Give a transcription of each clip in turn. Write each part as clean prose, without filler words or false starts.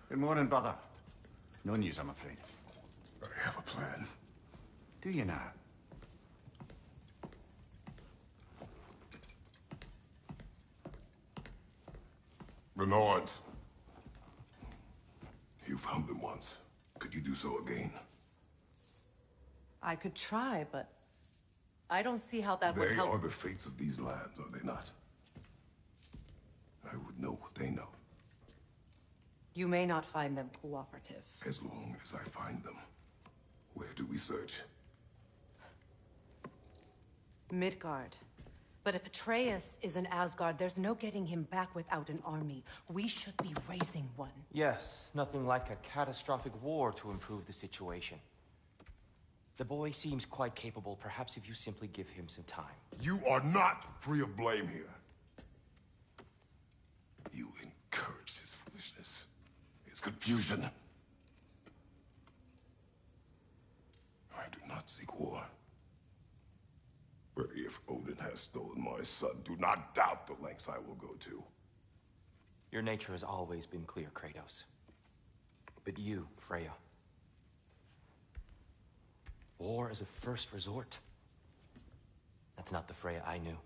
Good morning, brother. No news, I'm afraid. I have a plan. Do you now? The Norns. You found them once. Could you do so again? I could try, but I don't see how that would help. They are the fates of these lands, are they not? I would know what they know. You may not find them cooperative. As long as I find them. Where do we search? Midgard. But if Atreus is in Asgard, there's no getting him back without an army. We should be raising one. Yes, nothing like a catastrophic war to improve the situation. The boy seems quite capable. Perhaps if you simply give him some time. You are not free of blame here. You encouraged his foolishness, his confusion. I do not seek war. But if Odin has stolen my son, do not doubt the lengths I will go to. Your nature has always been clear, Kratos. But you, Freya. War as a first resort. That's not the Freya I knew.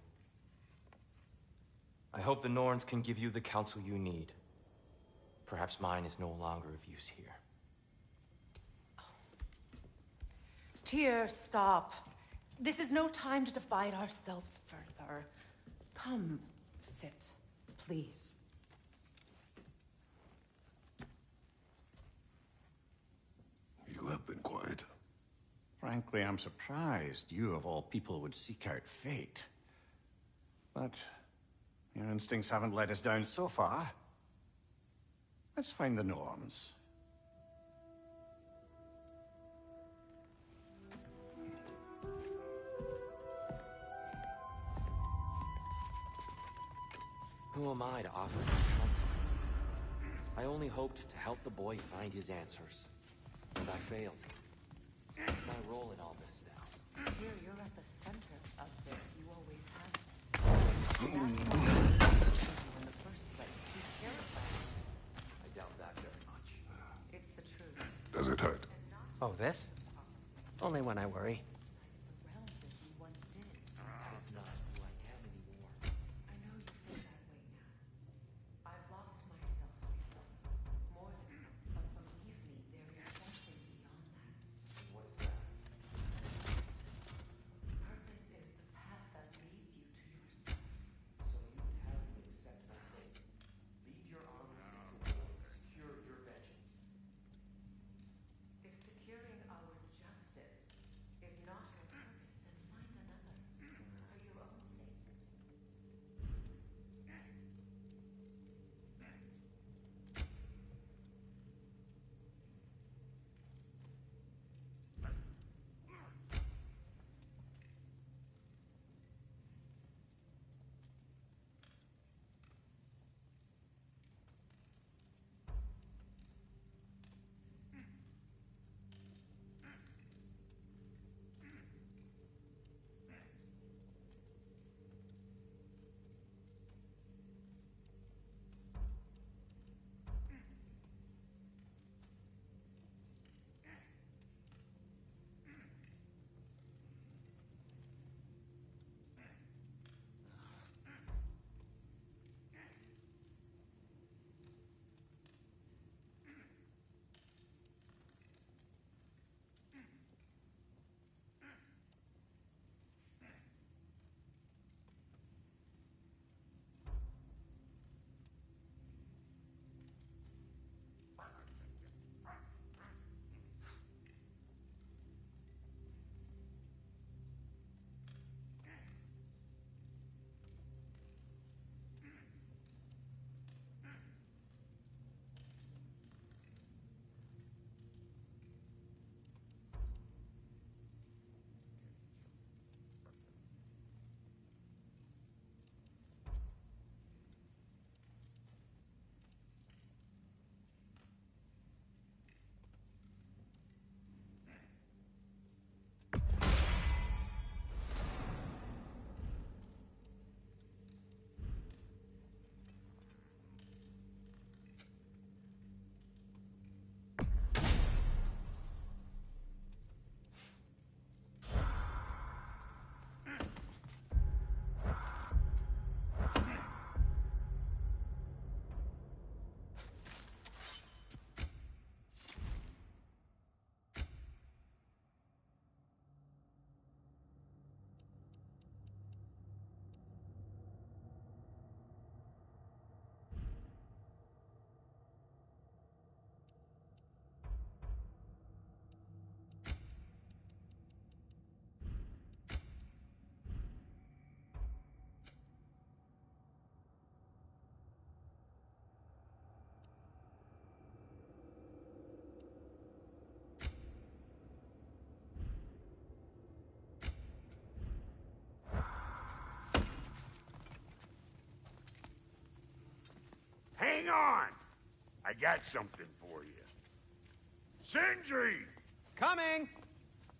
I hope the Norns can give you the counsel you need. Perhaps mine is no longer of use here. Tyr, stop. This is no time to divide ourselves further. Come, sit, please. You have been quiet. Frankly, I'm surprised you, of all people, would seek out fate. But your instincts haven't let us down so far. Let's find the Norns. Who am I to offer him counsel? I only hoped to help the boy find his answers. And I failed. What's my role in all this now? Tyr, you're at the center of this. You always have been. In the first place, he's terrified. I doubt that very much. It's the truth. Does it hurt? Oh, this? Only when I worry. The relatives you once did. That is not who I am anymore. I know you feel that way now. I've lost myself before. More than once, but believe me, there is something beyond that. What is that? Purpose is the path that leads you to yourself. So you would have me accept my fate. Lead your armies into war. Secure your vengeance. If securing our justice is Hang on! I got something for you. Sindri! Coming!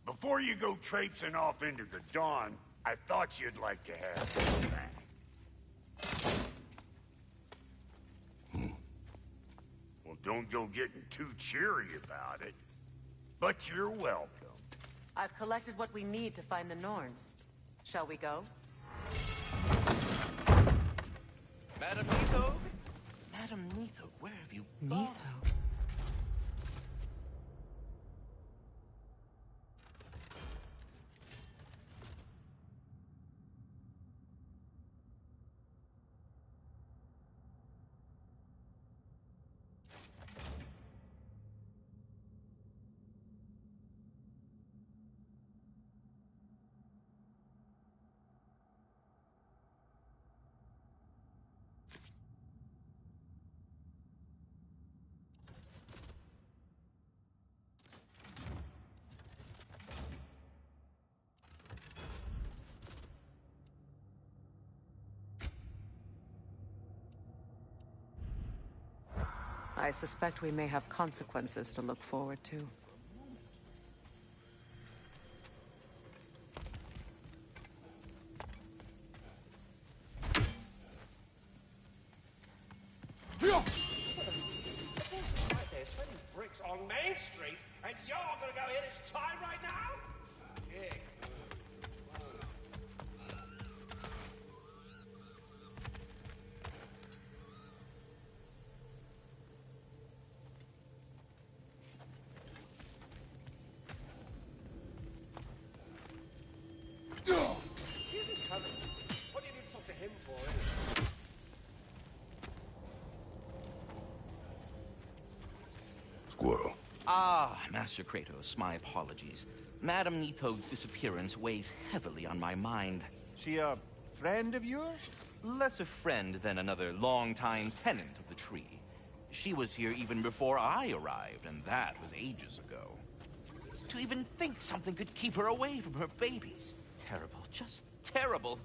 Before you go traipsing off into the dawn, I thought you'd like to have this back. Well, don't go getting too cheery about it. But you're welcome. I've collected what we need to find the Norns. Shall we go? Madam Neatho? Madam Neatho, where have you gone? Neatho. I suspect we may have consequences to look forward to. They're spreading bricks on Main Street, and you're gonna go hit his time right now? Yeah. He isn't coming. What do you need to talk to him for, anyway? Squirrel. Ah, Master Kratos, my apologies. Madam Neatho's disappearance weighs heavily on my mind. She a friend of yours? Less a friend than another longtime tenant of the tree. She was here even before I arrived, and that was ages ago. To even think something could keep her away from her babies. Terrible, just terrible.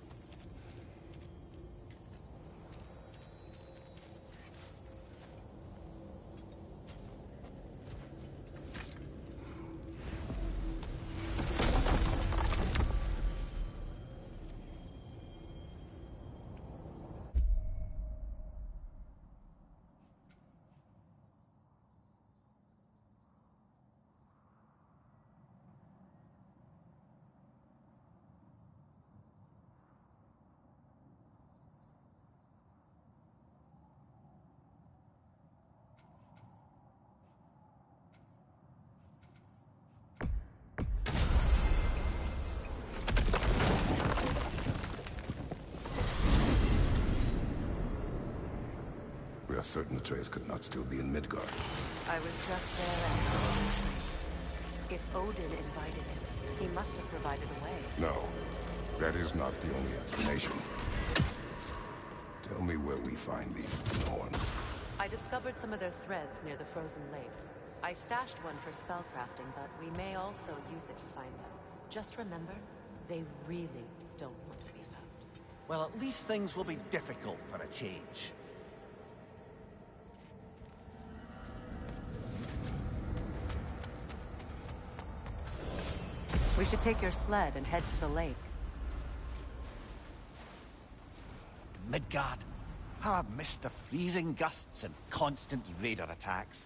We are certain Atreus could not still be in Midgard. I was just there and if Odin invited him, he must have provided a way. No, that is not the only explanation. Tell me where we find these Norns. I discovered some of their threads near the frozen lake. I stashed one for spellcrafting, but we may also use it to find them. Just remember, they really don't want to be found. Well, at least things will be difficult for a change. We should take your sled and head to the lake. Midgard. How I've missed the freezing gusts and constant raider attacks.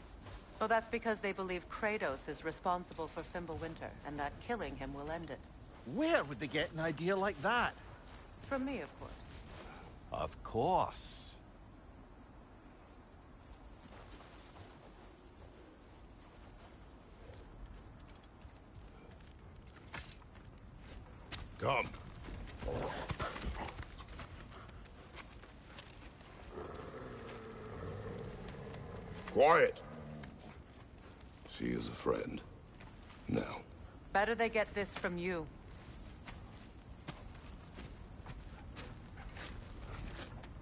Well, that's because they believe Kratos is responsible for Fimbulwinter, and that killing him will end it. Where would they get an idea like that? From me, of course. Of course. Come. Quiet. She is a friend. Now. Better they get this from you.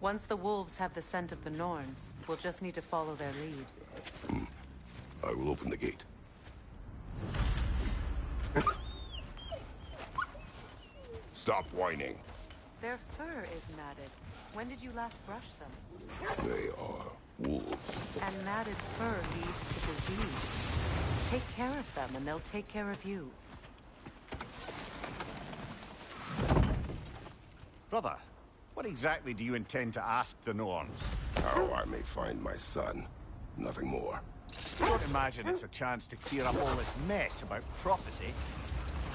Once the wolves have the scent of the Norns, we'll just need to follow their lead. I will open the gate. Stop whining. Their fur is matted. When did you last brush them? They are wolves. And matted fur leads to disease. Take care of them, and they'll take care of you. Brother, what exactly do you intend to ask the Norns? How I may find my son. Nothing more. I don't imagine it's a chance to clear up all this mess about prophecy.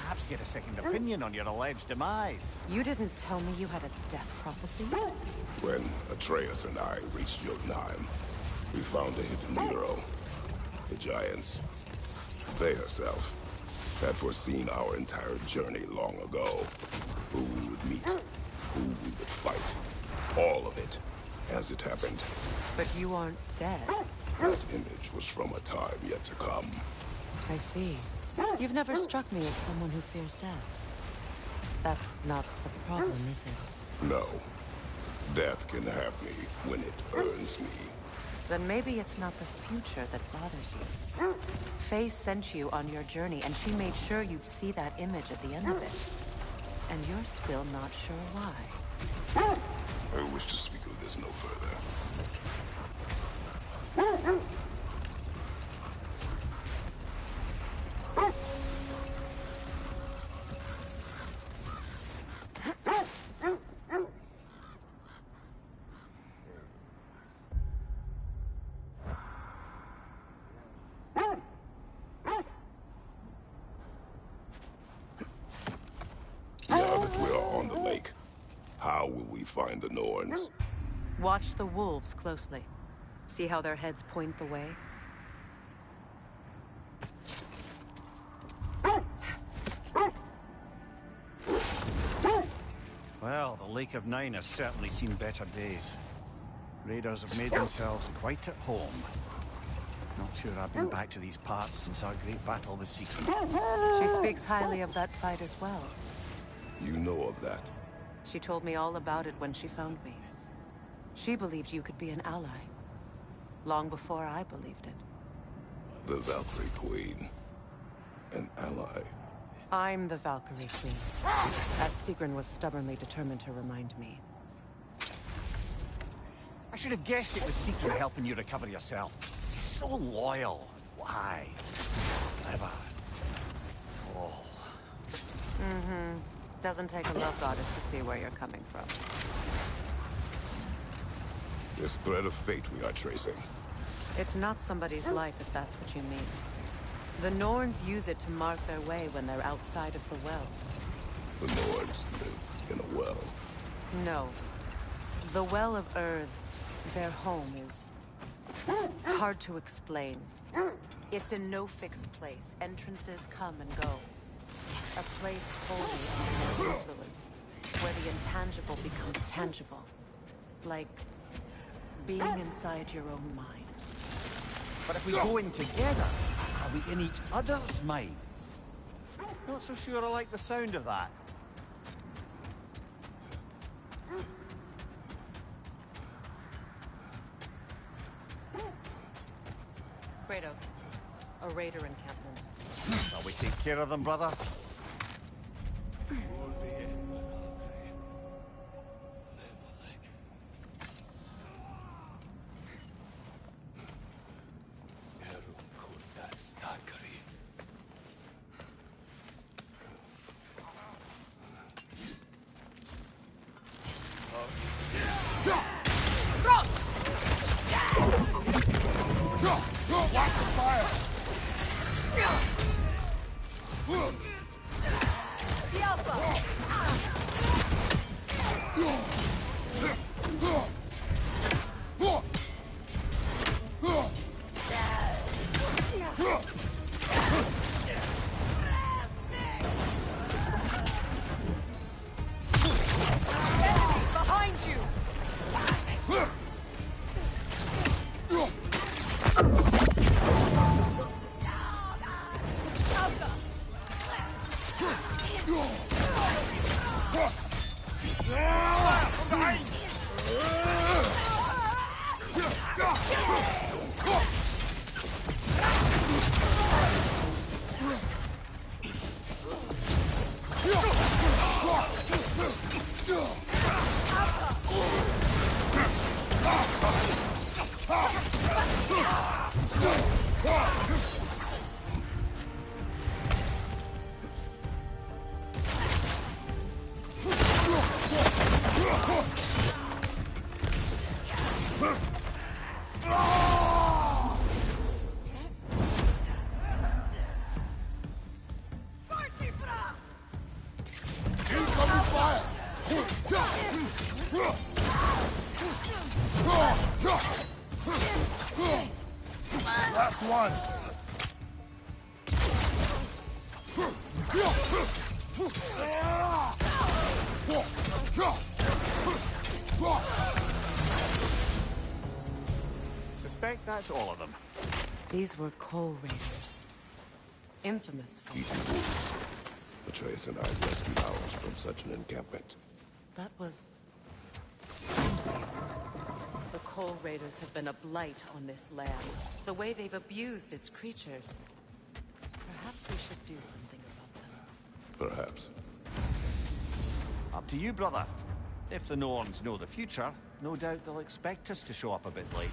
Perhaps get a second opinion on your alleged demise. You didn't tell me you had a death prophecy? When Atreus and I reached Jotunheim, we found a hidden hero. The Giants. They herself had foreseen our entire journey long ago. Who we would meet, who we would fight. All of it, as it happened. But you aren't dead. That image was from a time yet to come. I see. You've never struck me as someone who fears death. That's not the problem, is it? No. Death can have me when it earns me. Then maybe it's not the future that bothers you. Faye sent you on your journey, and she made sure you'd see that image at the end of it. And you're still not sure why. I wish to speak of this no further. Now that we are on the lake, how will we find the Norns? Watch the wolves closely. See how their heads point the way? Well, the Lake of Nine has certainly seen better days. Raiders have made themselves quite at home. Not sure I've been back to these parts since our great battle with Seeker. She speaks highly of that fight as well. You know of that? She told me all about it when she found me. She believed you could be an ally. Long before I believed it. The Valkyrie Queen. An ally. I'm the Valkyrie Queen. As Sigrun was stubbornly determined to remind me. I should have guessed it was Seeker helping you recover yourself. She's so loyal. Why? Clever. Oh. Mm-hmm. Doesn't take a love goddess to see where you're coming from. This thread of fate we are tracing. It's not somebody's life, if that's what you mean. The Norns use it to mark their way when they're outside of the well. The Norns live in a well. No. The Well of Earth, their home, is hard to explain. It's in no fixed place. Entrances come and go. A place holy under their influence, where the intangible becomes tangible. Like being inside your own mind. But if we go in together, are we in each other's minds? Not so sure I like the sound of that. Kratos, a raider encampment. Shall we take care of them, brother? Last one. Suspect that's all of them. These were Coal Raiders. Infamous for Easy moves. Atreus and I rescued ours from such an encampment. that was... The Coal Raiders have been a blight on this land. The way they've abused its creatures. Perhaps we should do something about them. Perhaps. Up to you, brother. If the Norns know the future, no doubt they'll expect us to show up a bit late.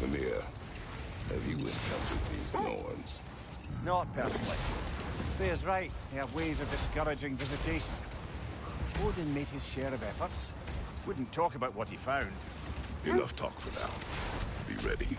Mimir, have you encountered these Norns? Not personally. Freya's right. They have ways of discouraging visitation. Odin made his share of efforts. Wouldn't talk about what he found. Enough talk for now. Be ready.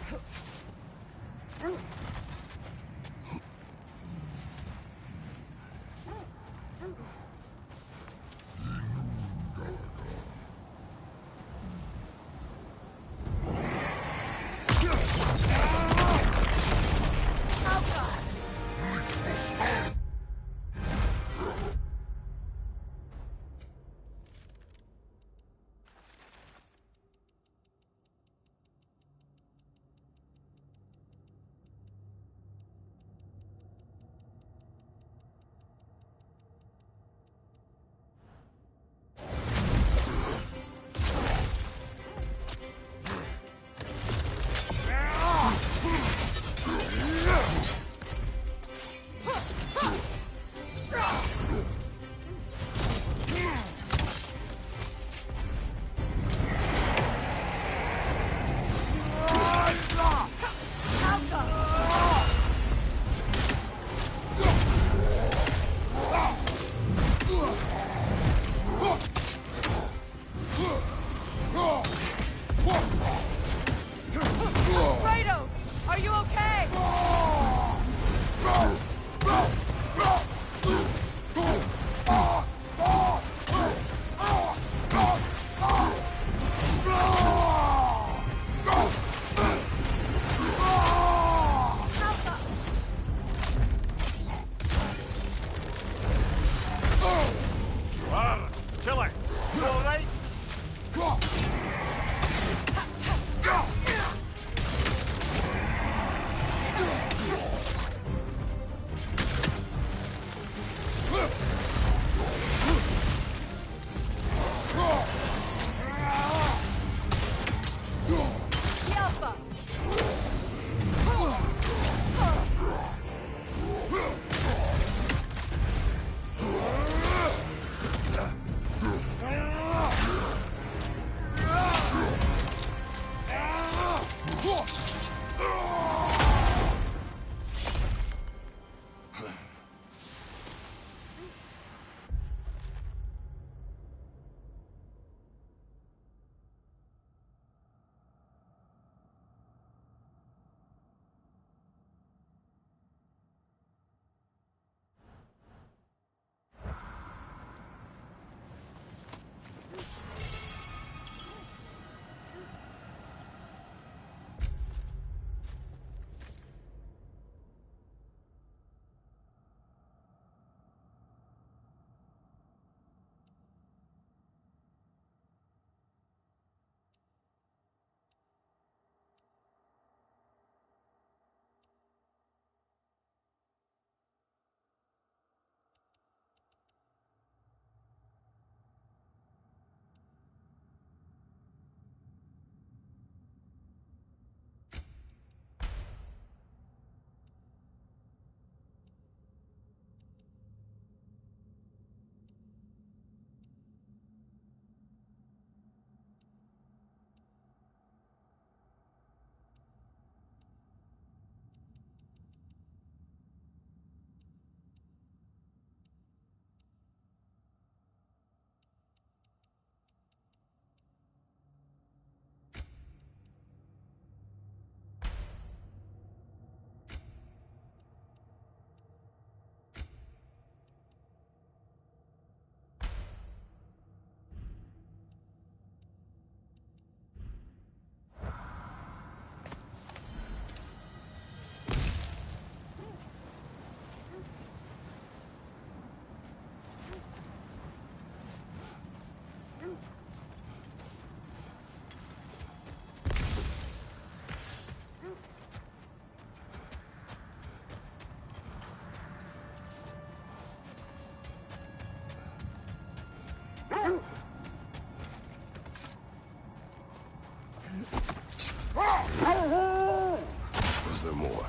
there more?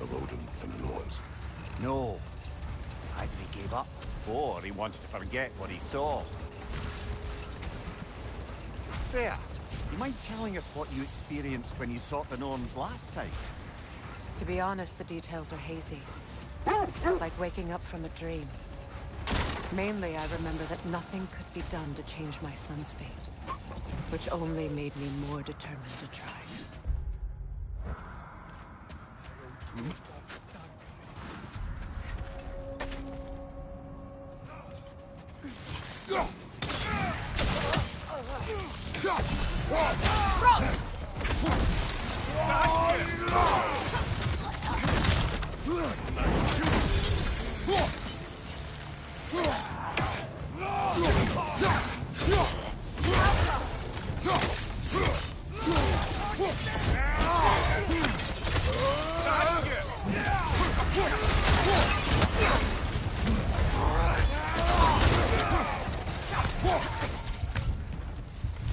Of Odin and the Norns? No. Either he gave up, or he wanted to forget what he saw. There. You mind telling us what you experienced when you sought the Norns last time? To be honest, the details are hazy. Like waking up from a dream. Mainly, I remember that nothing could be done to change my son's fate. Which only made me more determined to try.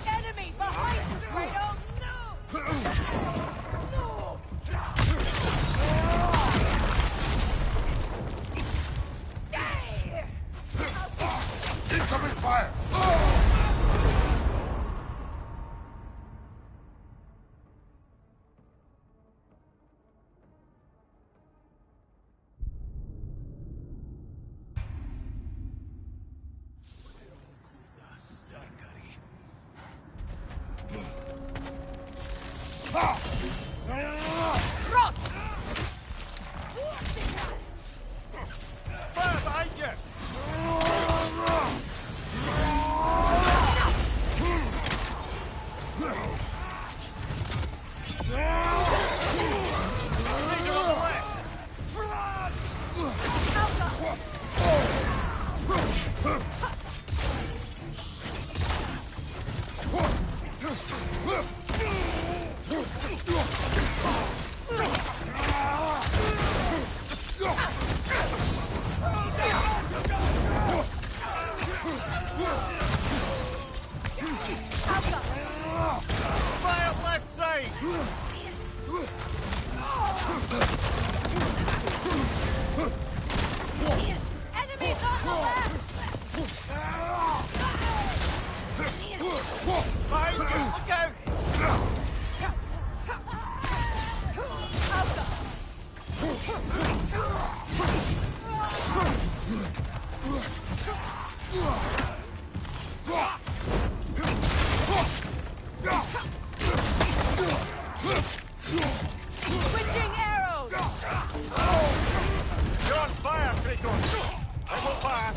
Enemy behind you, Kratos! No! Incoming fire! Fire behind you! Fire left side! Enemies on the left! Behind you! Look out! Switching arrows! You're on fire, Kratos! I will fire!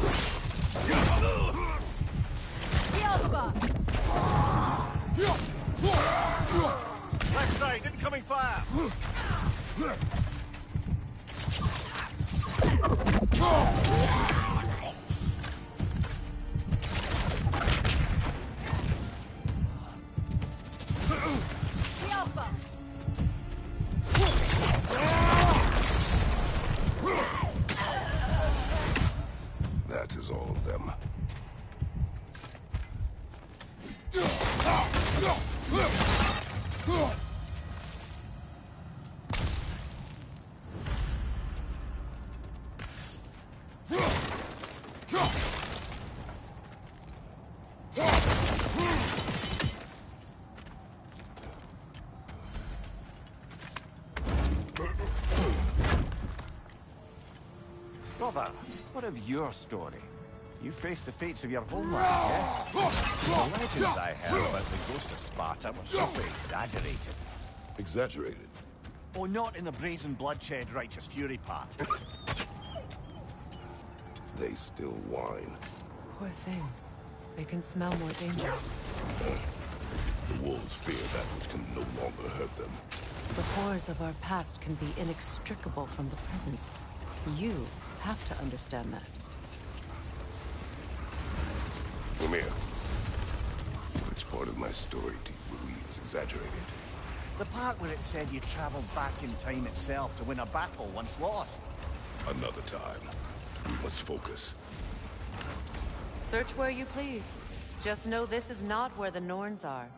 Yelba! Left side, incoming fire! Yelba! That is all of them. Brother, what of your story? You faced the fates of your homeland, yeah? The legends I heard about the ghost of Sparta were simply exaggerated. Exaggerated. Oh, not in the brazen bloodshed righteous fury part. They still whine. Poor things. They can smell more danger. The wolves fear that which can no longer hurt them. The horrors of our past can be inextricable from the present. You have to understand that. Mimir, which part of my story do you believe is exaggerated? The part where it said you traveled back in time itself to win a battle once lost. Another time. We must focus. Search where you please. Just know this is not where the Norns are.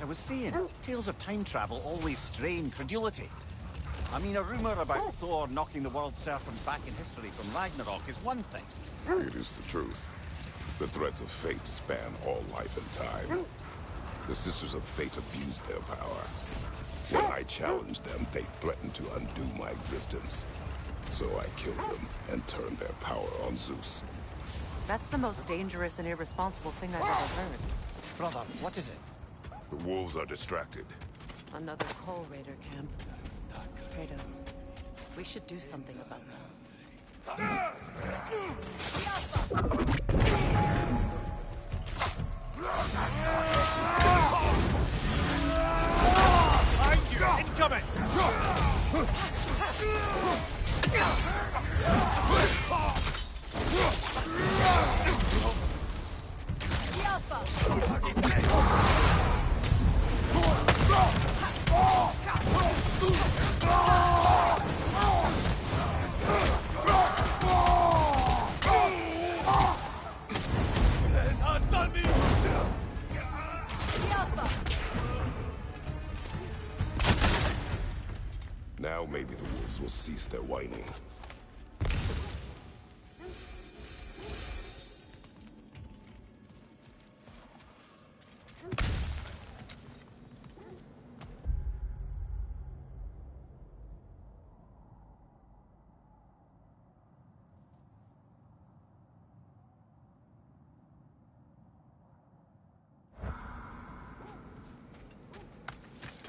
I was saying, tales of time travel always strain credulity. I mean, a rumor about Thor knocking the world serpent back in history from Ragnarok is one thing. It is the truth. The threads of fate span all life and time. The Sisters of Fate abused their power. When I challenged them, they threatened to undo my existence. So I killed them and turned their power on Zeus. That's the most dangerous and irresponsible thing I've ever heard. Brother, what is it? The wolves are distracted. Another Coal Raider camp. Kratos, we should do something about that. Behind you! Incoming! Now maybe the wolves will cease their whining.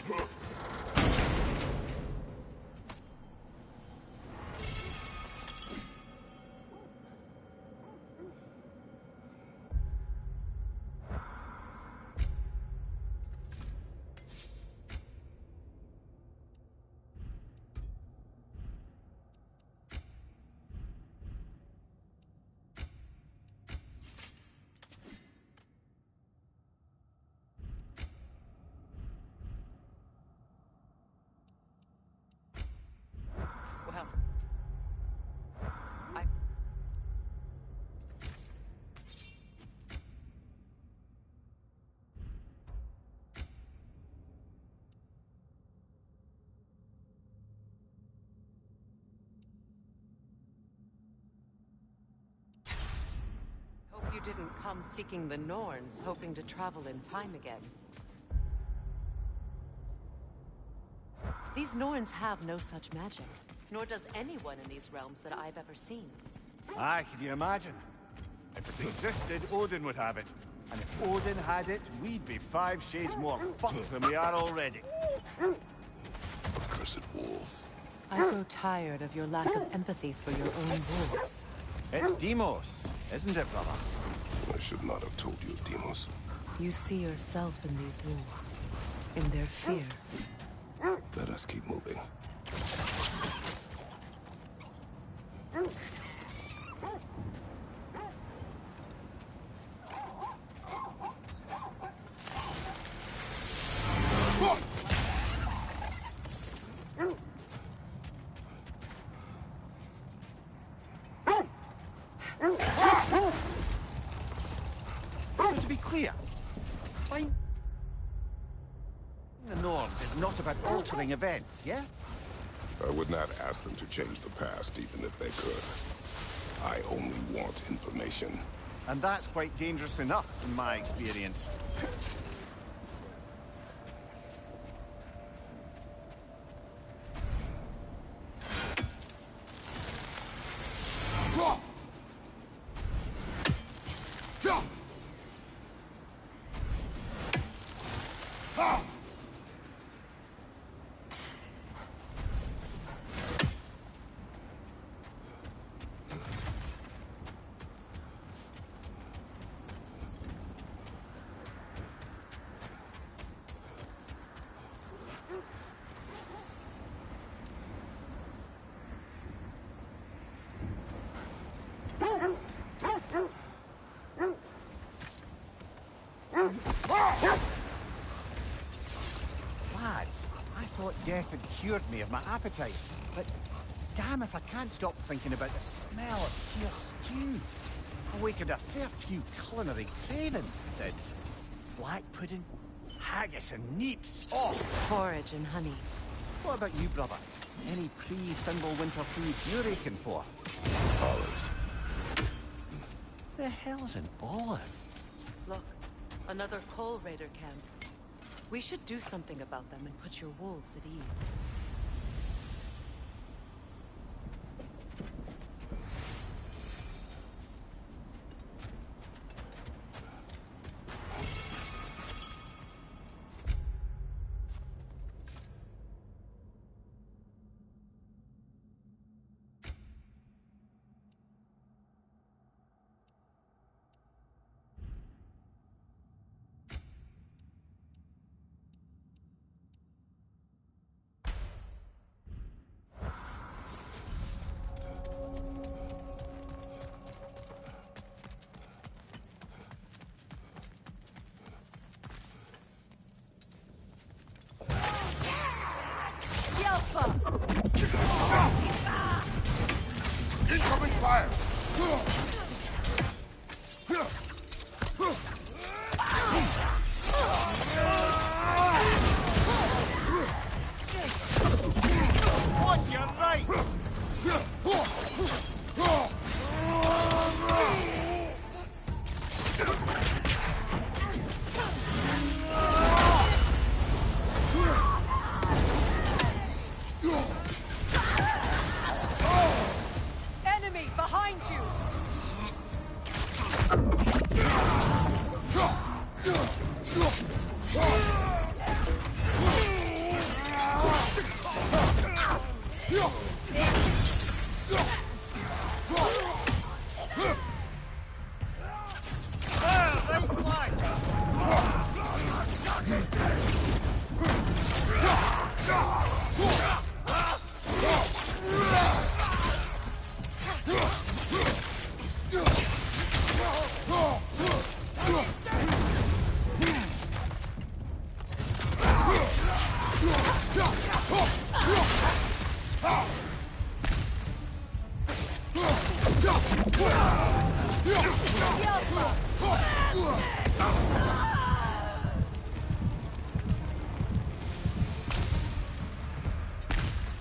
Well, hope you didn't come seeking the Norns, hoping to travel in time again. These Norns have no such magic, nor does anyone in these realms that I've ever seen. Aye, can you imagine? If it existed, Odin would have it. And if Odin had it, we'd be 5 shades more fucked than we are already. Accursed wolves. I grow tired of your lack of empathy for your own wolves. It's Deimos, isn't it, brother? I should not have told you, Deimos. You see yourself in these wolves, in their fear. Let us keep moving. So to be clear, finding the norms is not about altering events, yeah? I would not ask them to change the past, even if they could. I only want information. And that's quite dangerous enough, in my experience. Lads, I thought death had cured me of my appetite, but damn if I can't stop thinking about the smell of sear stew. Awakened a fair few culinary cravings, it did. Black pudding, haggis and neeps. Oh, forage and honey. What about you, brother? Any pre-Thimble winter foods you're aching for? Olives. The hell's an olive? Look, another coal raider camp. We should do something about them and put your wolves at ease. Incoming fire! Watch your right! Enemy behind you!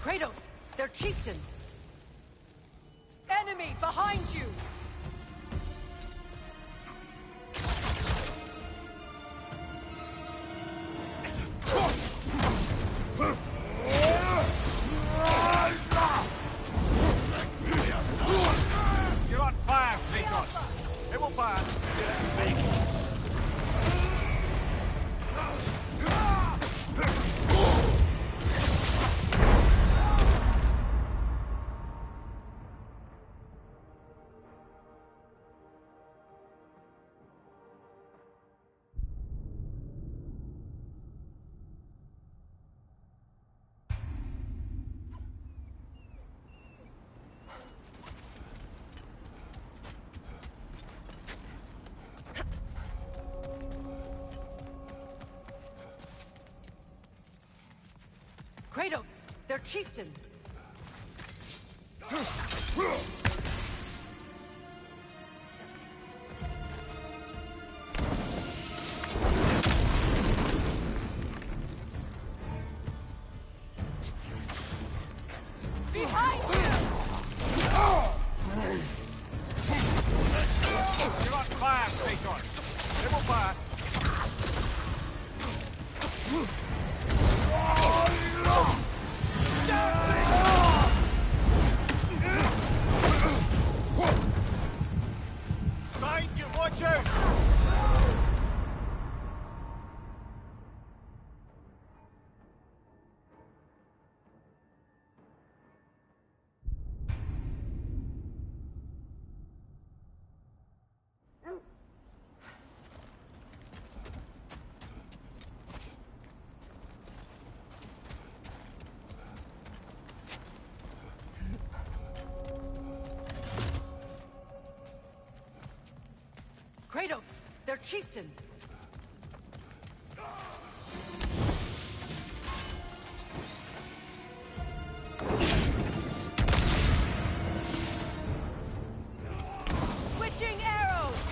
Kratos, their chieftain! Enemy behind you! You're on fire, Kratos. It will pass. Kratos, their chieftain! Behind you! You're on fire, Kratos. It will pass. Behind you, watch out! Kratos, their chieftain! Switching arrows!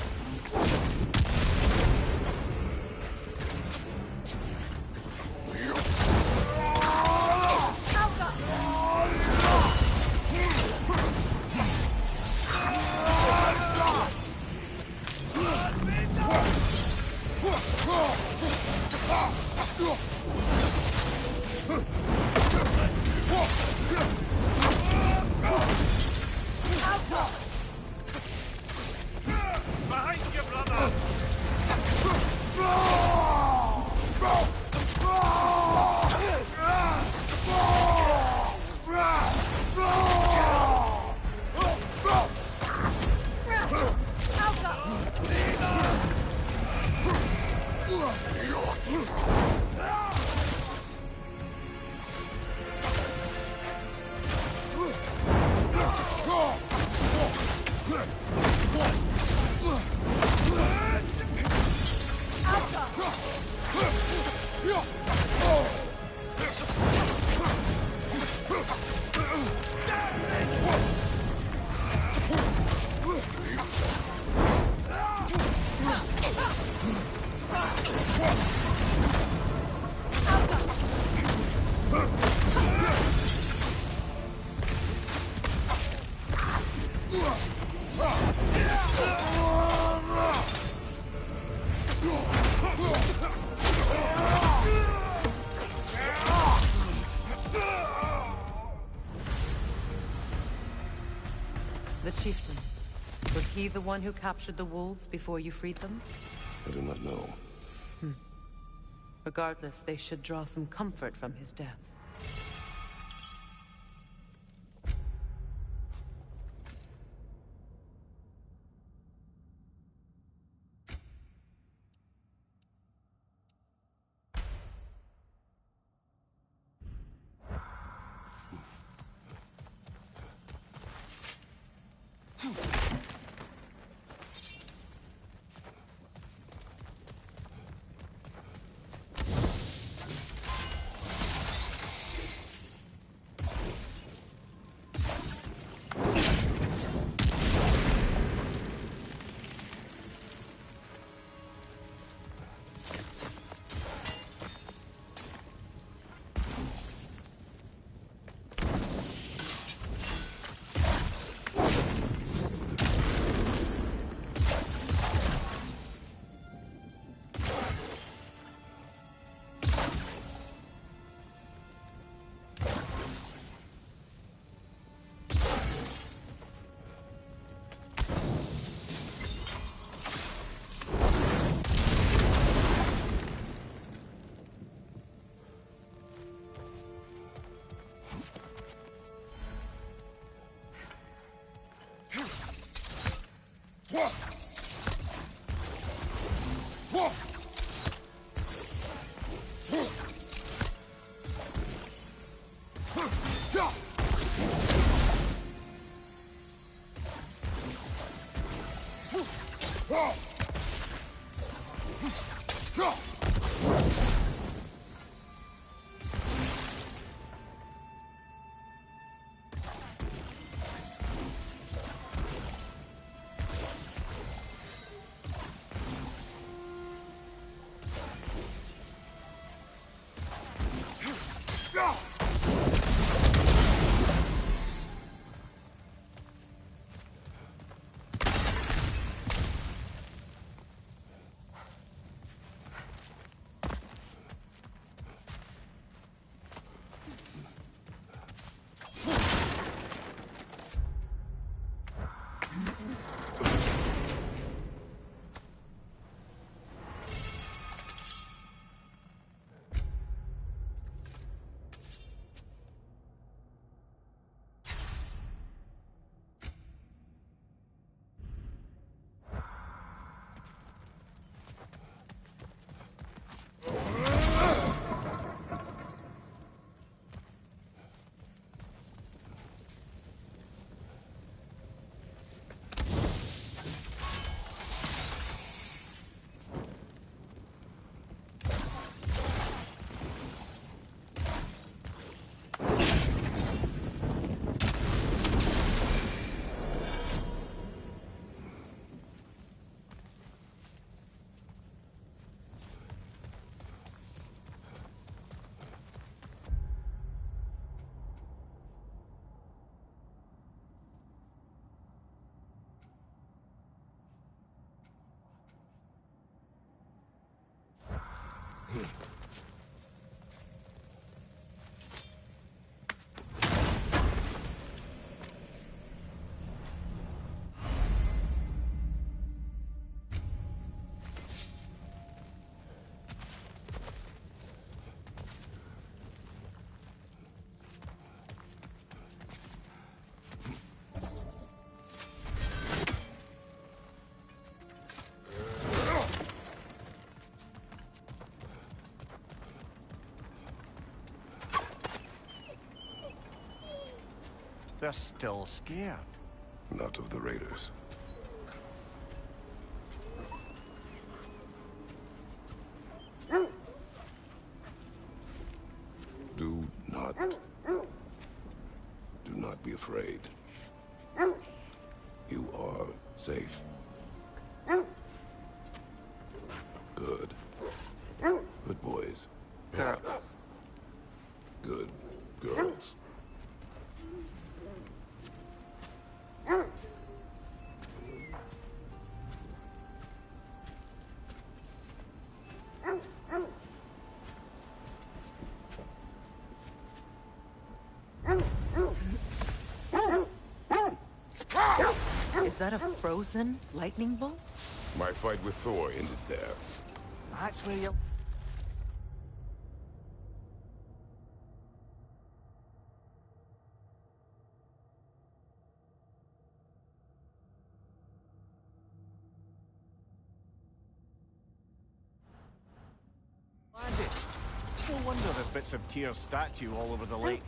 The chieftain. Was he the one who captured the wolves before you freed them? I do not know. Regardless, they should draw some comfort from his death. They're still scared. Not of the raiders. Do not be afraid. You are safe. Good. Good boys. Girls. Good girls. Is that a frozen lightning bolt? My fight with Thor ended there. That's where you... Landed. No wonder there's bits of Tyr's statue all over the lake.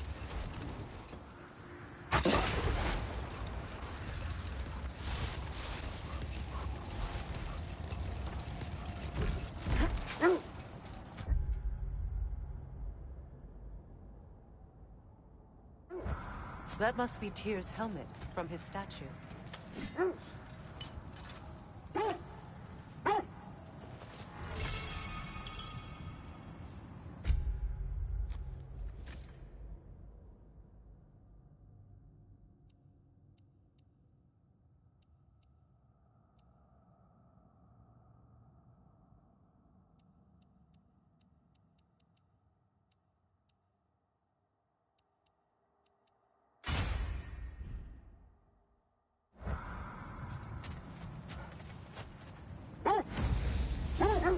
That must be Tyr's helmet from his statue.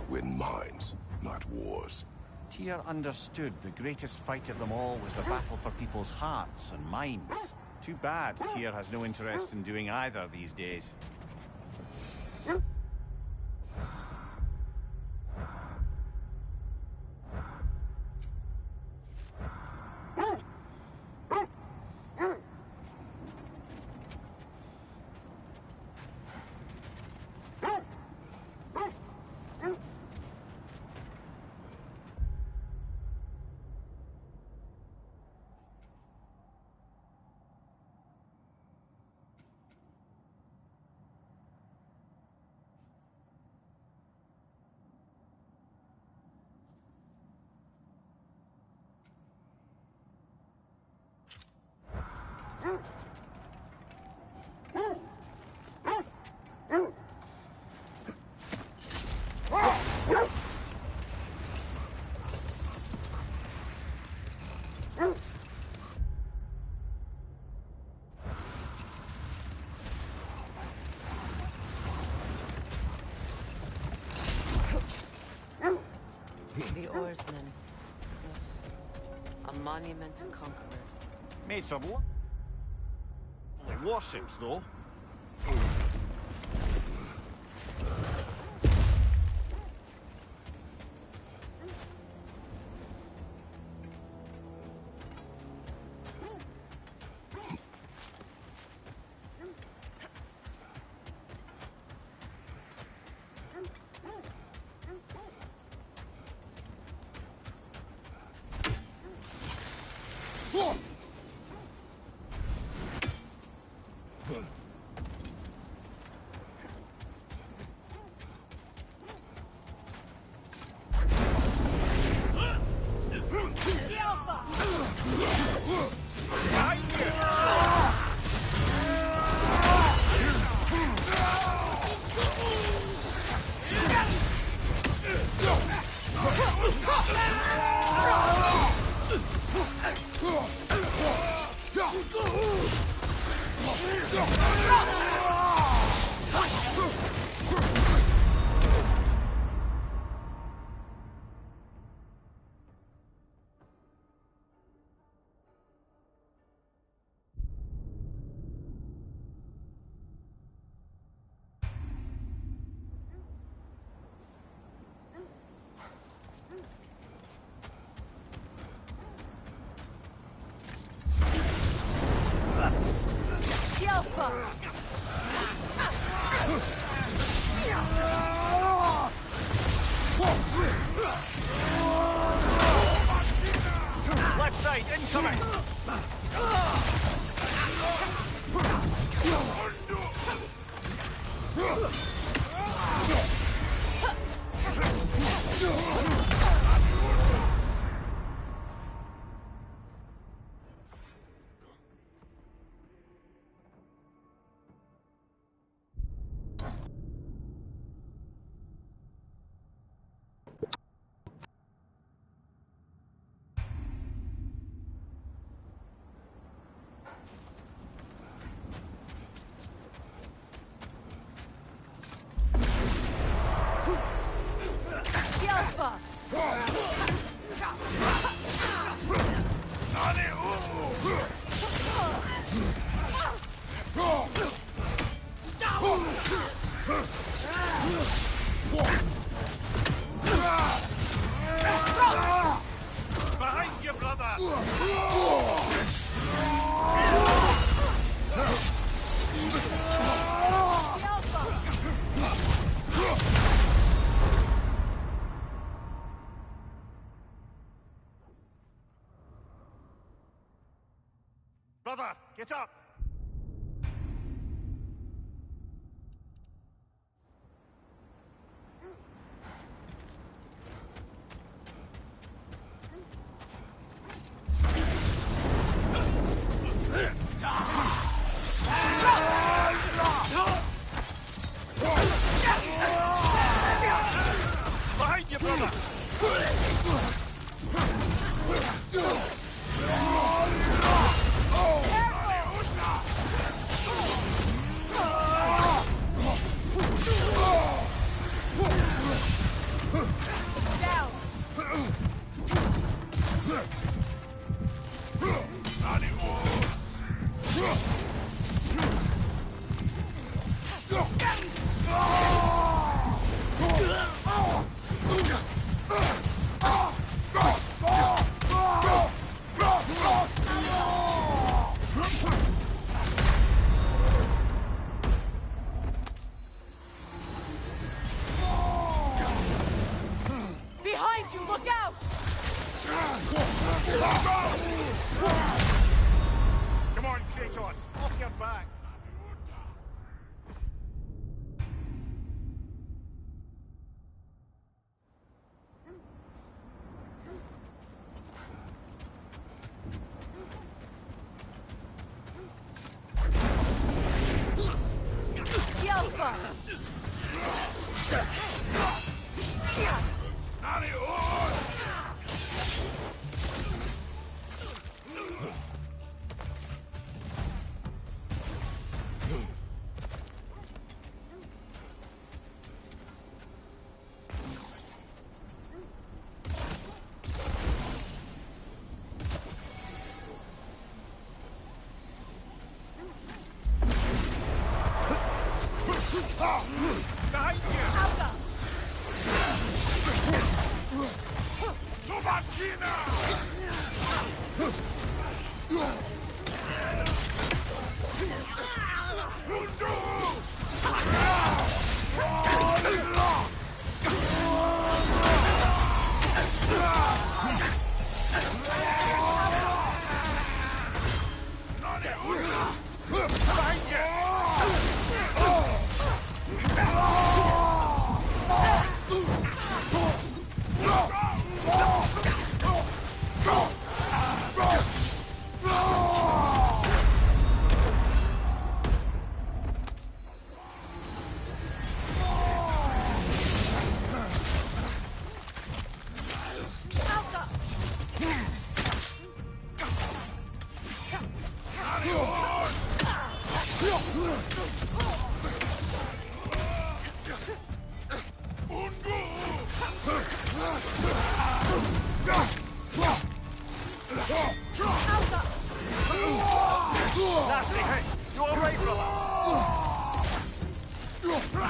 Win minds, not wars. Tyr understood the greatest fight of them all was the battle for people's hearts and minds. Too bad Tyr has no interest in doing either these days. The oarsmen. A monument to conquerors. Made some warships, though. Behind you, brother! Brother, get up! Behind you, brother! Behind you, look out! Come on, Kratos, off your back! Yelpa! Behind you! Alpha! Nasty, hey! You alright, brother? Kratos!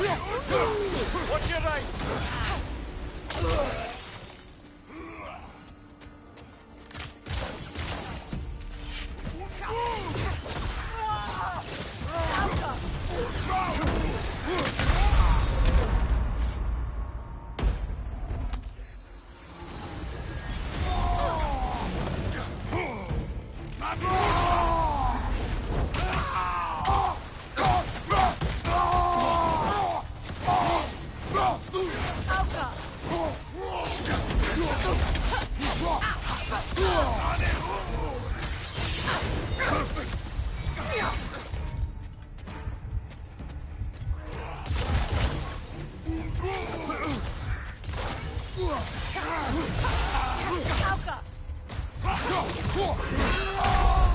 Watch your right!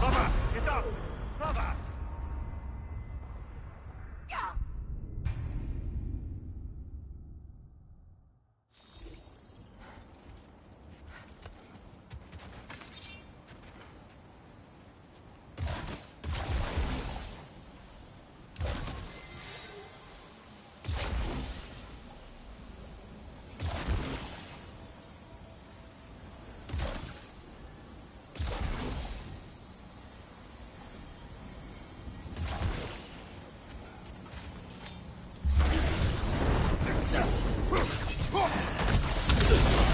Brother, get up! Brother!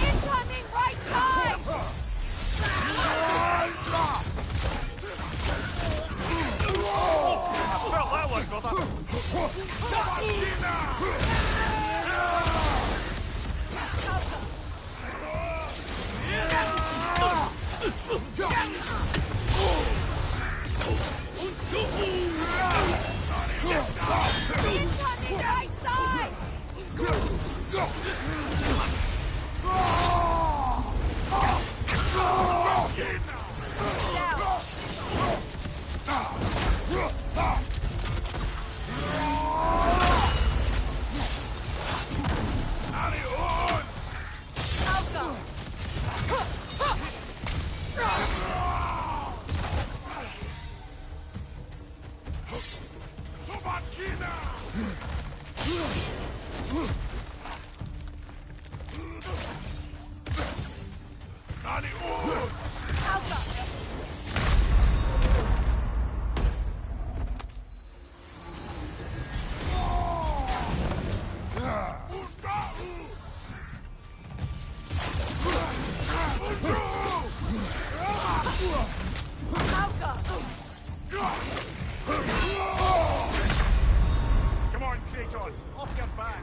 Incoming right side! Felt that one, brother! Incoming right side! Come on, Kratos! Off your back!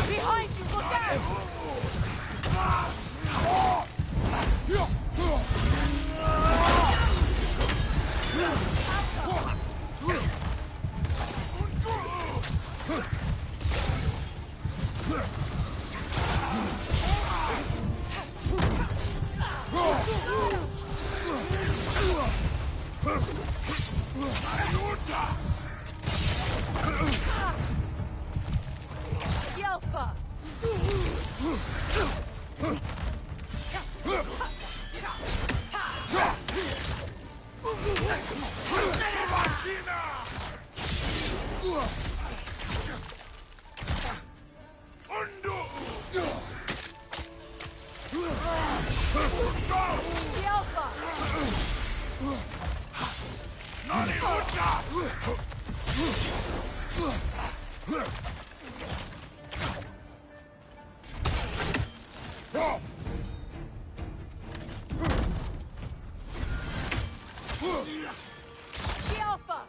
Behind you, look out! Yelfa! Yelfa! The Alpha! Alpha!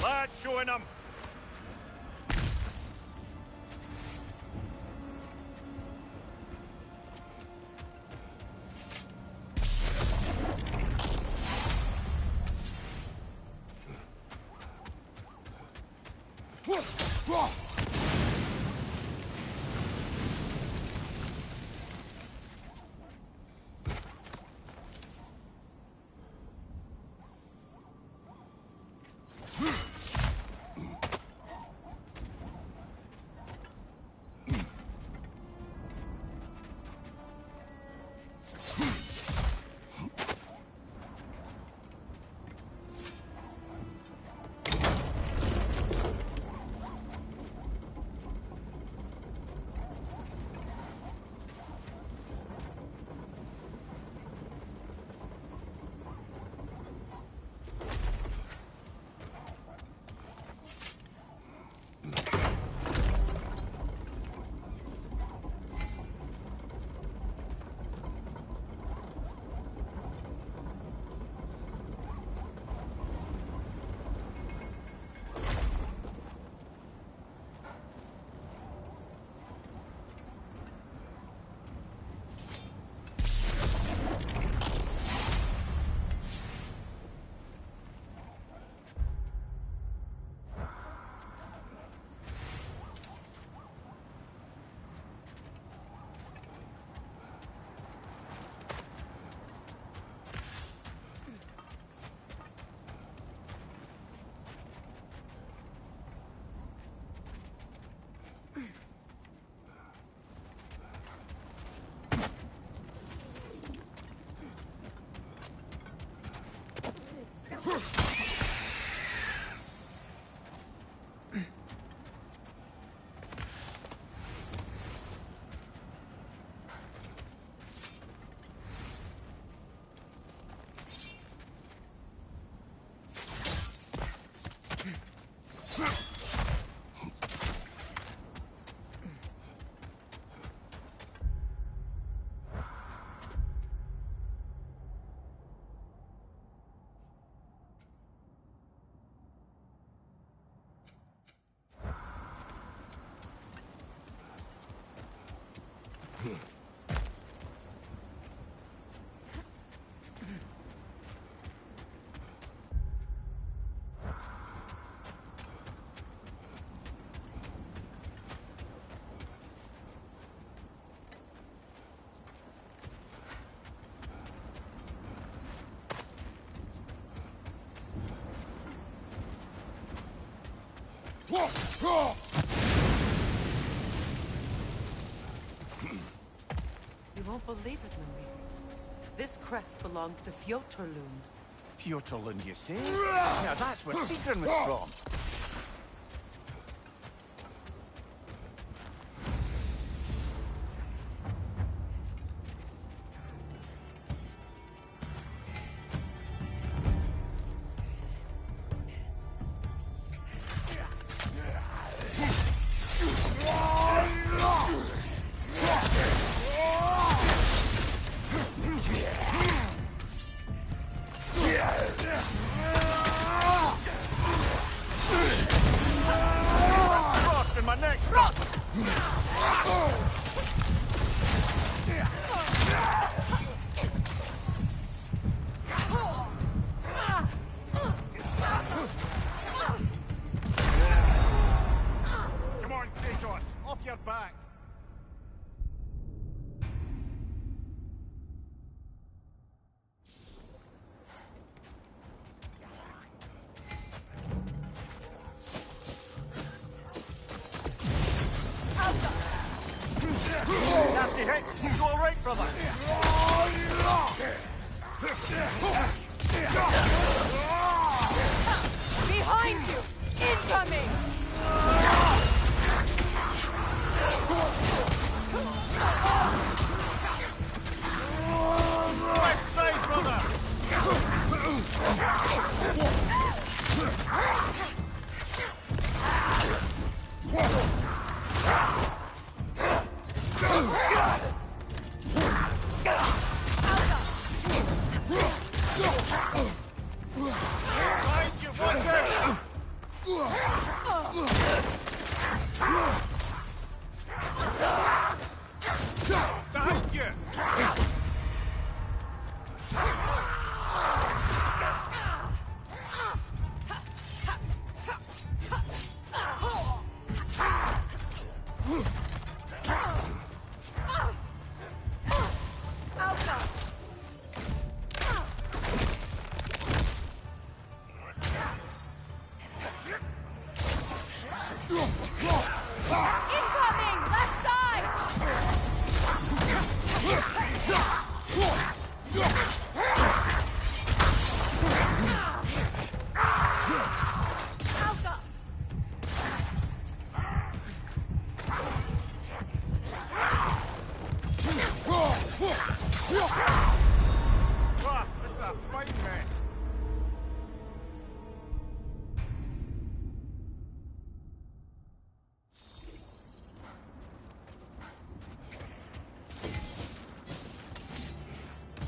Lad, showing them. You won't believe it, Marie. This crest belongs to Fjotorlund. Fjotorlund, you say? Now that's where Sigrun was from. back. Nasty hit! You all right, brother? Behind you! Incoming! Right side, brother! Behind you, watch out! Behind you! Incoming! Left side! Alpha! Wow, this is a fighting mess.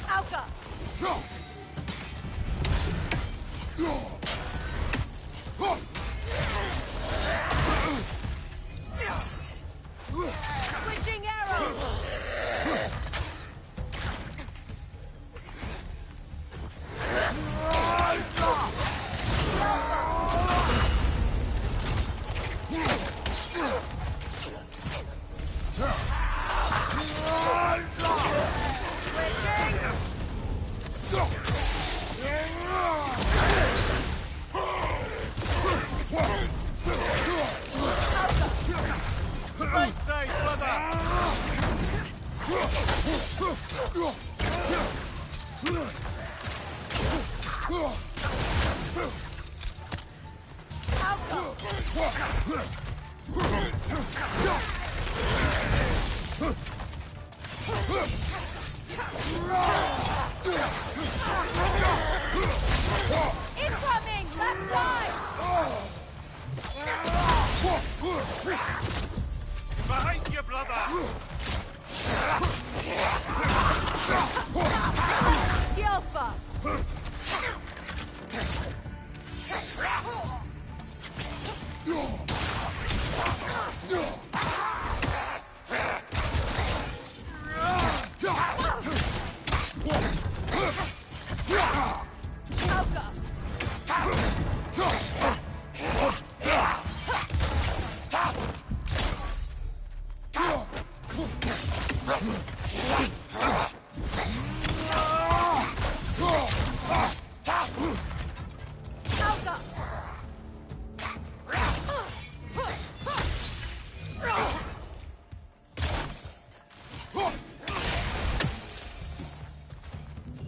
Alpha! Switching arrows! Right side, brother! Incoming! Left side! Behind you, brother! Alpha!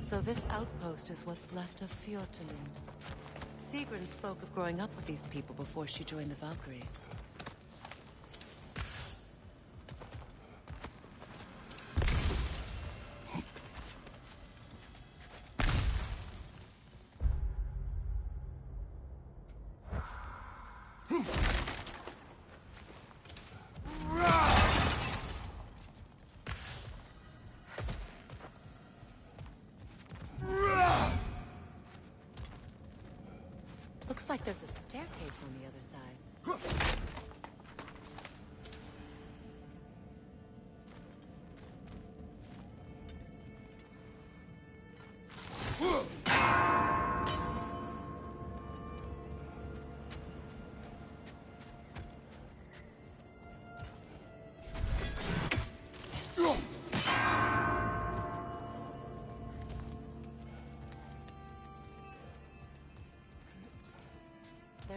So this outpost is what's left of Fjortulund. Sigrun spoke of growing up with these people before she joined the Valkyries. Looks like there's a staircase on the other side.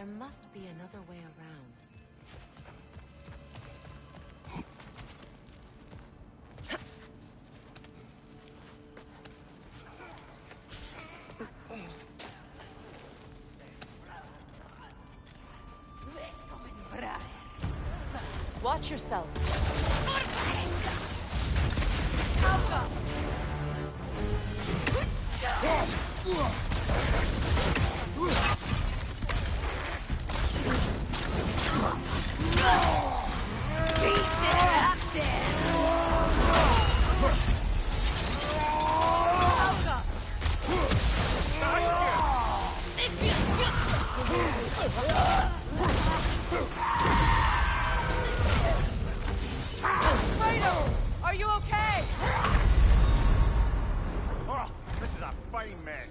There must be another way around. Watch yourself. Are you okay? Oh, this is a fine mess.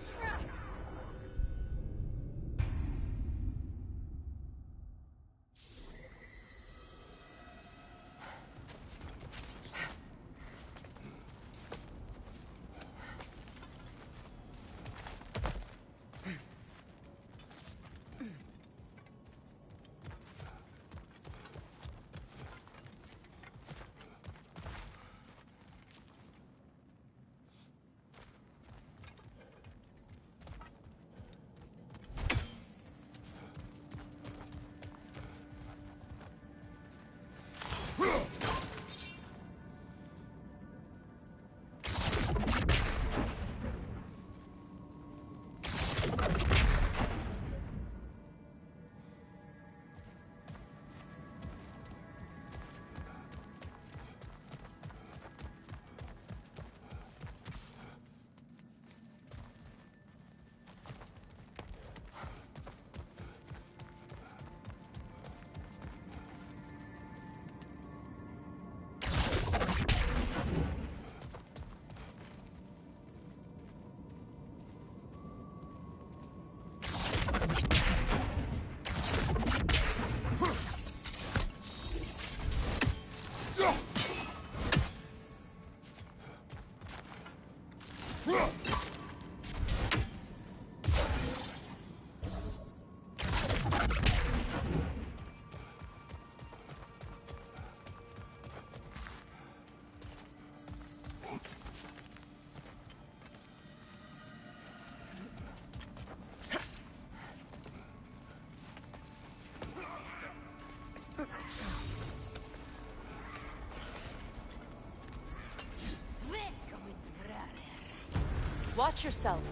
Watch yourself.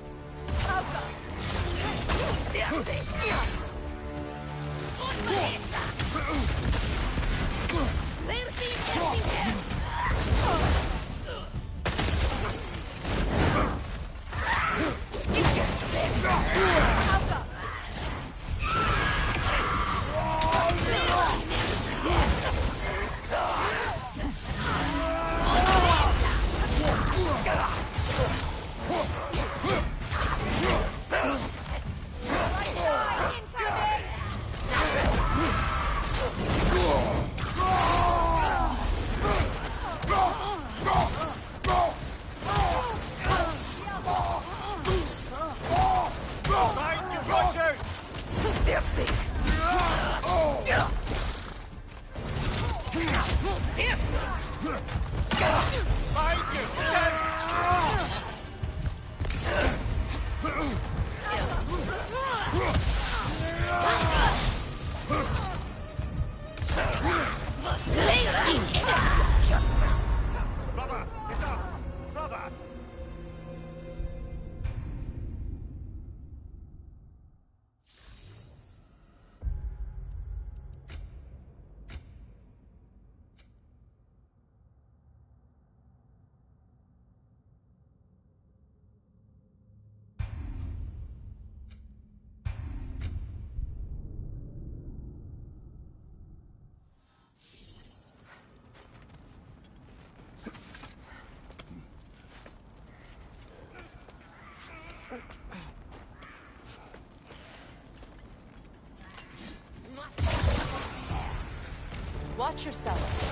Watch yourself.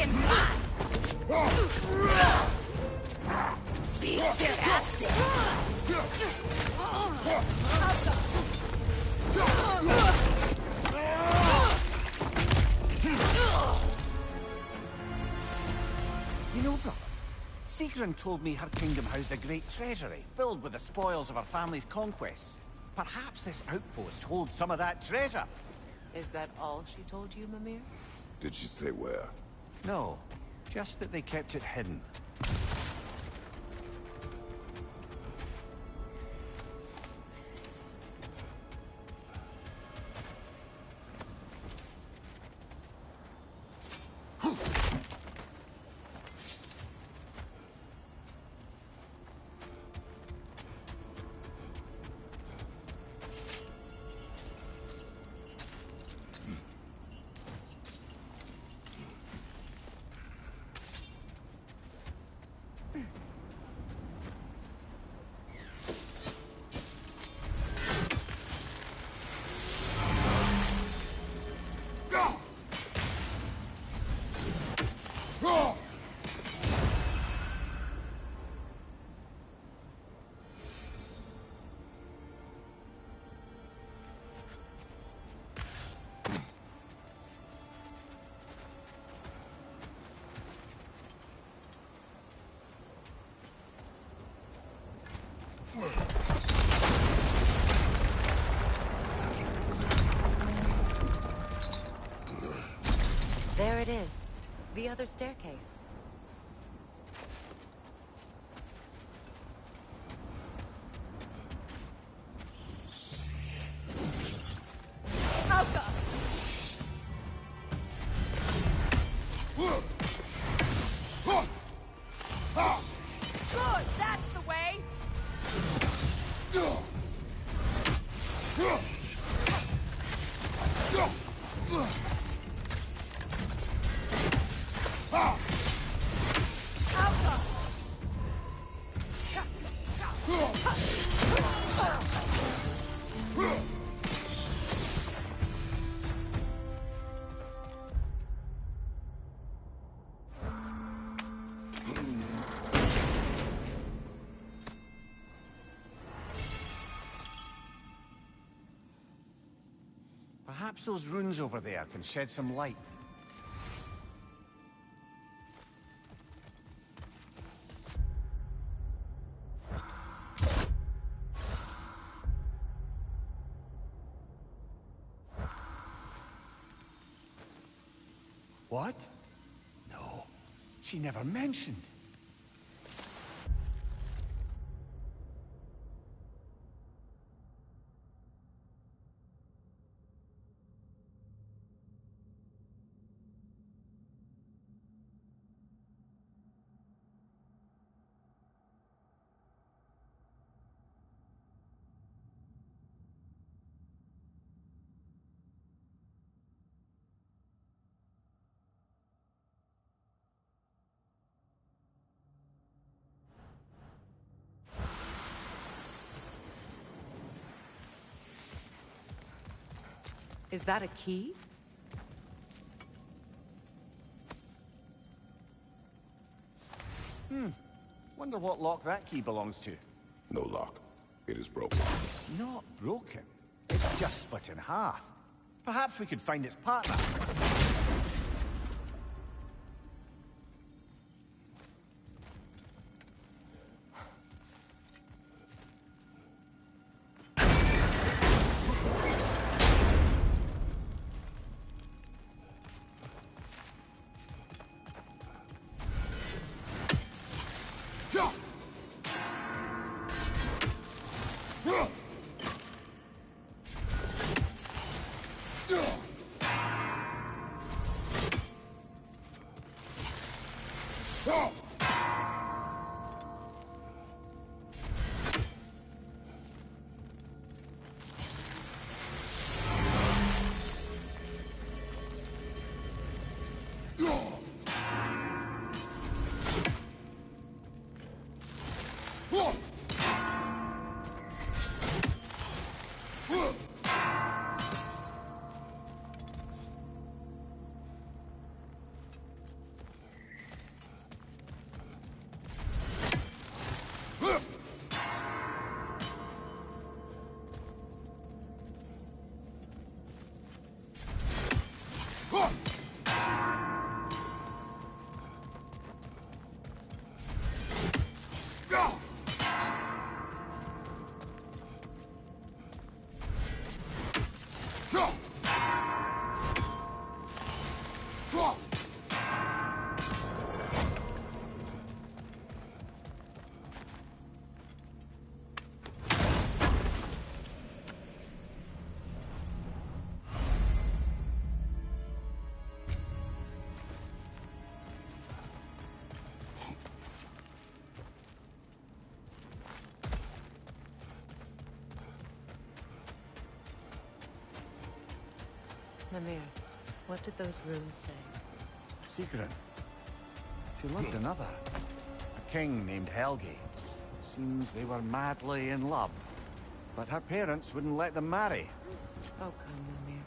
and mine! Be fantastic! You know, brother, Sigrun told me her kingdom housed a great treasury, filled with the spoils of her family's conquests. Perhaps this outpost holds some of that treasure. Is that all she told you, Mimir? Did she say where? No, just that they kept it hidden. There it is. The other staircase. Alka! Good, that's the way! Perhaps those runes over there can shed some light. What? No, she never mentioned. Is that a key? Wonder what lock that key belongs to. No lock. It is broken. Not broken. It's just split in half. Perhaps we could find its partner. Mimir, what did those runes say? Secret. She loved another. A king named Helgi. Seems they were madly in love. But her parents wouldn't let them marry. Oh, come, Mimir.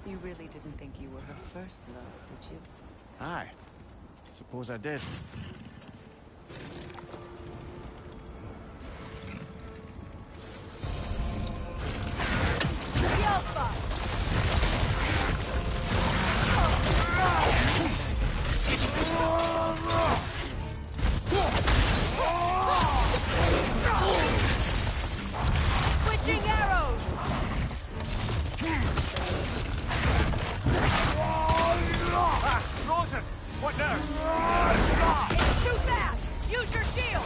You really didn't think you were her first love, did you? Aye. Suppose I did. Switching arrows! Frozen! What now? It's too fast! Use your shield!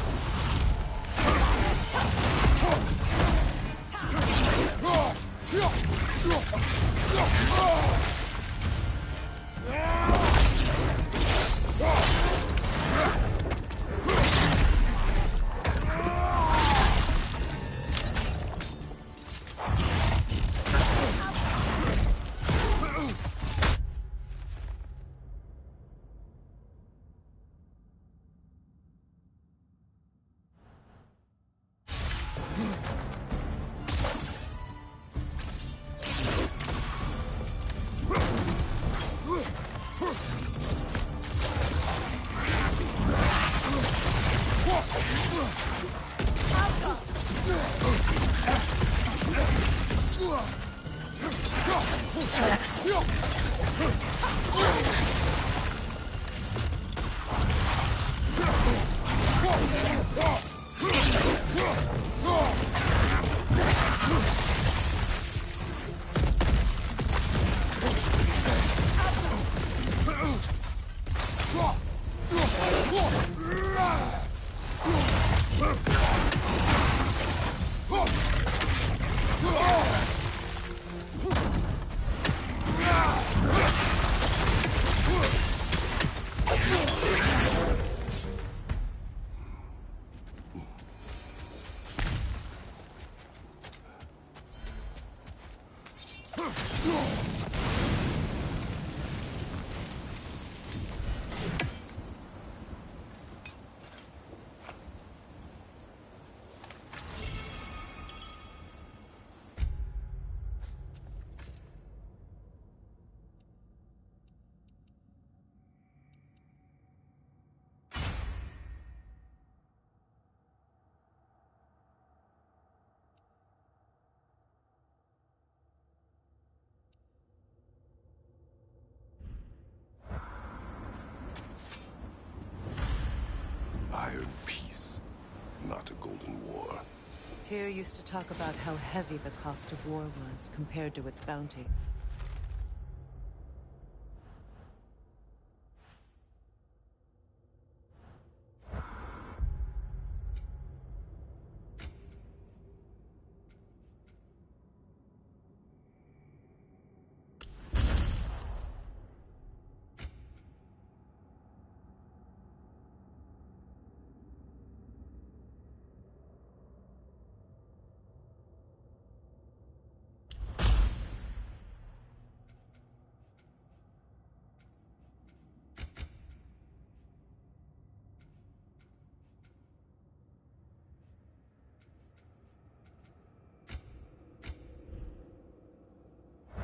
Iron peace, not a golden war. Tyr used to talk about how heavy the cost of war was compared to its bounty.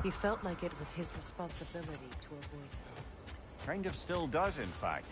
He felt like it was his responsibility to avoid it. Kind of still does, in fact.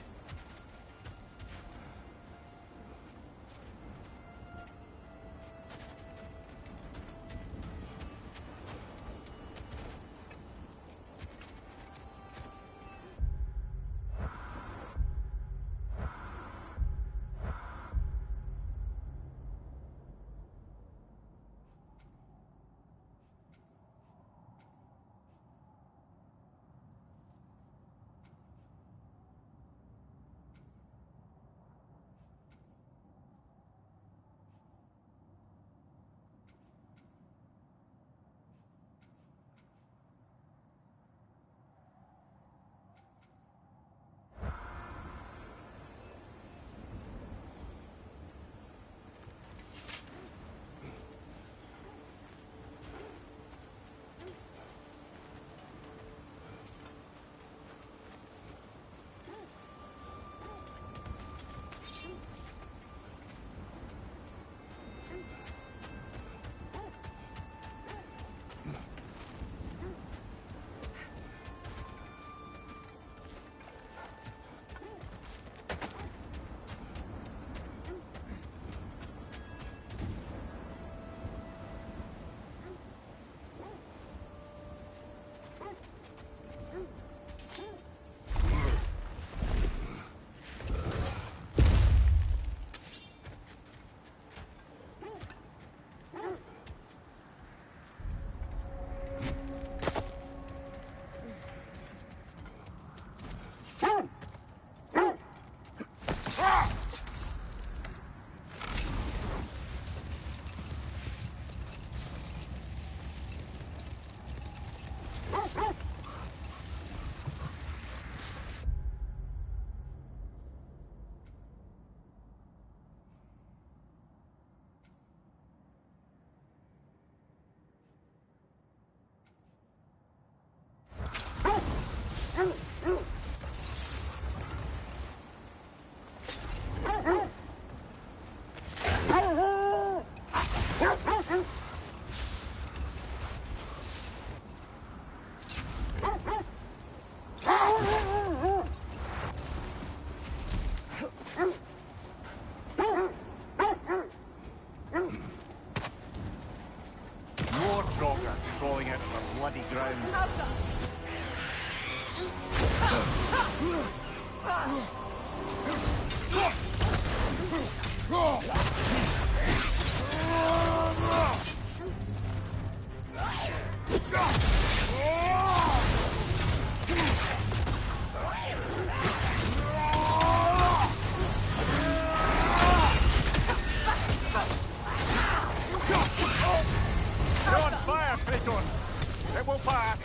You're on fire, Kratos! It will pass!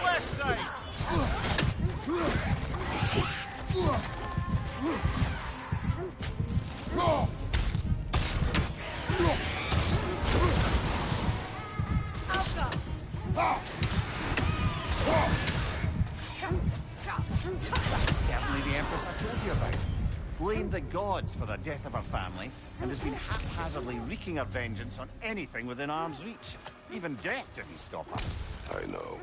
Left side! Certainly the Empress I told you about. Blamed the gods for the death of her family, and has been haphazardly wreaking her vengeance on anything within arm's reach. Even death didn't stop her. I know.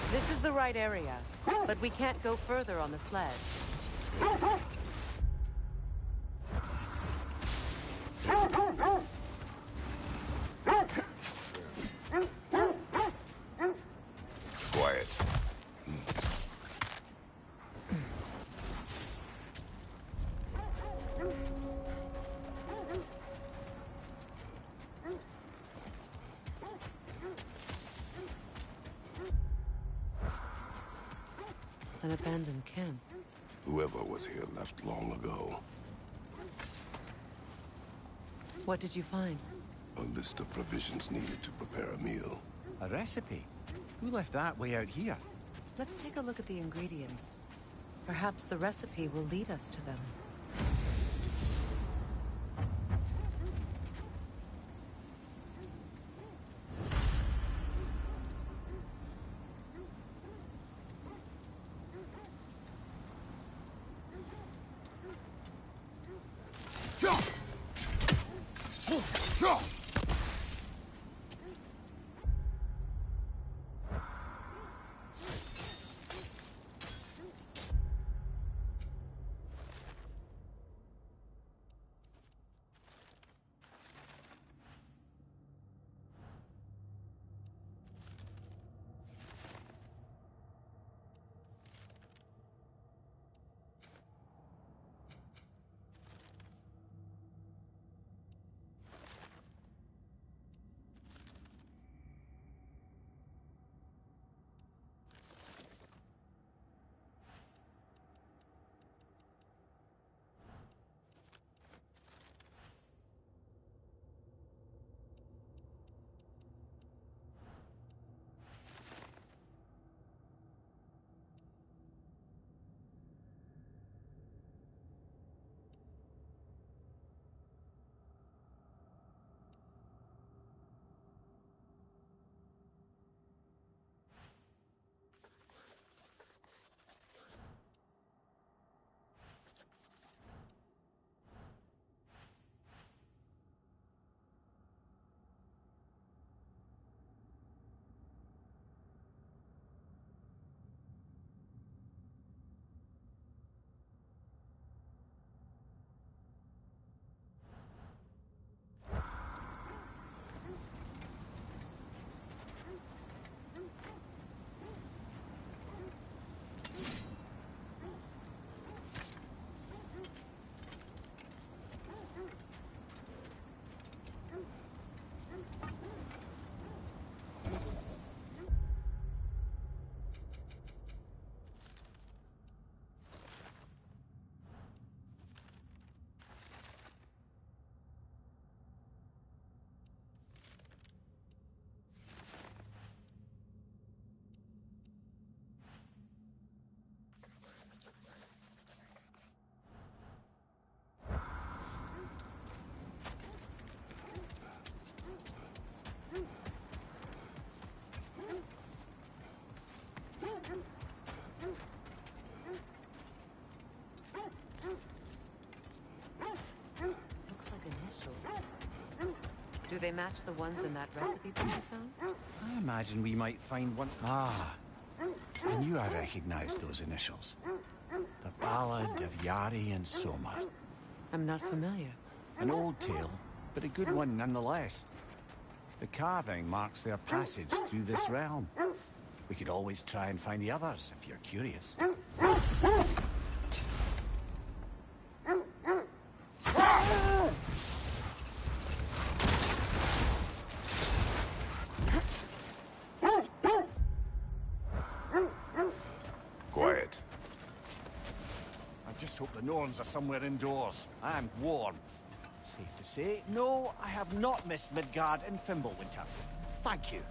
This is the right area, but we can't go further on the sled. Quiet. An abandoned camp. Whoever was here left long ago. What did you find? A list of provisions needed to prepare a meal. A recipe? Who left that way out here? Let's take a look at the ingredients. Perhaps the recipe will lead us to them. Do they match the ones in that recipe book you found? I imagine we might find one. Ah, I knew I recognized those initials. The Ballad of Yari and Soma. I'm not familiar. An old tale, but a good one nonetheless. The carving marks their passage through this realm. We could always try and find the others, if you're curious. Quiet. I just hope the Norns are somewhere indoors. I'm warm. Safe to say, no, I have not missed Midgard in Fimbulwinter. Thank you.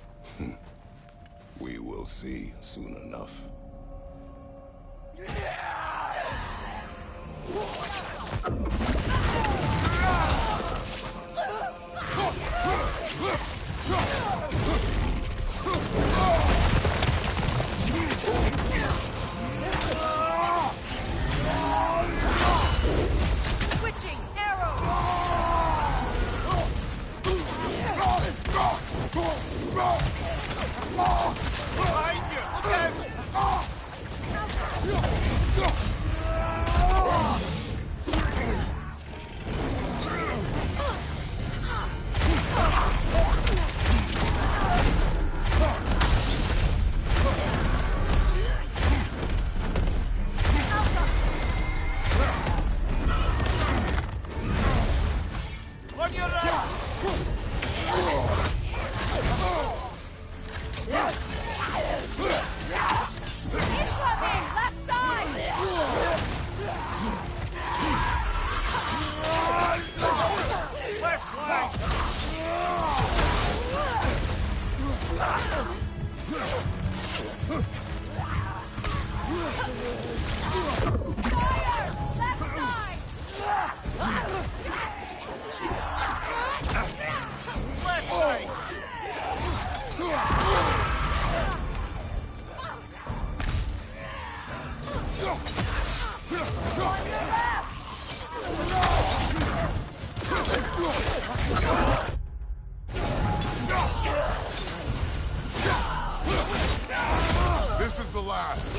We will see soon enough. Switching arrows! Behind you! Look out! On your right! Incoming! Left side! Left flank! Fire! Left side! Left side! This is the last.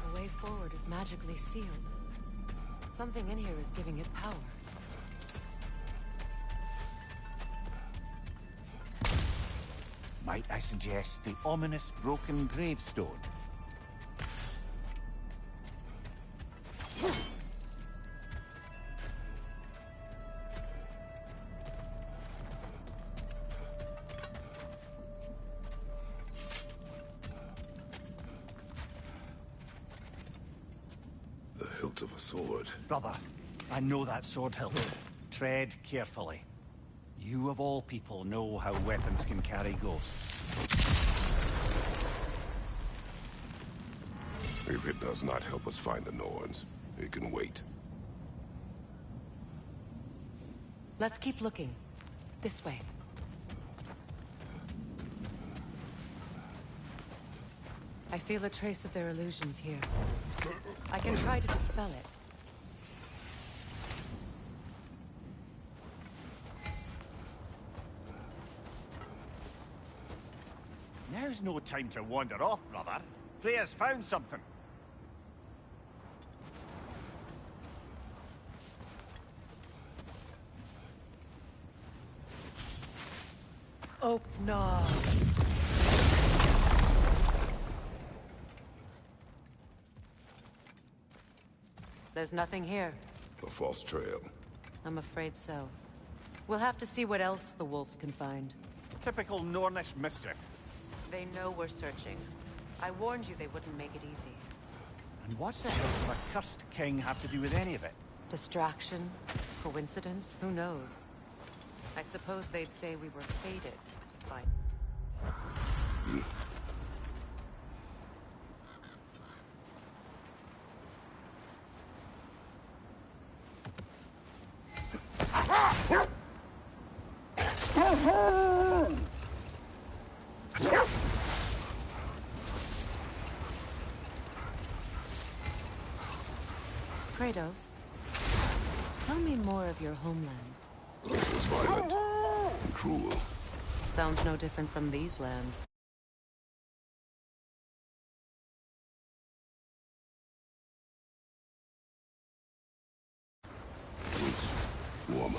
The way forward is magically sealed. Something in here is giving it power. Might I suggest the ominous broken gravestone? The hilt of a sword. Brother, I know that sword hilt. Tread carefully. You of all people know how weapons can carry ghosts. If it does not help us find the Norns, it can wait. Let's keep looking. This way. I feel a trace of their illusions here. I can try to dispel it. Now's no time to wander off, brother. Freya's found something. Oh, no. There's nothing here. A false trail. I'm afraid so. We'll have to see what else the wolves can find. Typical Nornish mischief. They know we're searching. I warned you they wouldn't make it easy. And what's the hell does a cursed king have to do with any of it? Distraction? Coincidence? Who knows? I suppose they'd say we were fated to fight. Kratos, tell me more of your homeland. It was violent and cruel. Sounds no different from these lands. It was warmer.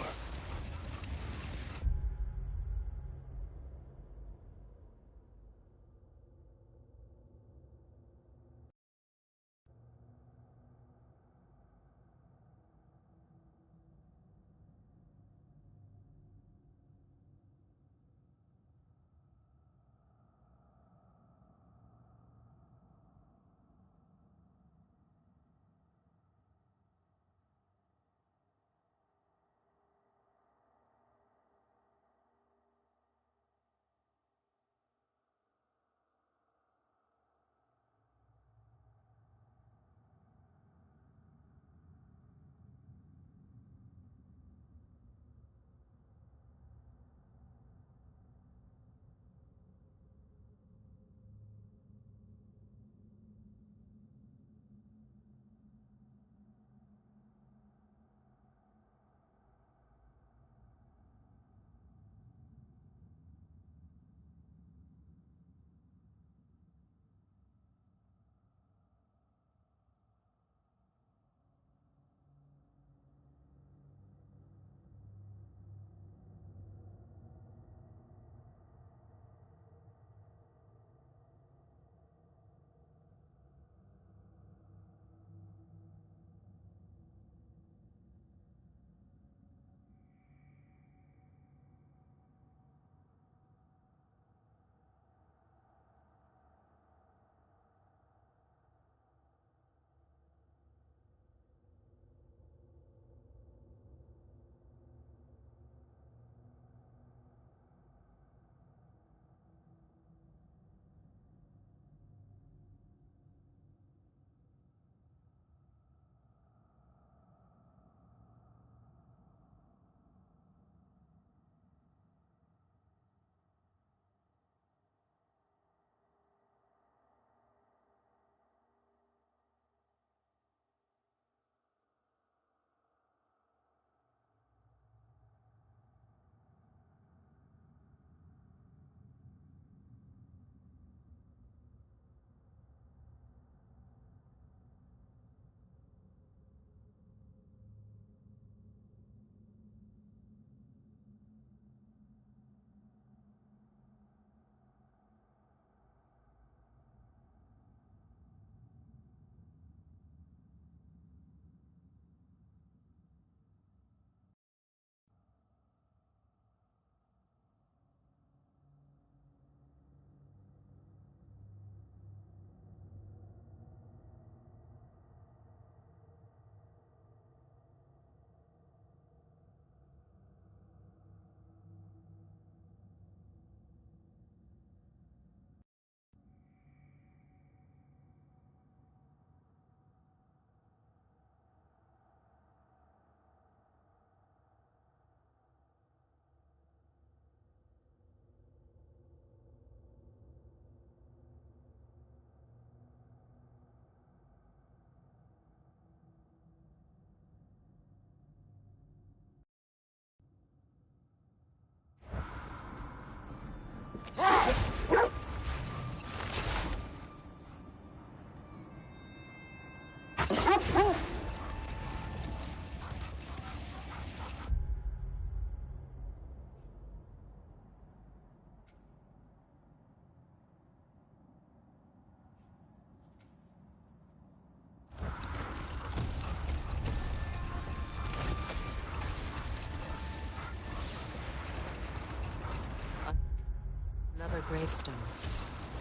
Another gravestone.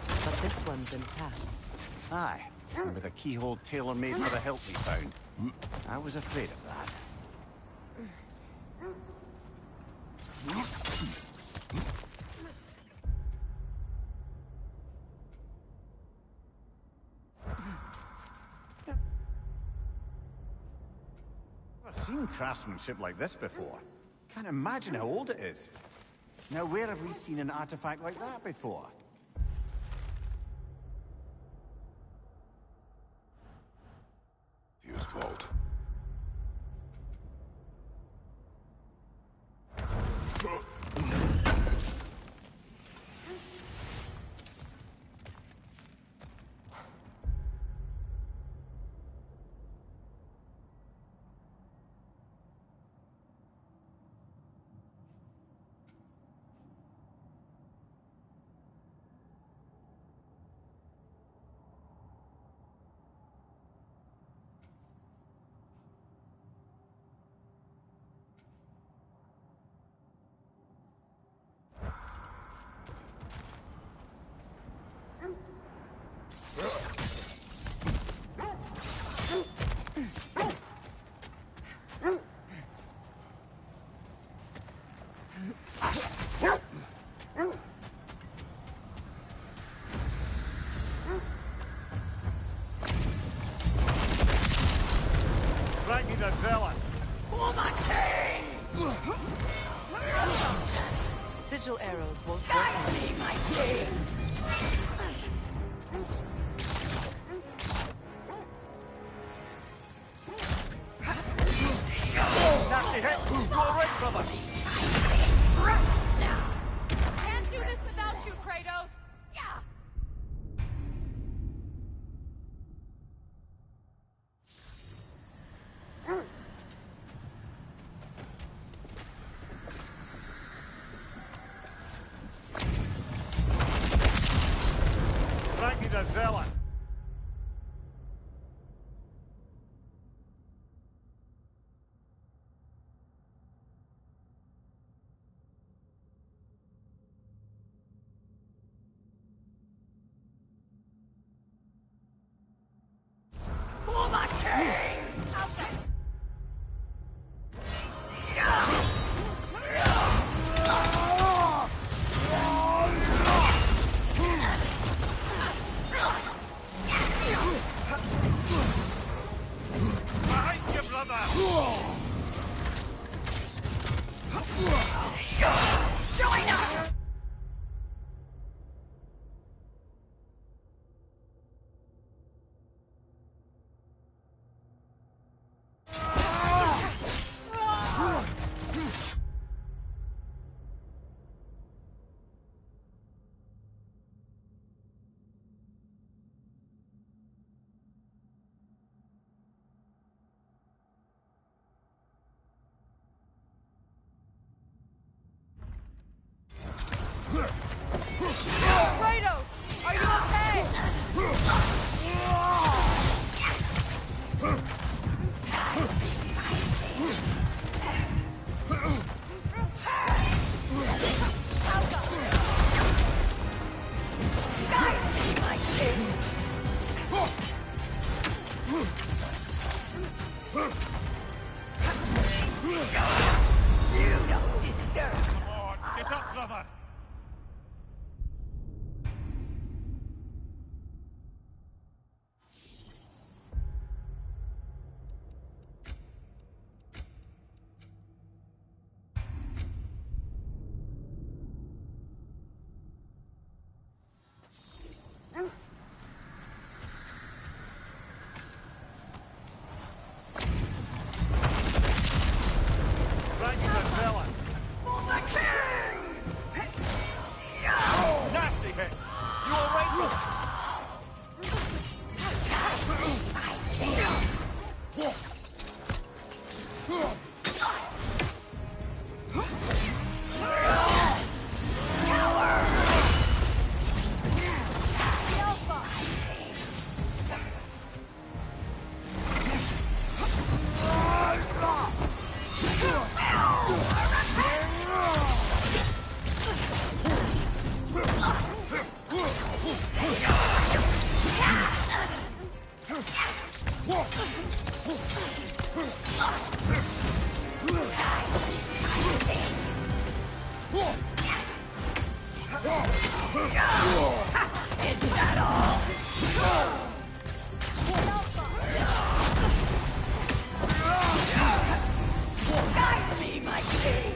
But this one's intact. Aye, and with a keyhole tailor-made for the hilt we found. I was afraid of that. I've seen craftsmanship like this before. Can't imagine how old it is. Now, where have we seen an artifact like that before? Fuse vault. Frankie the Zealot! For my king! Sigil arrows won't work. Guide me, my king! Nasty hit! You alright, brother? Rest now! Can't do this without you, Kratos! Yeah! Frankie the Zealot! For my king! Behind you, brother! Join us! Kratos! Are you okay? Guide me, my king! You don't deserve Come on, get up, brother! Frankie the Zealot! for the king! Nasty hit! You alright, brother? Is that all? Guide me, my king!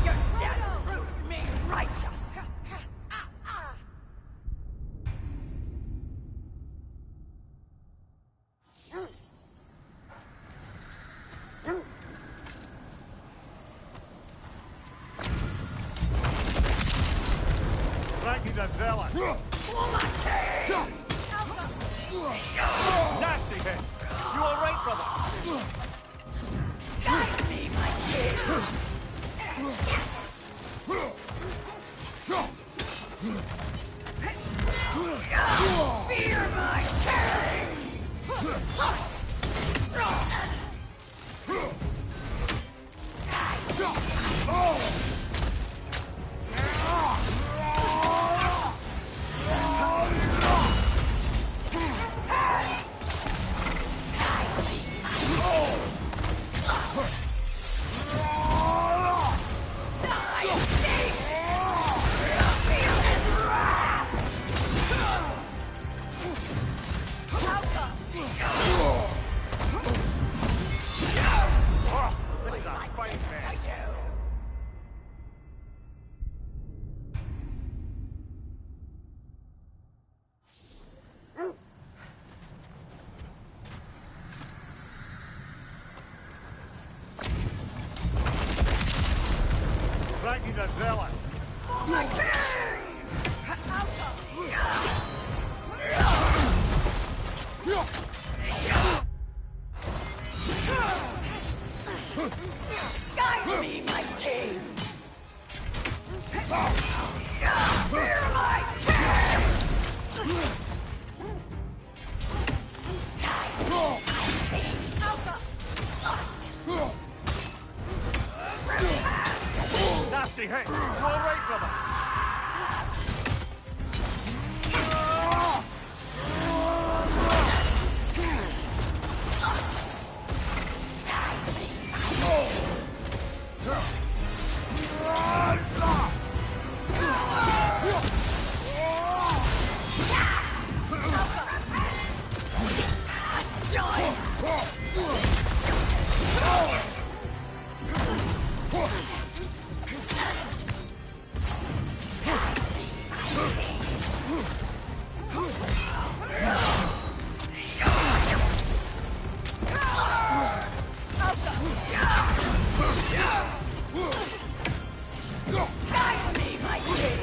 Your death proves me righteous! Frankie the Zealot! For my king! Nasty hit! You alright, brother? Guide me, my king! Fear my king! zealot. Guide me, my king! Fear my king! Nasty hit. You all right, brother? Guide me, my king! Guide me, my king!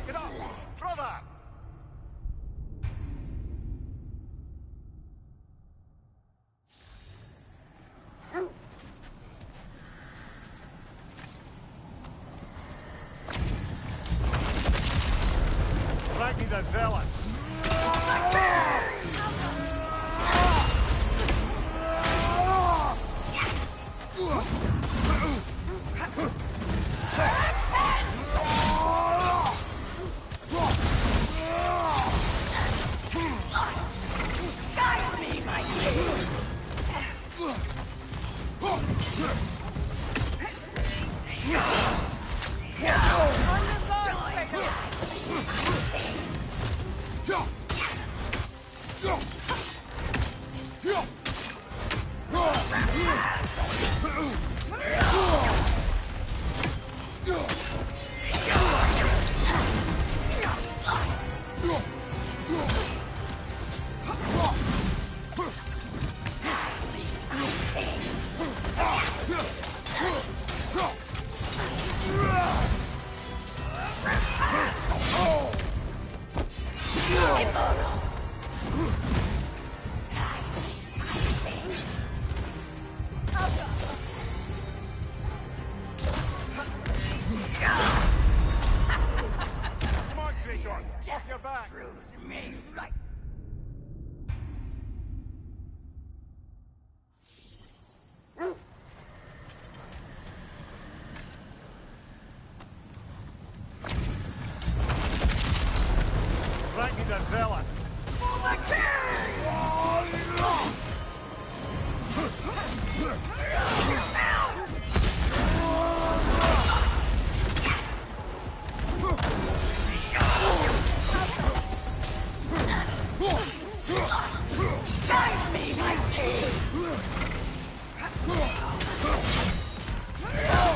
Get up! Brother! Ragni the zealot. Guide me, my king! Come on, Kratos. Off your back. Bruise me right. Ragni the zealot. Guide me, my king!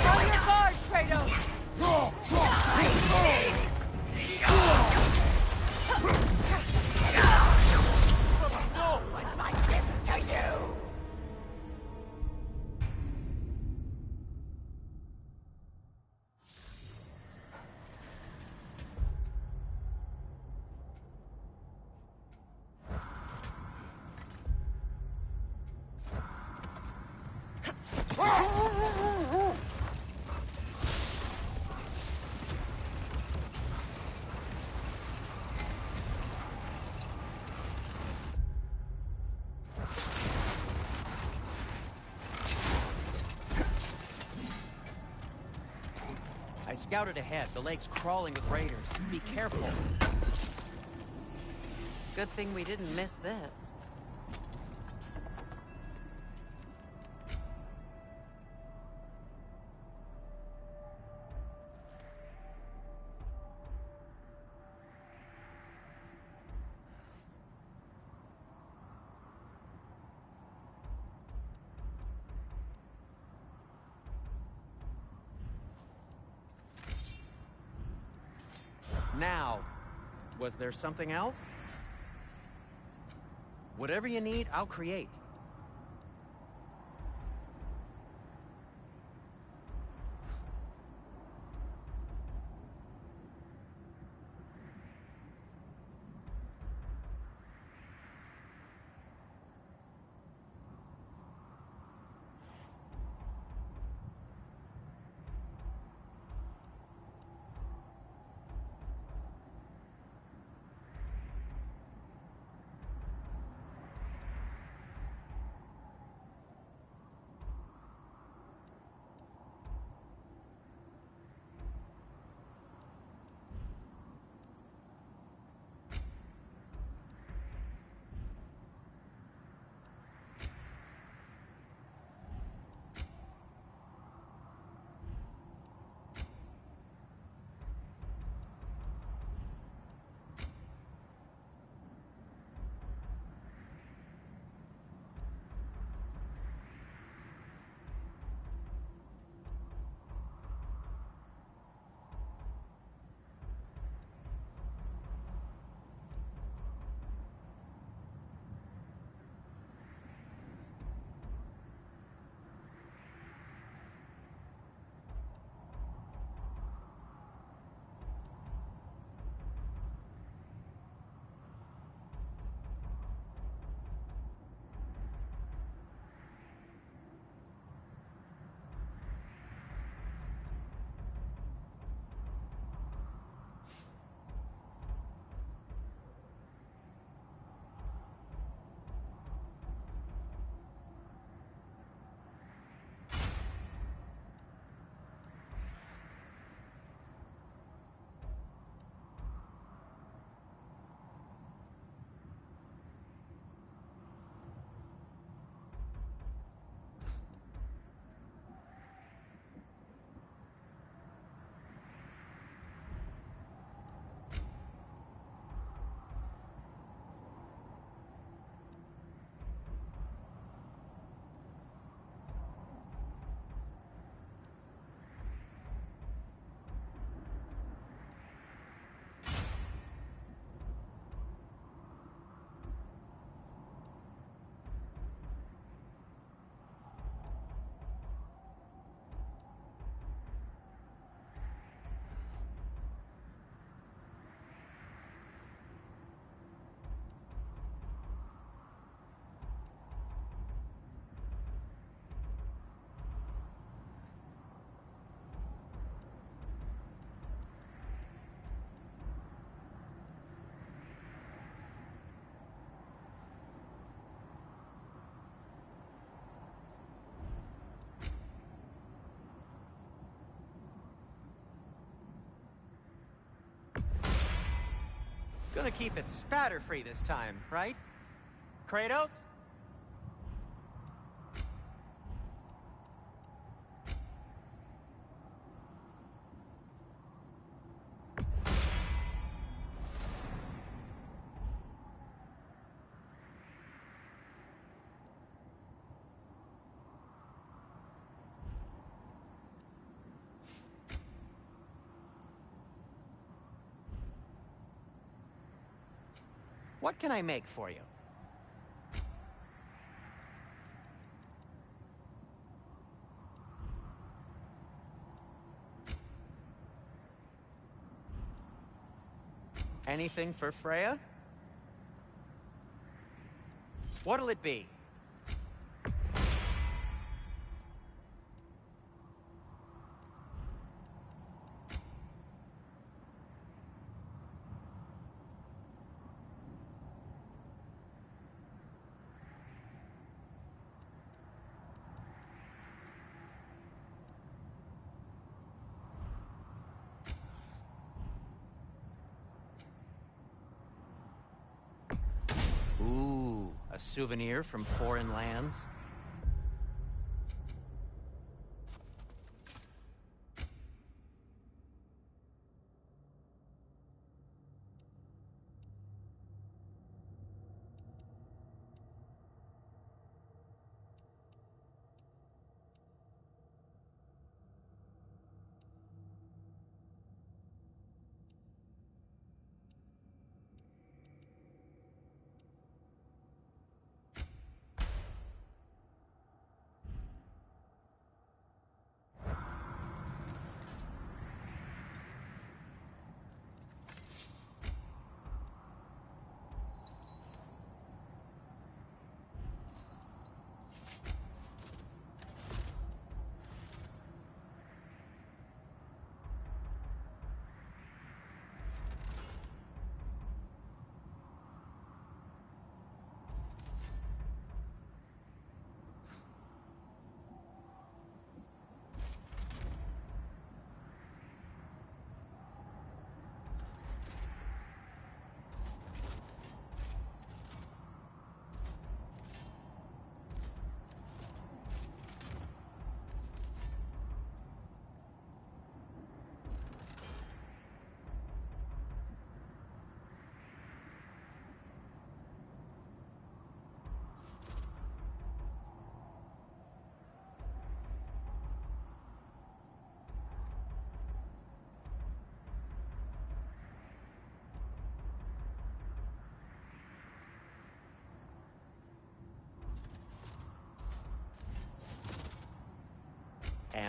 On your guard, Kratos! What's my gift to you? I scouted ahead. The lake's crawling with raiders. Be careful. Good thing we didn't miss this. Now, was there something else? Whatever you need, I'll create. Gonna keep it spatter-free this time, right? Kratos? What can I make for you? Anything for Freya? What'll it be? Ooh, a souvenir from foreign lands?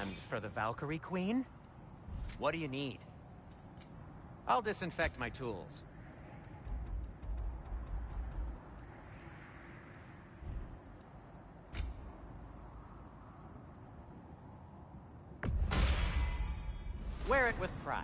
And for the Valkyrie Queen? What do you need? I'll disinfect my tools. Wear it with pride.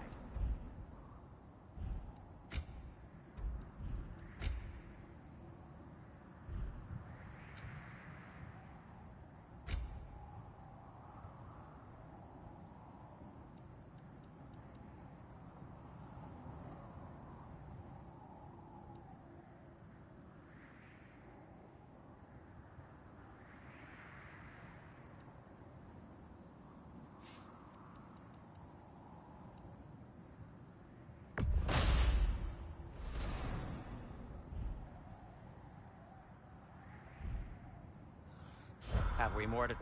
Have we more to...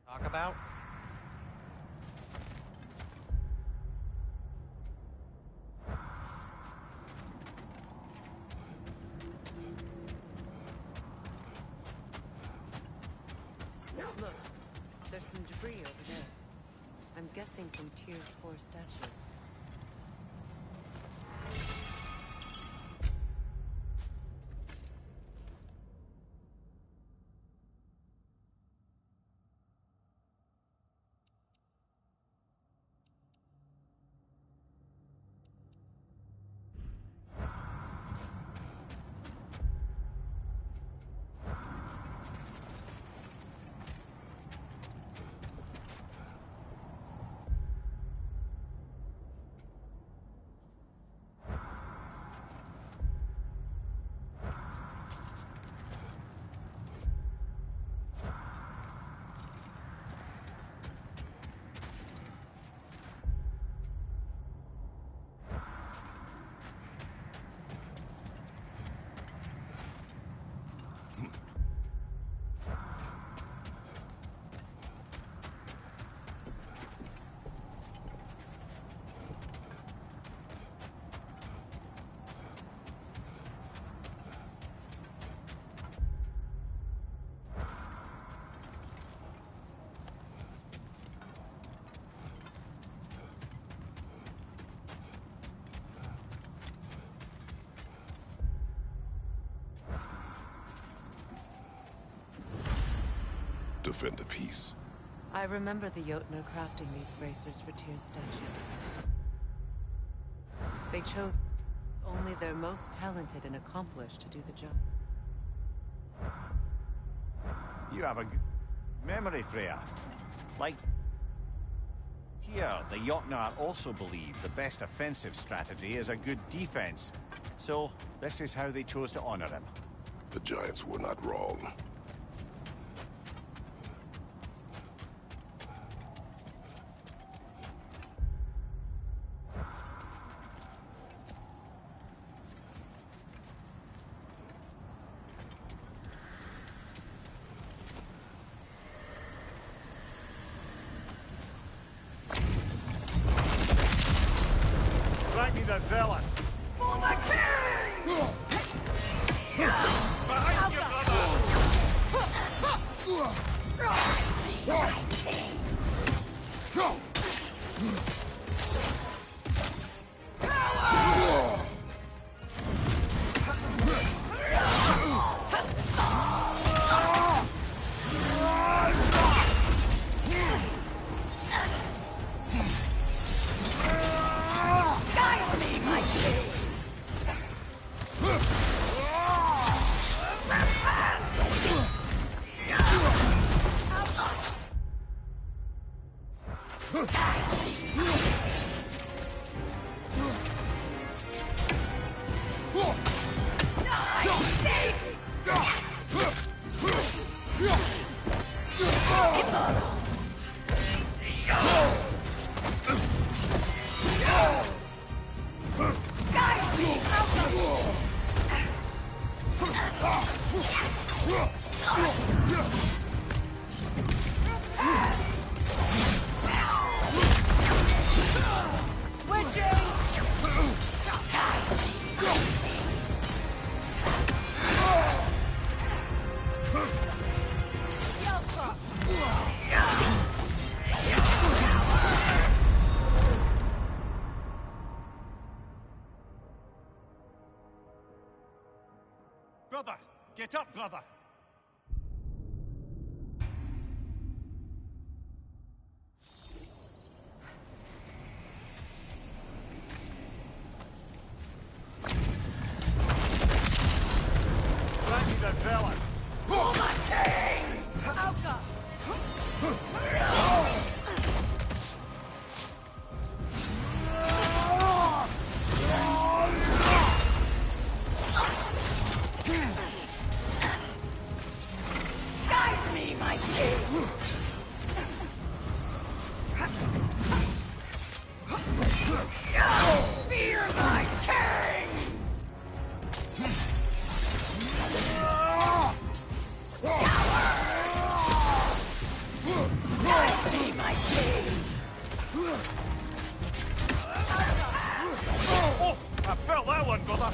talk about? Look, there's some debris over there. I'm guessing from Tyr's 4 statue. Defend the peace. I remember the Jotner crafting these bracers for Tyr's statue. They chose only their most talented and accomplished to do the job. You have a good memory, Freya. Like... Here, the Jotnar also believe the best offensive strategy is a good defense. So, this is how they chose to honor him. The Giants were not wrong. Bring me the zealot! For the king! Behind you, Brother! Get up, brother! Right, the zealot! For the king! Alka! Guide me, my king! Fear my king! Guide me, my king! Oh! I felt that one, brother!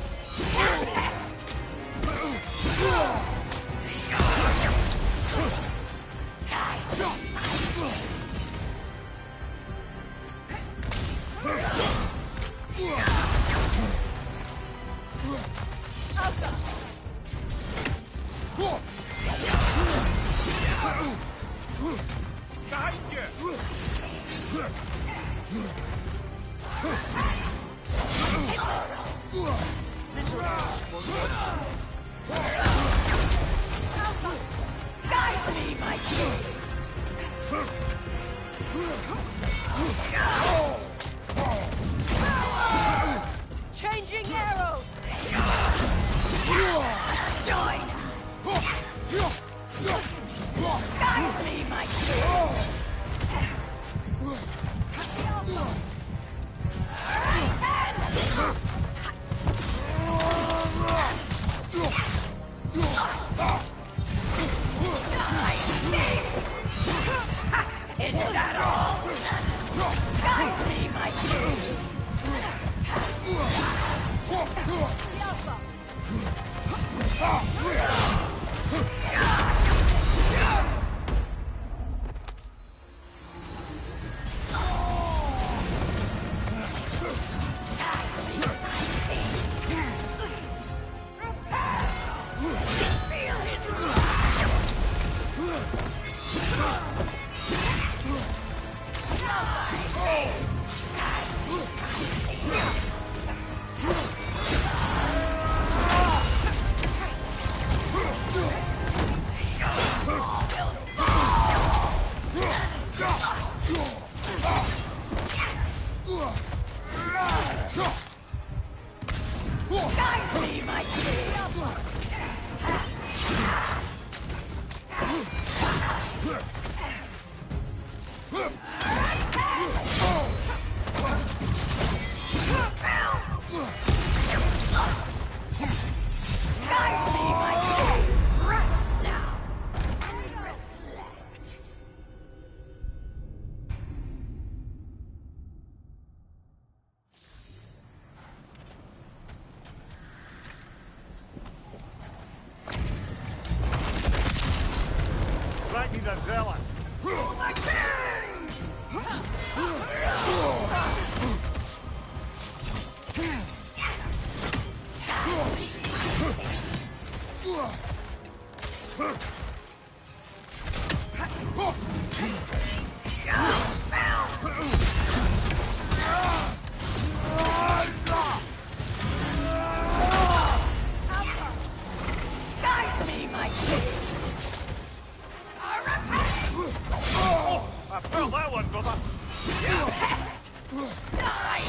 Behind you! Guide me, my king! Changing arrows! Join us! Guide me, my king! Is that all? Guide me, my king! Feel his Guide me, my king! Guide me, my king! Rest now and reflect. Right, the zealot! My king! Guide me, my king! I felt that one, brother! Pest! Die!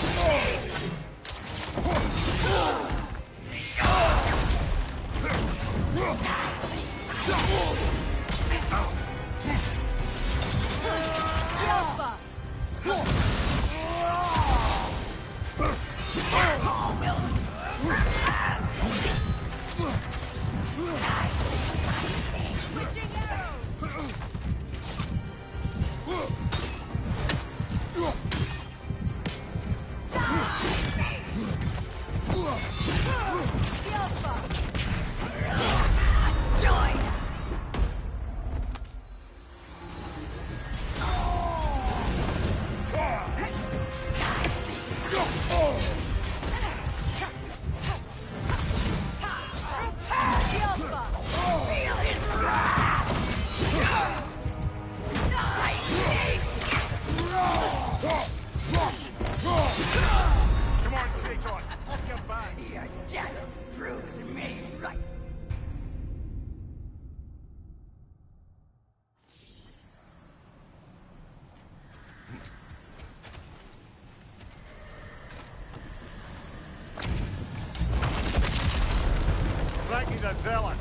Frankie the Zealot.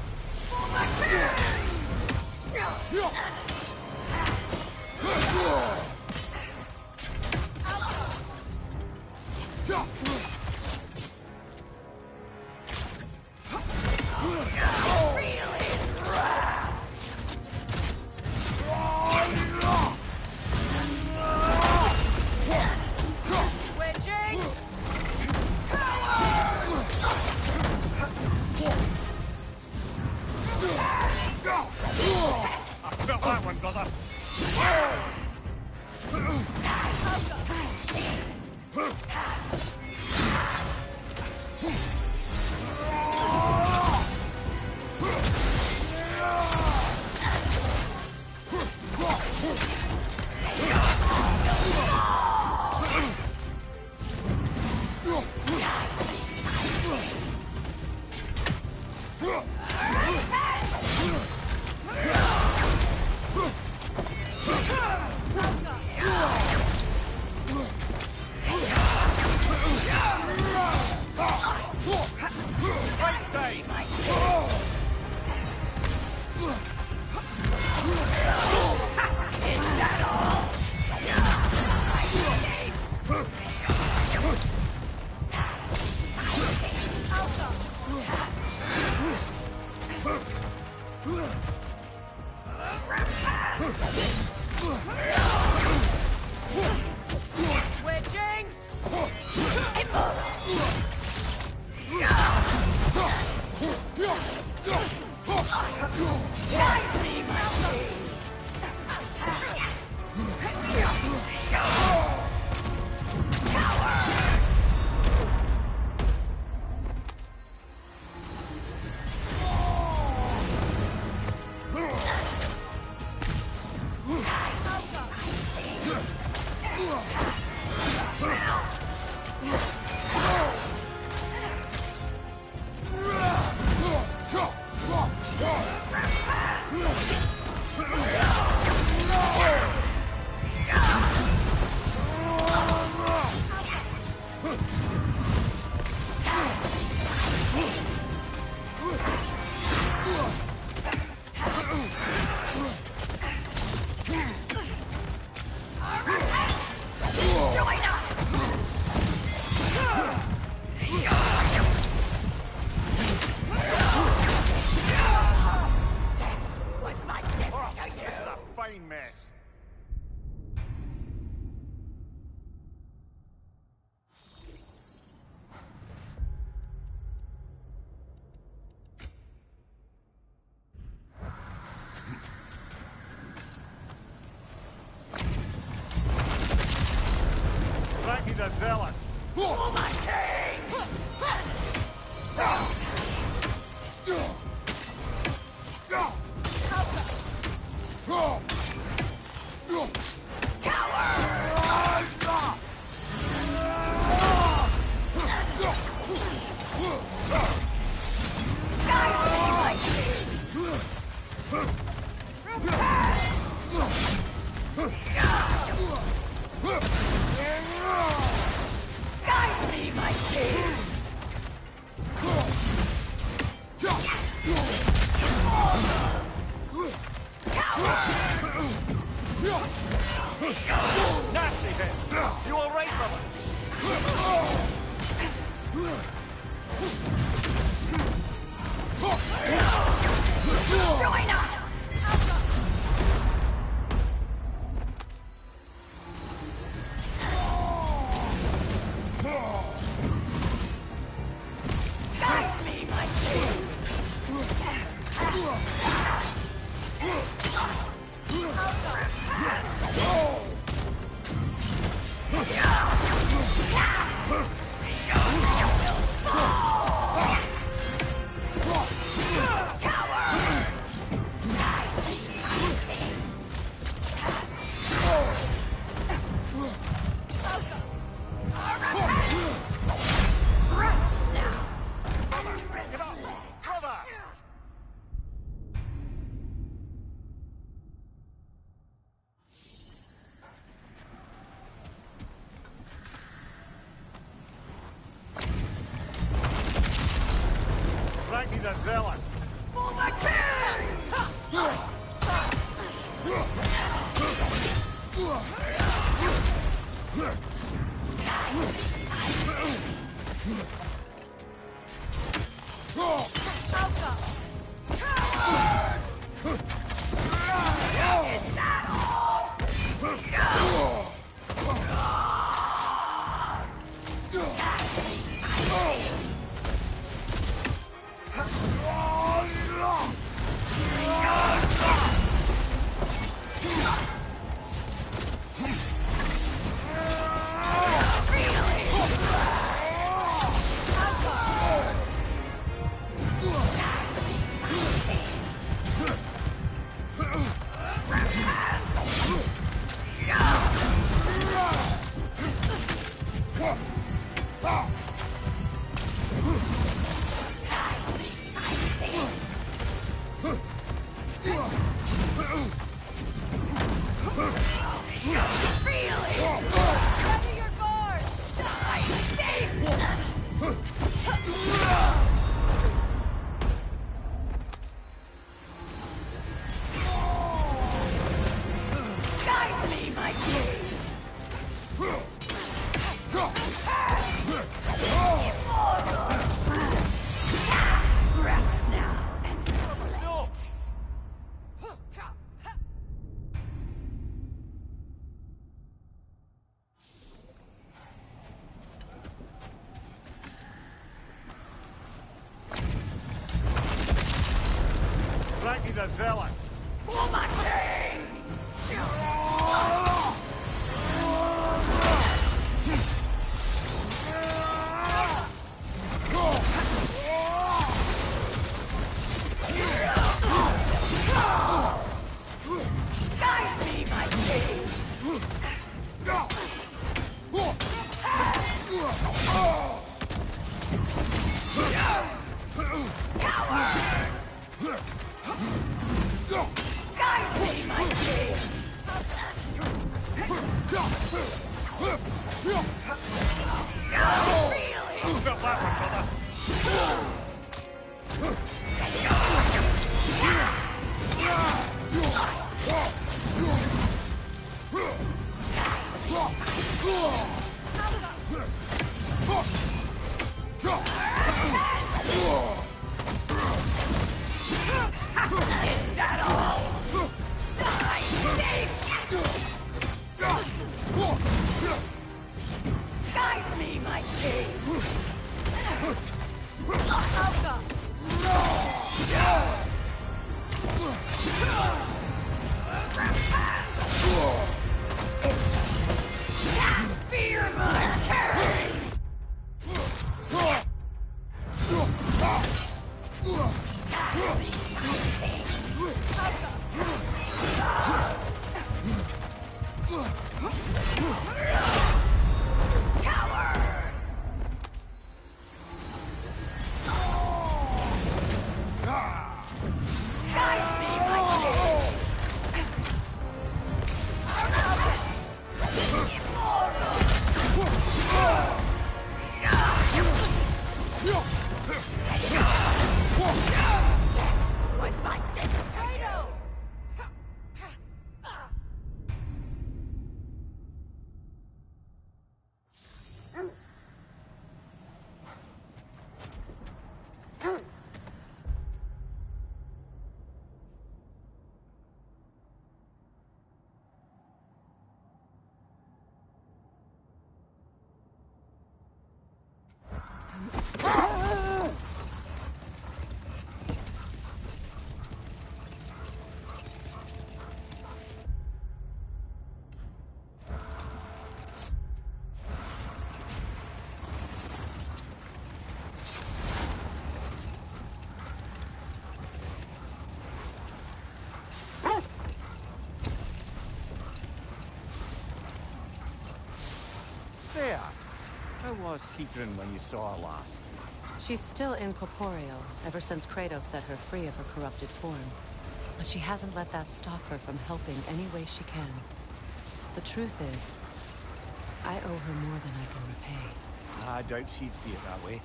Felt that one, brother. Mess. Frankie the Zealot. For my king! Guide me, my king! Nasty then. You all right, brother? Join us! Guide me, my king! Frankie the Zealot! For the king! Frankie the Zealot! For the king! Guide me, my king! Coward! Guide me, my king! Is that all? Die, guide me, my king! Fear my king! Coward! Guide me, my king! Was my potatoes! There! How was Sigrun when you saw her last? She's still incorporeal, ever since Kratos set her free of her corrupted form. But she hasn't let that stop her from helping any way she can. The truth is, I owe her more than I can repay. I doubt she'd see it that way.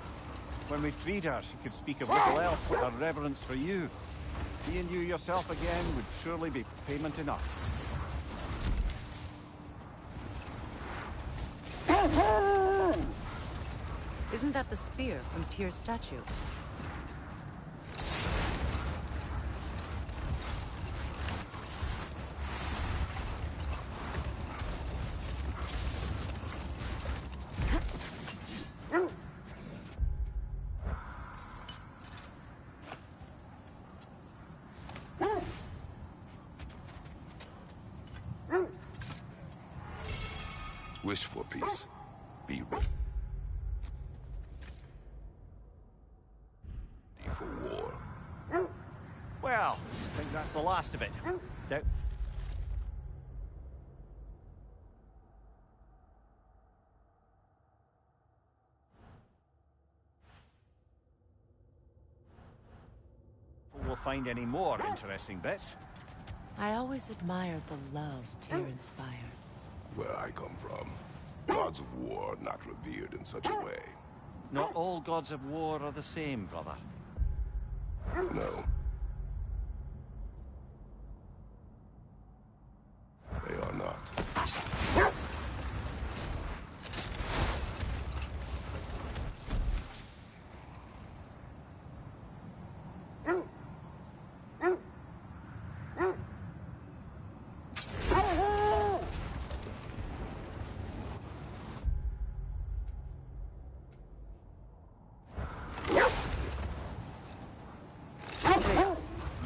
When we freed her, she could speak of little else but her reverence for you. Seeing you yourself again would surely be payment enough. Isn't that the spear from Tyr's statue? Wish for peace. Be ready for war. Well, I think that's the last of it. Now, we'll find any more interesting bits. I always admired the love Tyr inspired. Where I come from, gods of war are not revered in such a way. Not all gods of war are the same, brother. No. They are not.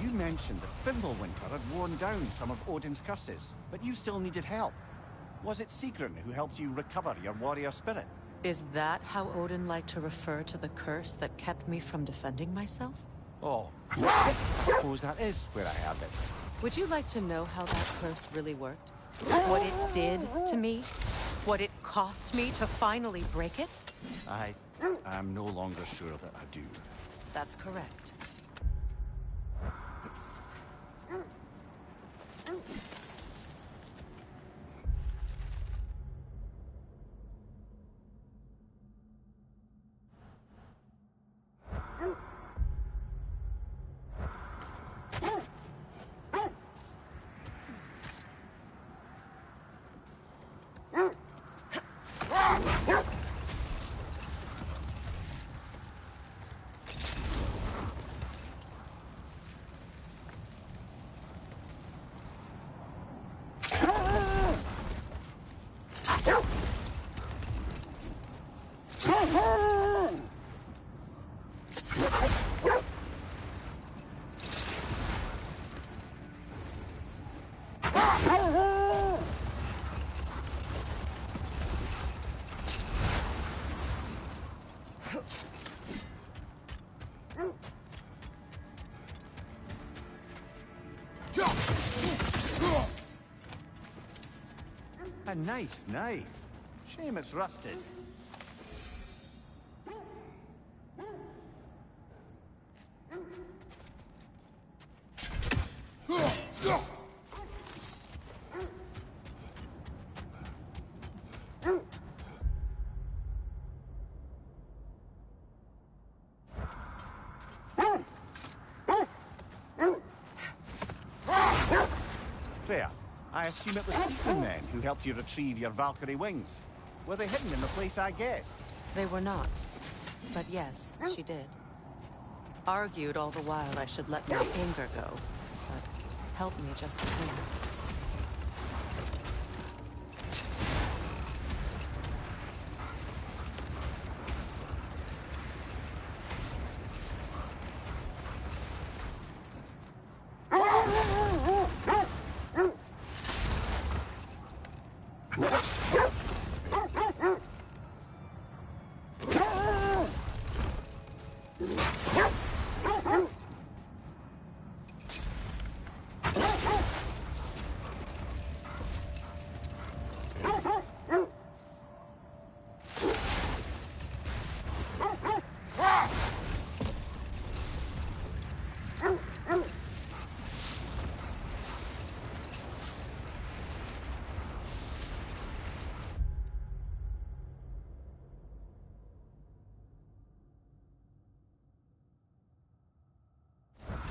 You mentioned that Fimbulwinter had worn down some of Odin's curses, but you still needed help. Was it Sigrun who helped you recover your warrior spirit? Is that how Odin liked to refer to the curse that kept me from defending myself? Oh, I suppose that is where I have it. Would you like to know how that curse really worked? What it did to me? What it cost me to finally break it? I'm no longer sure that I do. That's correct. A nice knife. Shame it's rusted. Fair. I assume it was Sigrun then who helped you retrieve your Valkyrie wings. Were they hidden in the place I guessed? They were not. But yes, she did. Argued all the while I should let my anger go, but helped me just the same.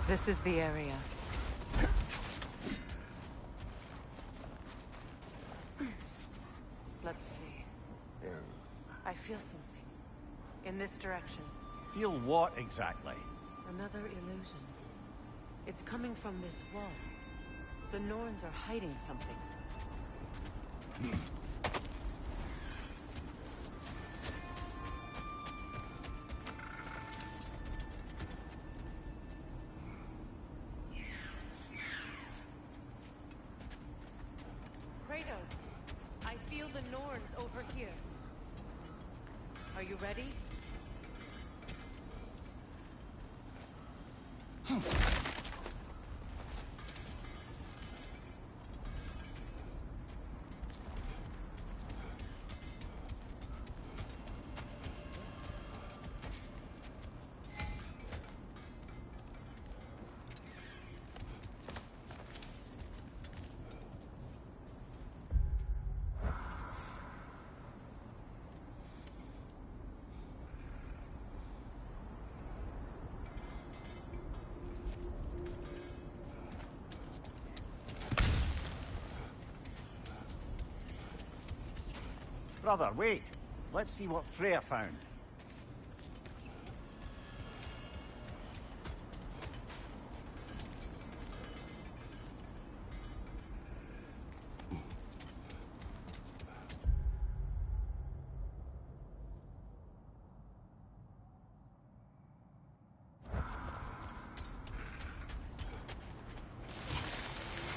This is the area. Let's see. I feel something. In this direction. Feel what exactly? Another illusion. It's coming from this wall. The Norns are hiding something. Kratos, I feel the Norns over here. Are you ready? Brother, wait. Let's see what Freya found.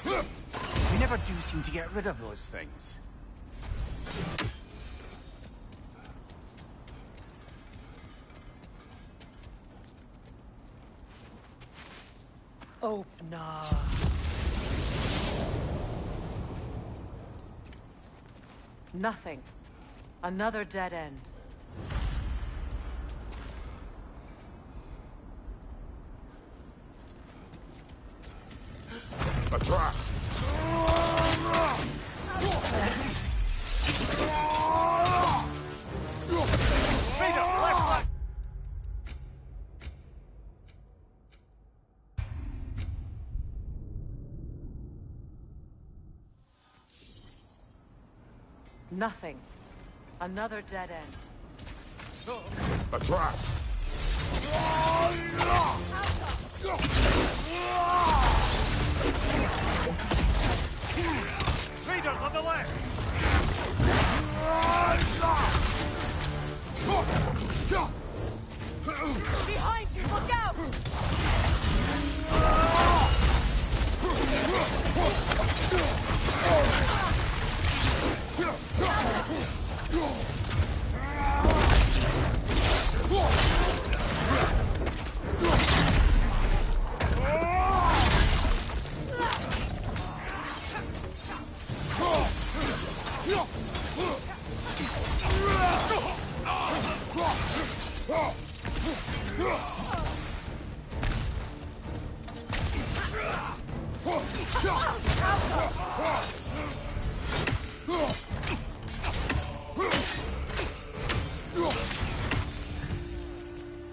You never do seem to get rid of those things. Opener. Nothing. Another dead end. A trap! Nothing. Another dead end. A trap! Raiders on the left! Behind you! Look out!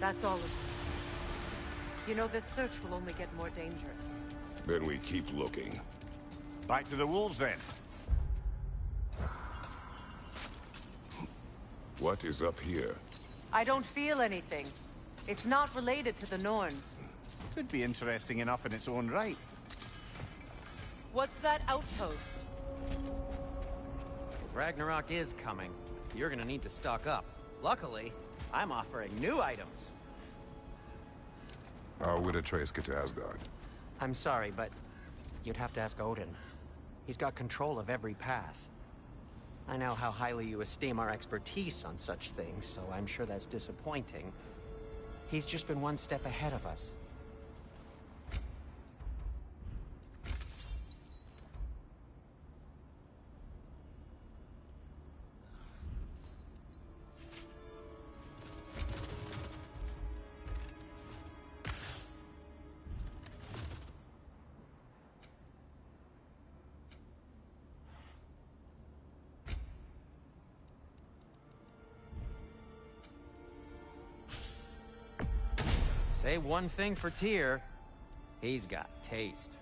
That's all of it. You know, this search will only get more dangerous. Then we keep looking. Back to the wolves, then. What is up here? I don't feel anything. It's not related to the Norns. Could be interesting enough in its own right. What's that outpost? If Ragnarok is coming, you're gonna need to stock up. Luckily, I'm offering new items. How would Atreus get to Asgard? I'm sorry, but you'd have to ask Odin. He's got control of every path. I know how highly you esteem our expertise on such things, so I'm sure that's disappointing. He's just been one step ahead of us. Say one thing for Tyr. He's got taste.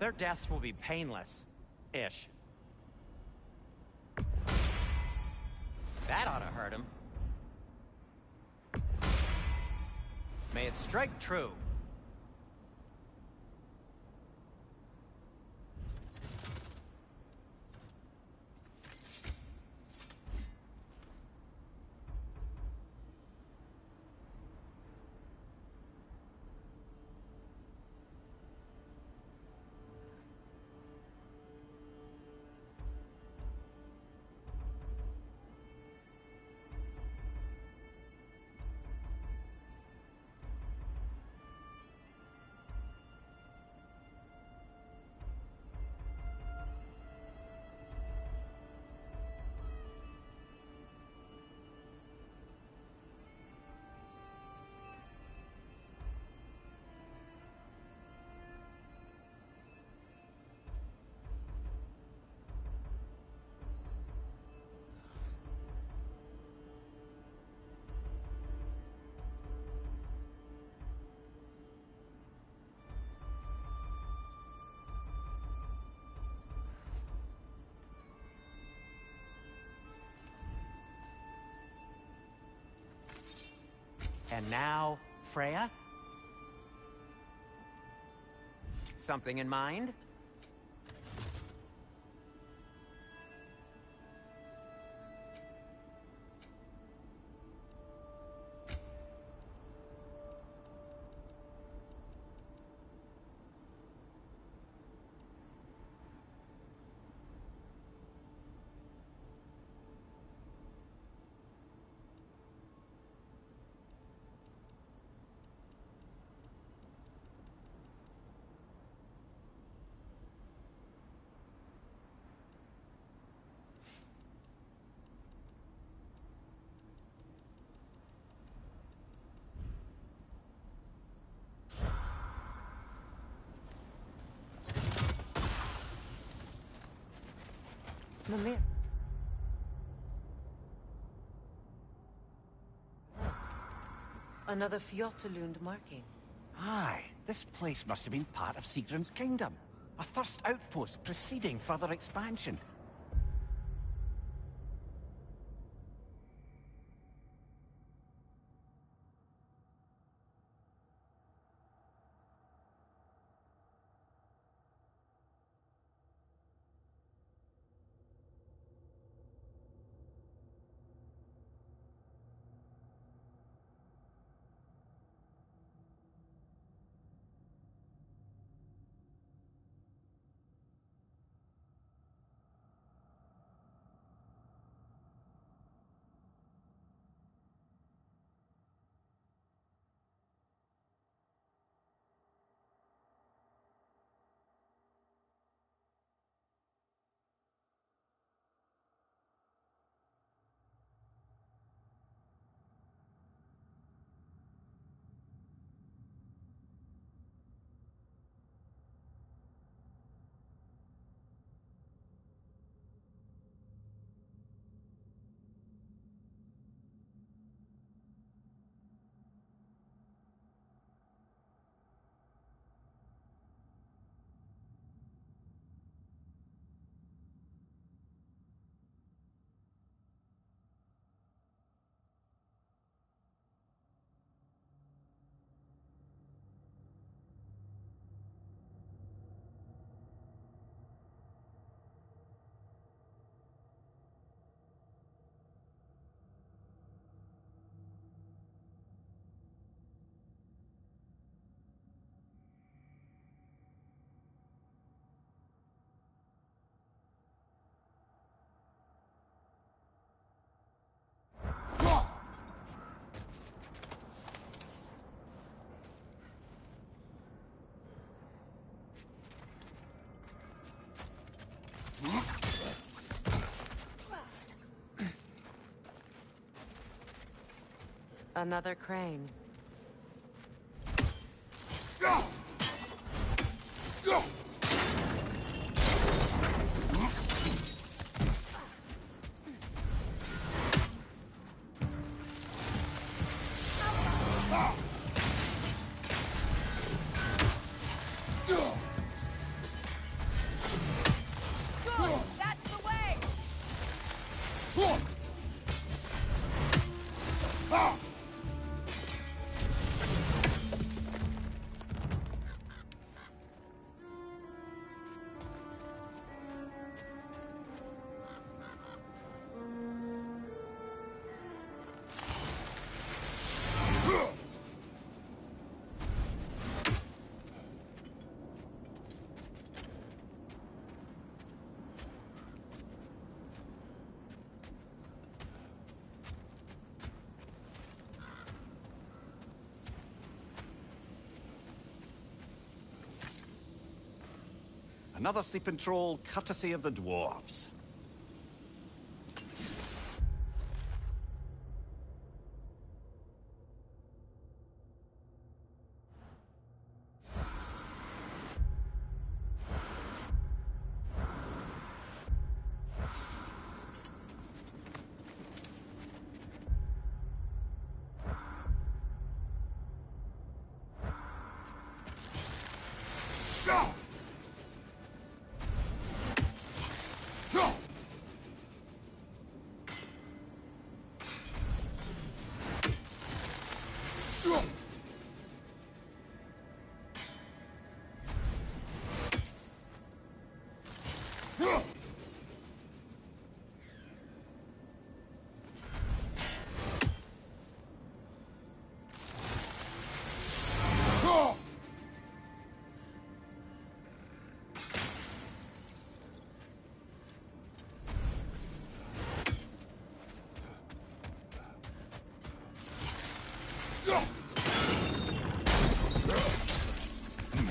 Their deaths will be painless. Ish. That ought to hurt him. May it strike true. And now, Freya? Something in mind? Mimir. Another Fjotalund marking. Aye, this place must have been part of Sigrun's kingdom. A first outpost preceding further expansion. Another crane. Another sleeping troll, courtesy of the dwarves.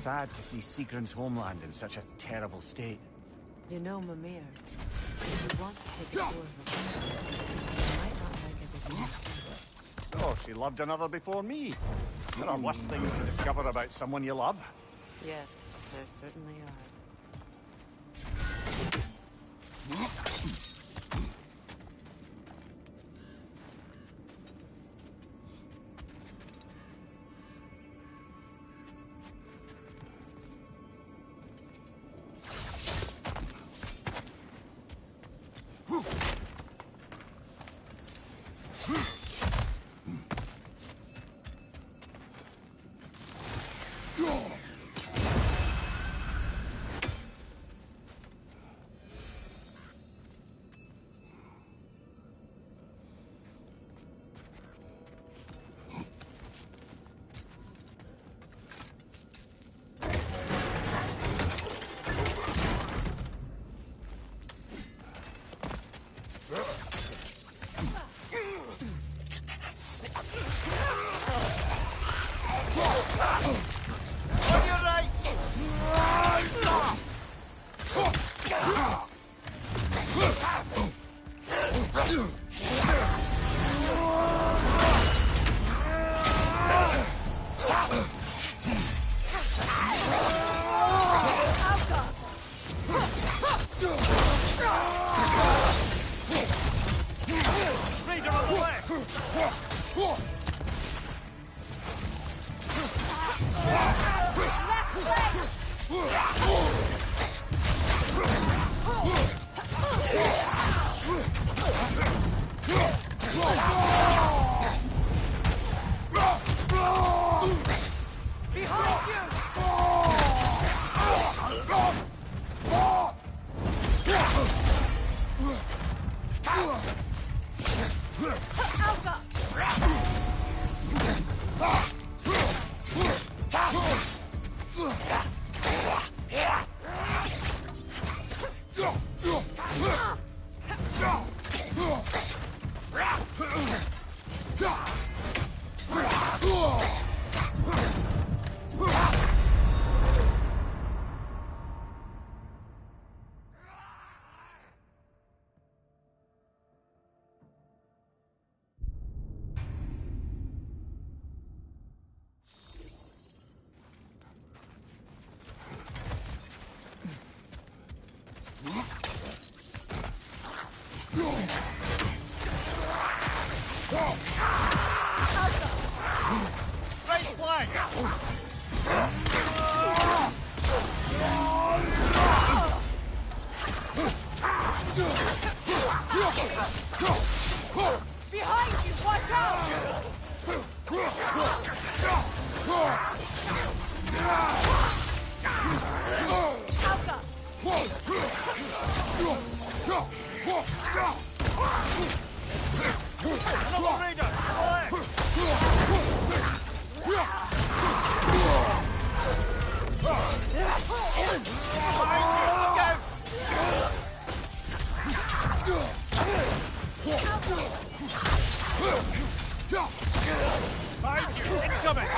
Sad to see Sigrun's homeland in such a terrible state. You know, Mimir, if you want to take a tour of the planet, you might not like it as much. Oh, she loved another before me. There are worse things to discover about someone you love. Yes, there certainly are. Behind you, watch Behind you! Incoming!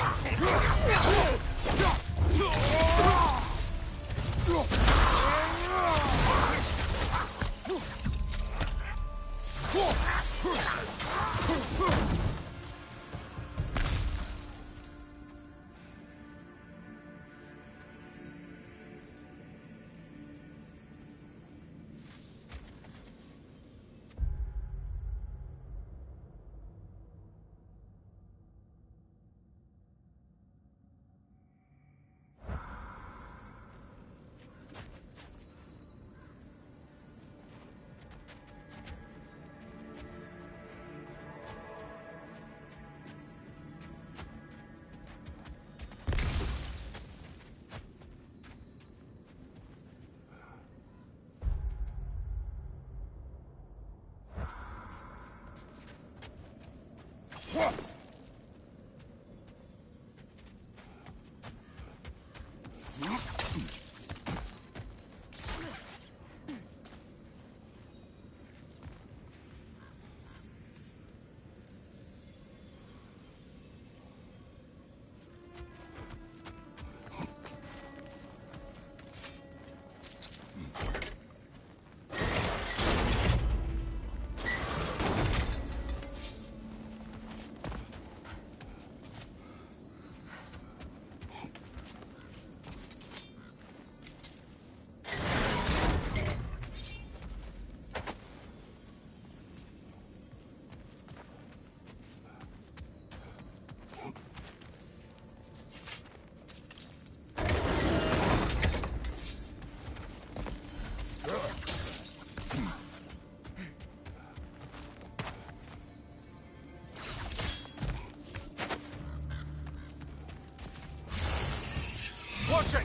Watch it!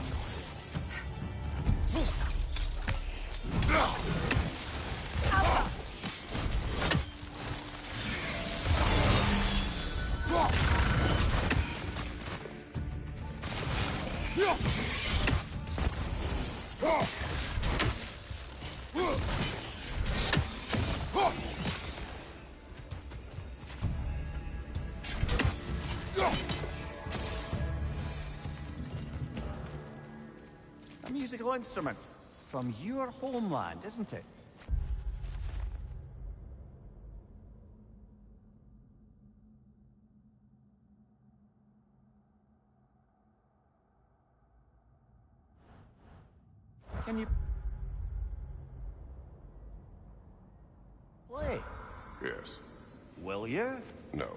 A musical instrument from your homeland, isn't it? Can you play? Yes. Will you? No.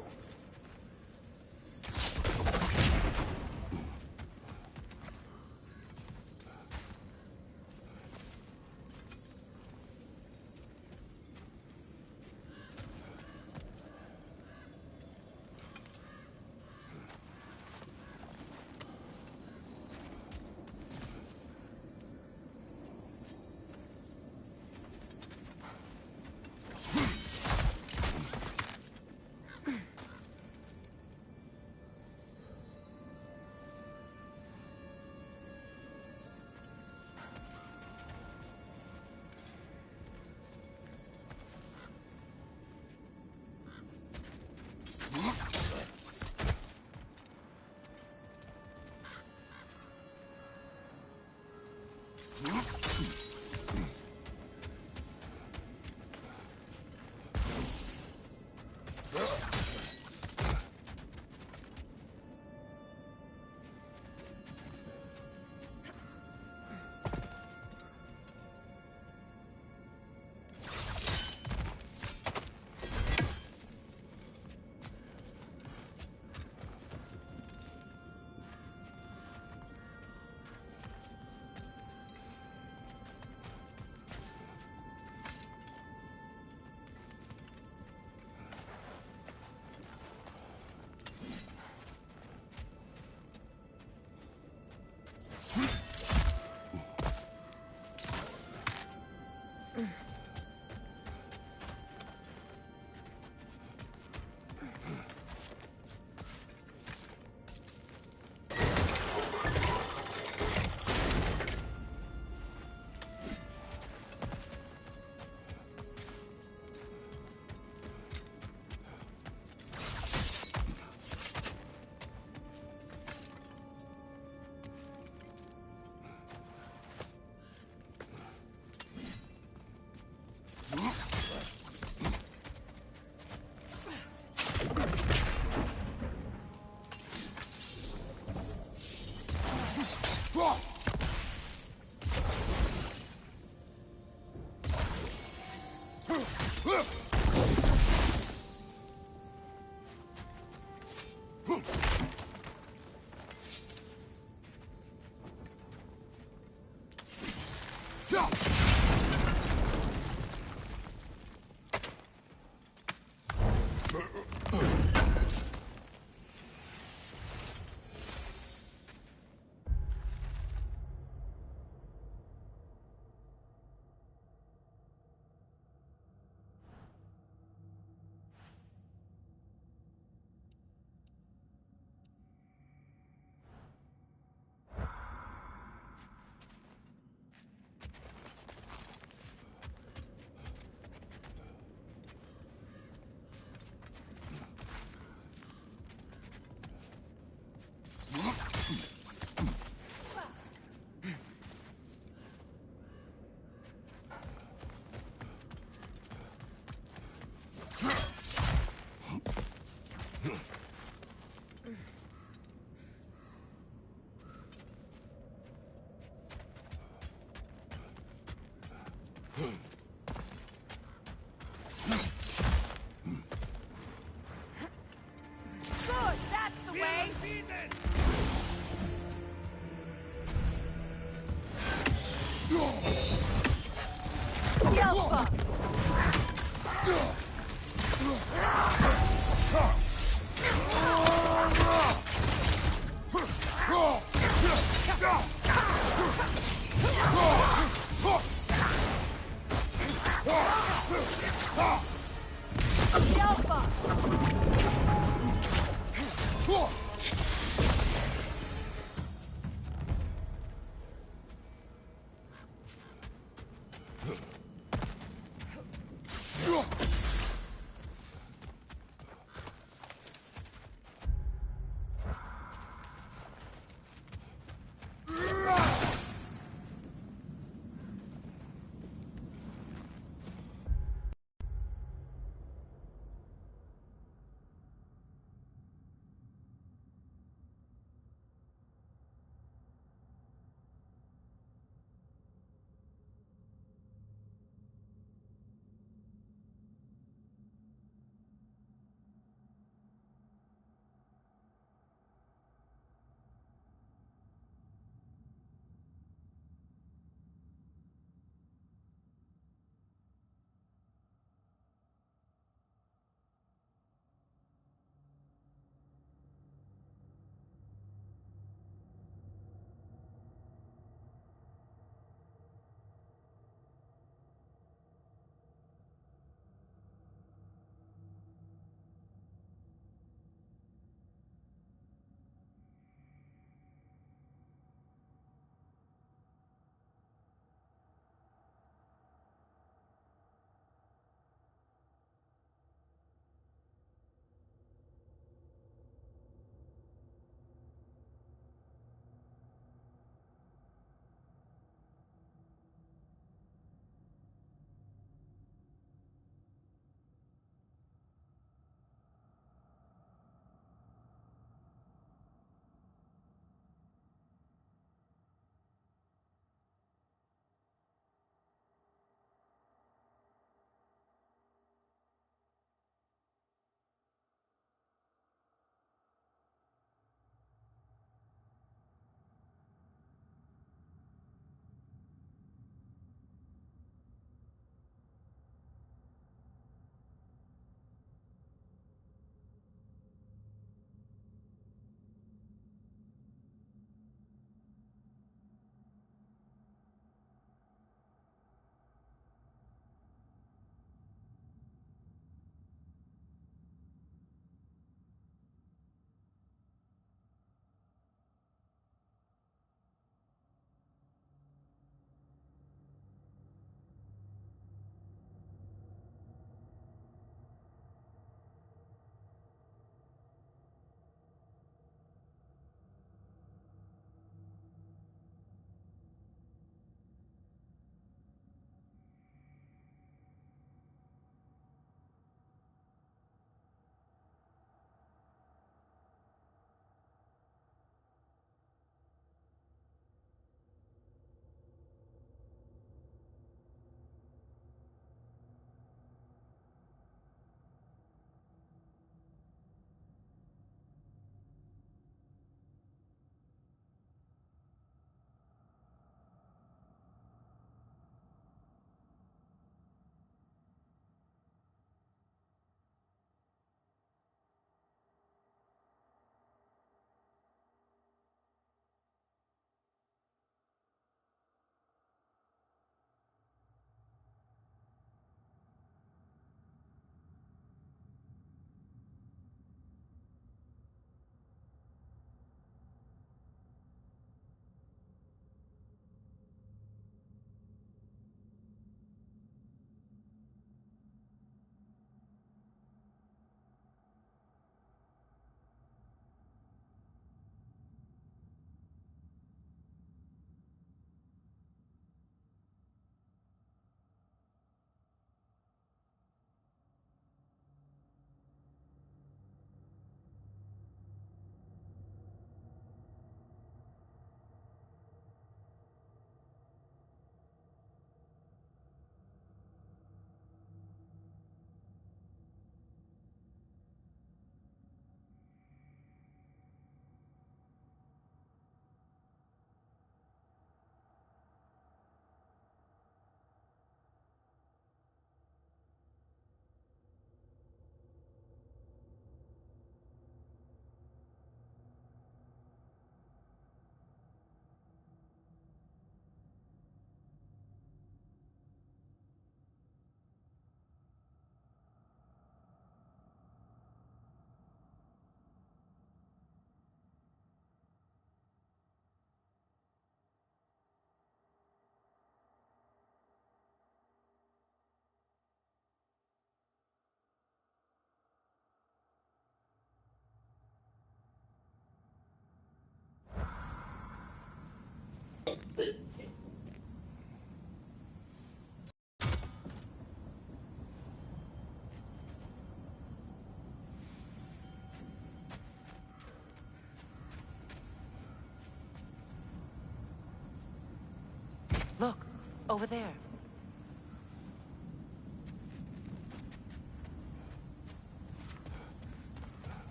Look, over there.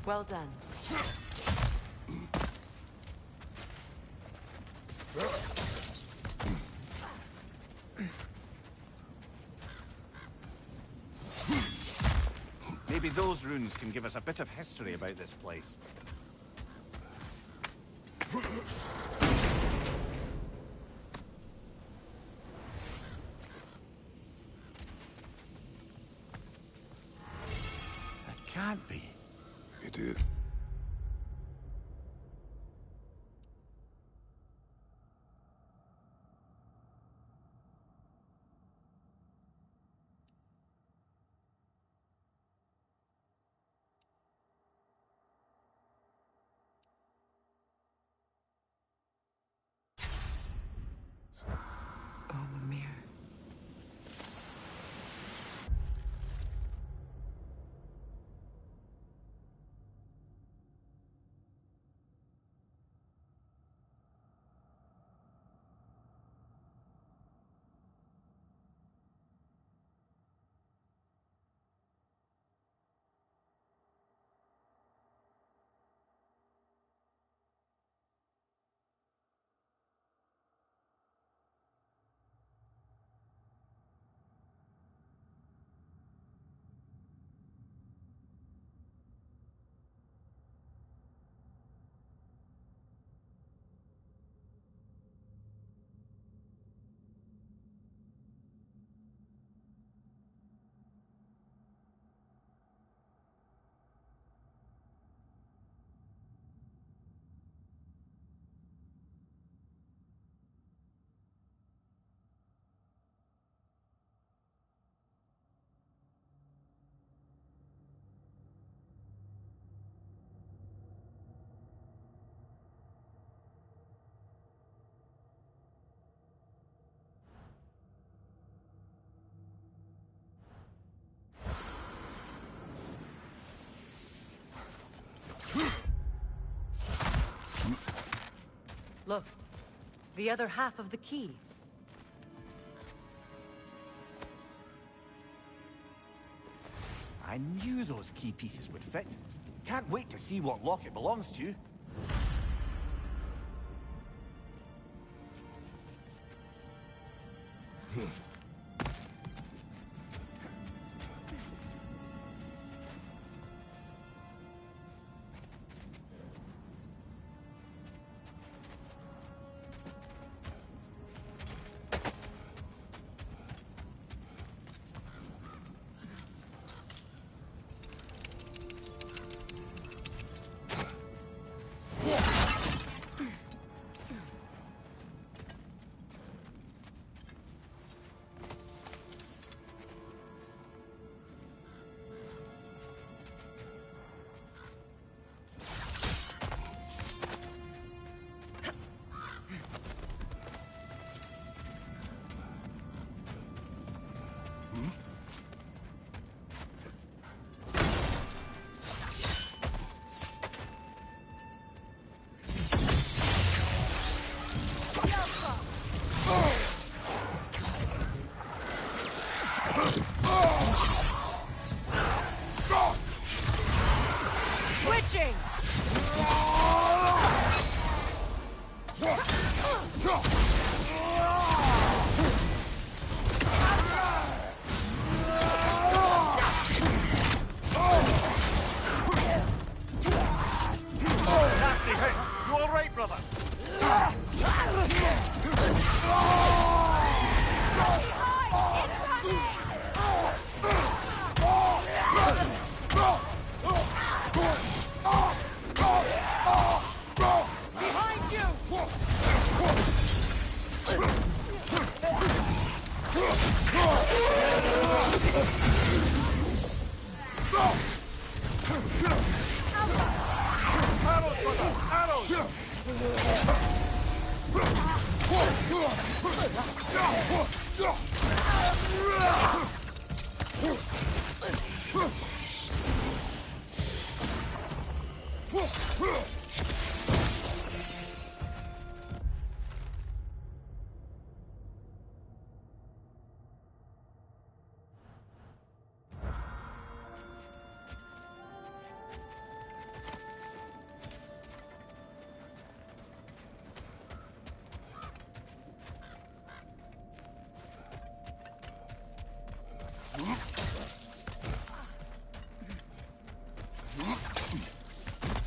Well done. Maybe those runes can give us a bit of history about this place. That can't be. It is. Oh, Mimir. Look, the other half of the key. I knew those key pieces would fit. Can't wait to see what lock it belongs to. Switching! Nasty hit! You alright, brother?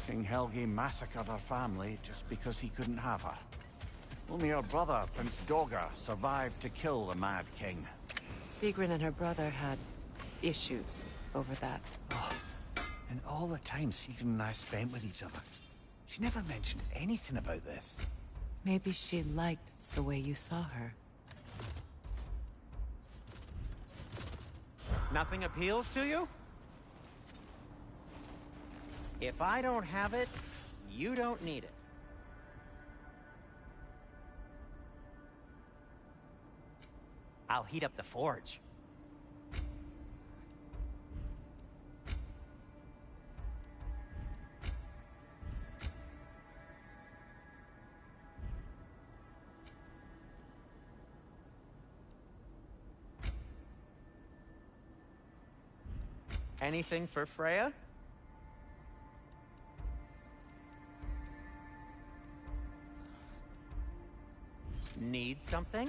King Helgi massacred her family just because he couldn't have her. Only her brother, Prince Dogger, survived to kill the Mad King. Sigrun and her brother had issues over that. Oh, and all the time Sigrun and I spent with each other, she never mentioned anything about this. Maybe she liked the way you saw her. Nothing appeals to you? If I don't have it, you don't need it. I'll heat up the forge. Anything for Freya? Need something?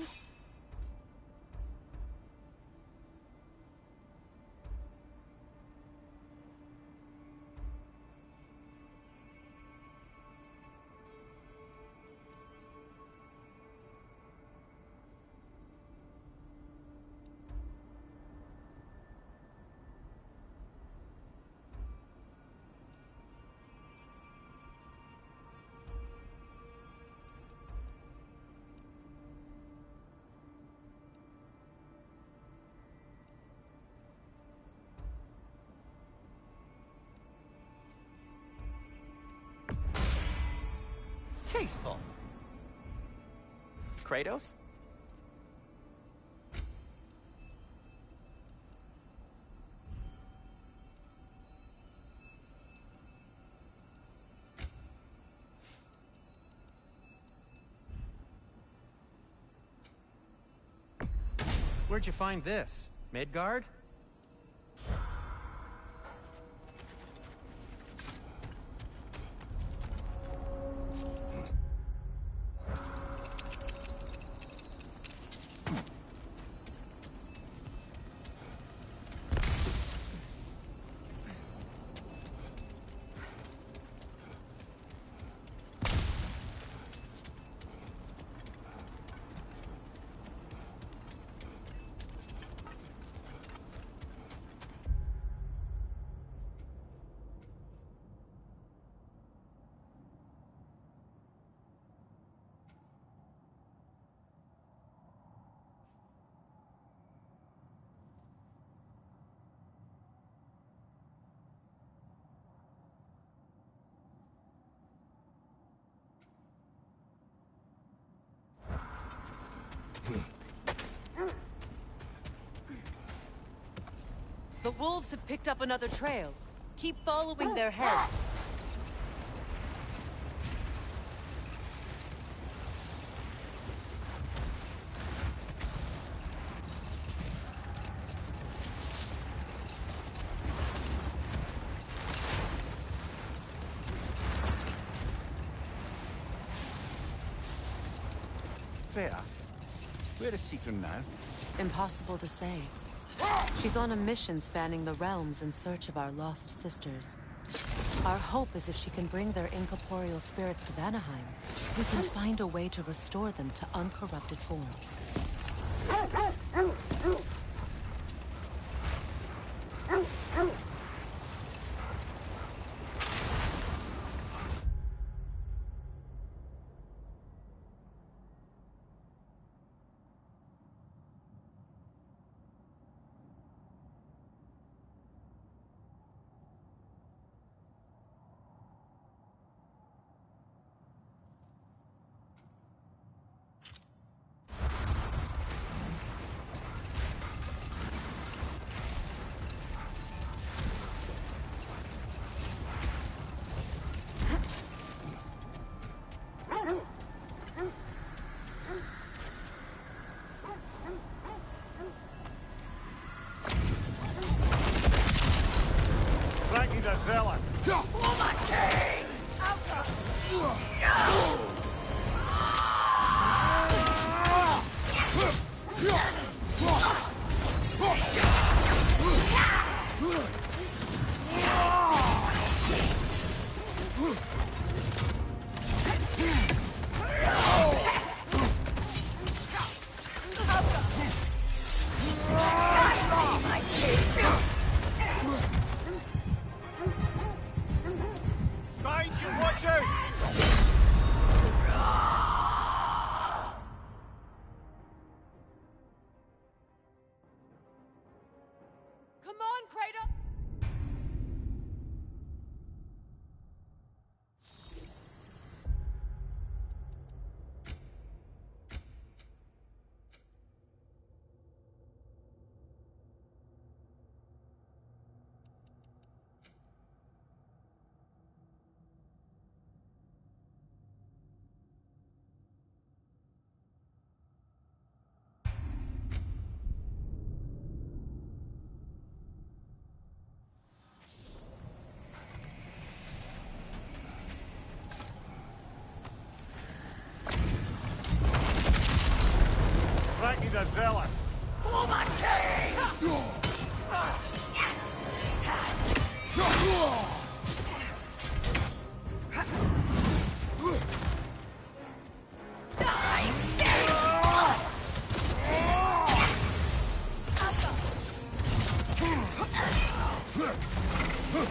Tasteful. Kratos? Where'd you find this? Midgard? The wolves have picked up another trail. Keep following their heads. Freya, where is Sigrun now? Impossible to say. She's on a mission spanning the realms in search of our lost sisters. Our hope is if she can bring their incorporeal spirits to Vanaheim, we can find a way to restore them to uncorrupted forms. Behind you, watch out! Come on, Kratos! Frankie the Zealot! For my king!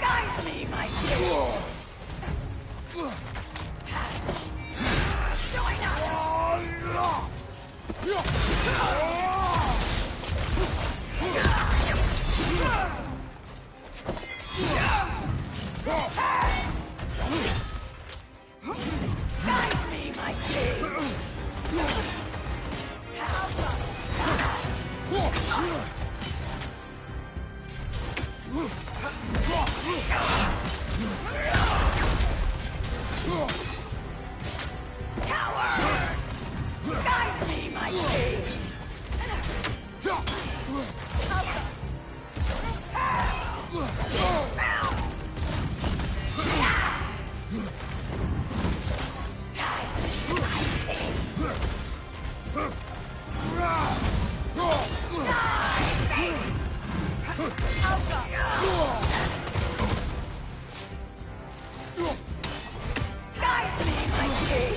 Guide me, my king! Join Guide me, my king! Coward! Guide me, my king! Guide me, my king!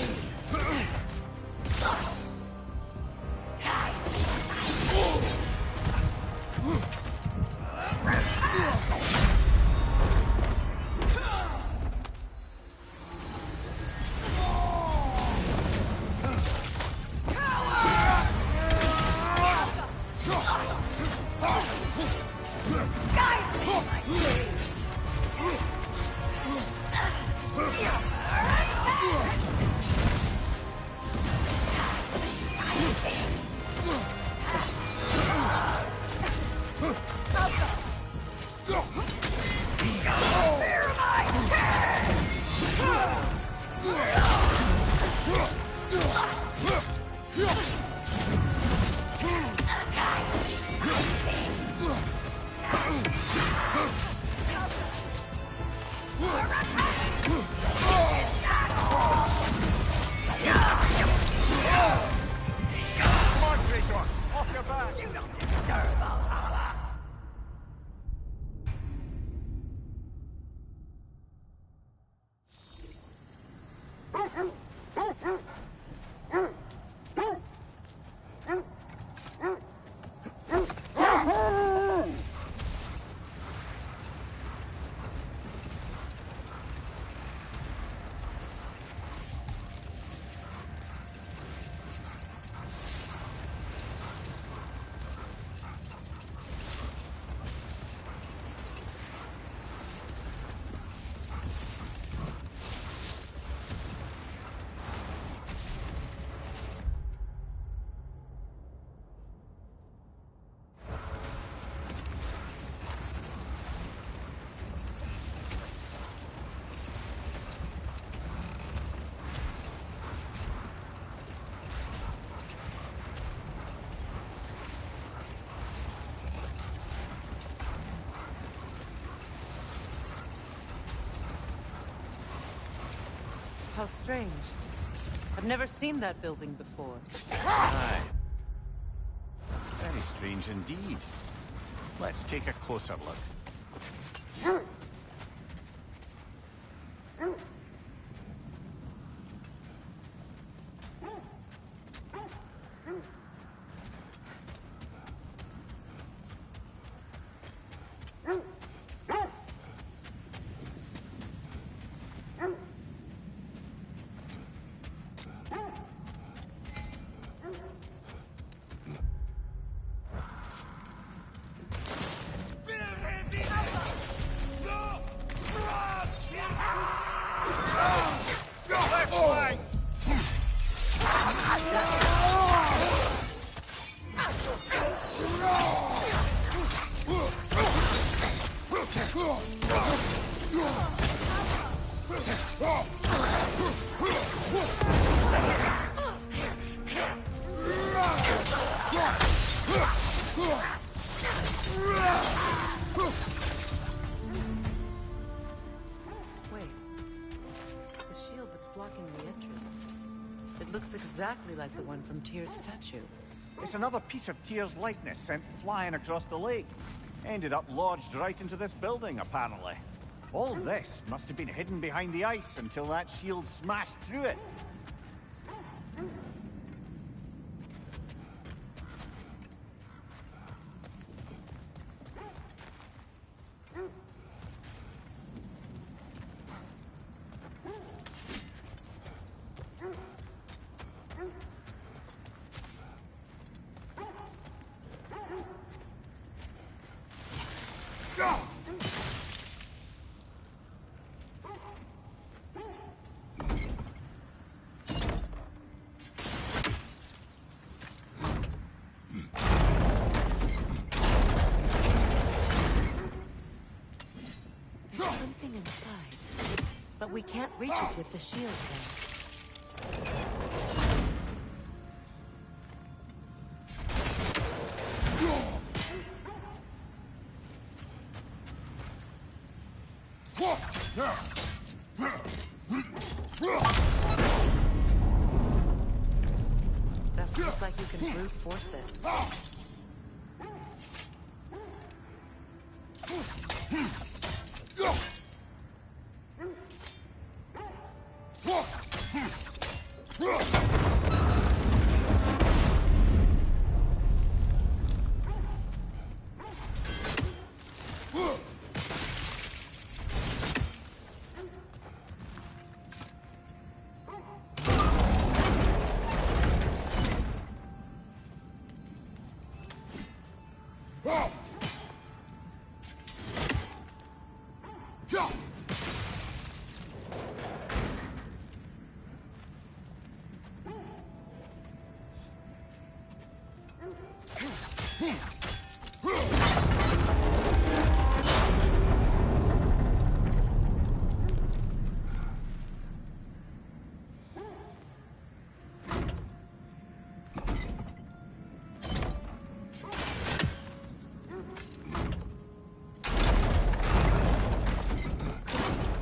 Guide me, my king! How strange. I've never seen that building before. Aye. Very strange indeed. Let's take a closer look. Wait. The shield that's blocking the entrance. It looks exactly like the one from Tyr's statue. It's another piece of Tyr's likeness sent flying across the lake. Ended up lodged right into this building, apparently. All this must have been hidden behind the ice until that shield smashed through it. There's something inside, but we can't reach it with the shield thing. Doesn't look like you can brute force it.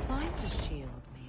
Find the shield, maybe.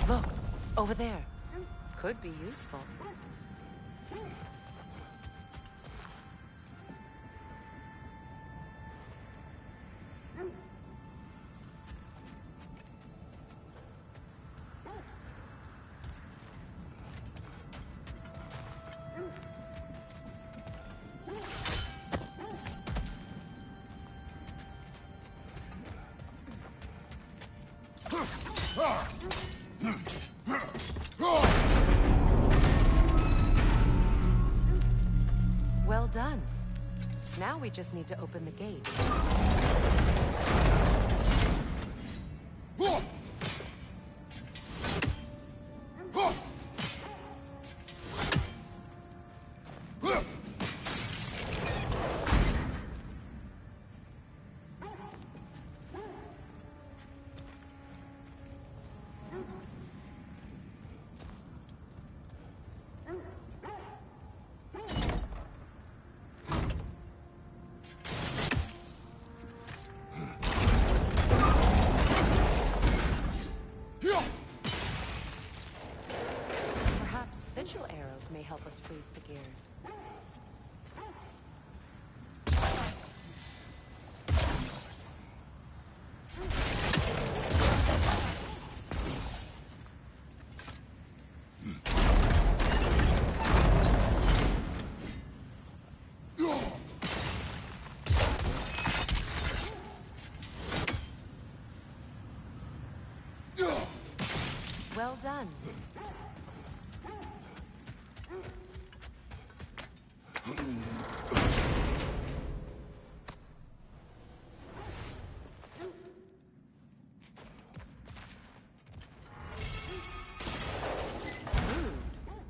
Look, over there. Could be useful. Well done. Now we just need to open the gate. Sigil arrows may help us freeze the gears. Well done.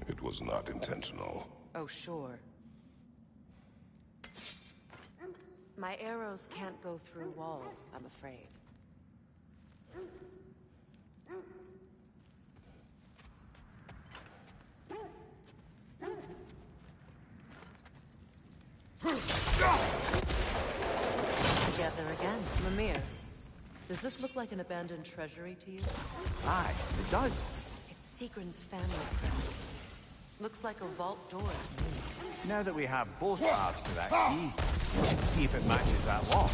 It was not intentional. Oh, sure. My arrows can't go through walls, I'm afraid. Together again. Lemire, does this look like an abandoned treasury to you? Aye, it does. It's Seagrin's family craft. Looks like a vault door to me. Now that we have both halves to that key, we should see if it matches that lock.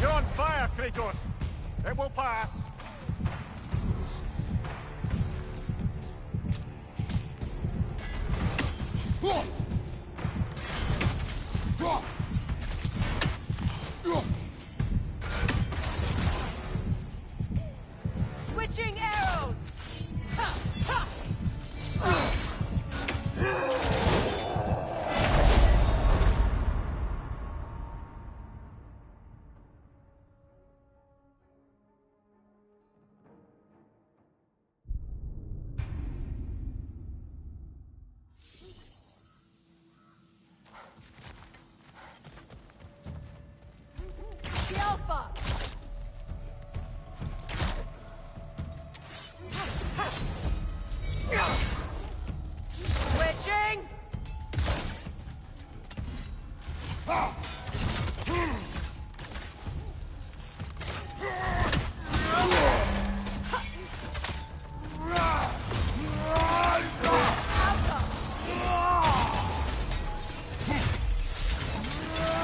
You're on fire, Kratos! It will pass! Switching arrows! Ha! Ha! The Alpha! Switching!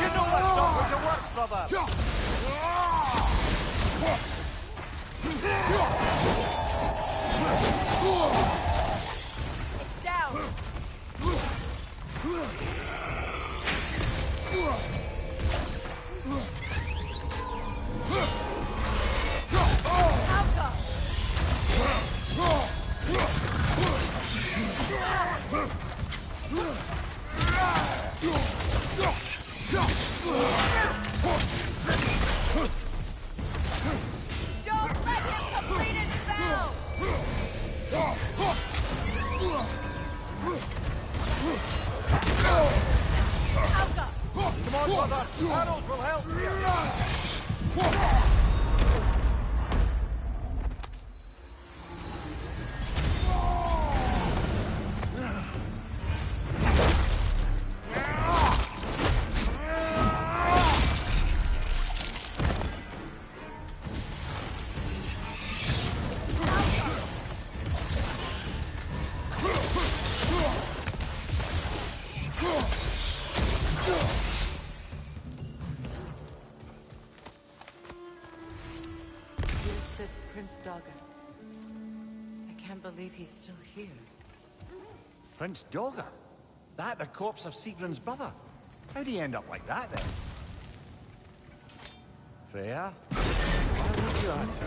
You know that's not going to work, brother! It's down! Alpha! Don't let him complete his spell! Alpha! Come on, brother! Arrows will help here! Here sits Prince Dogger. I can't believe he's still here. Prince Dogger? That the corpse of Sigrun's brother? How'd he end up like that, then? Freya? Why would you answer?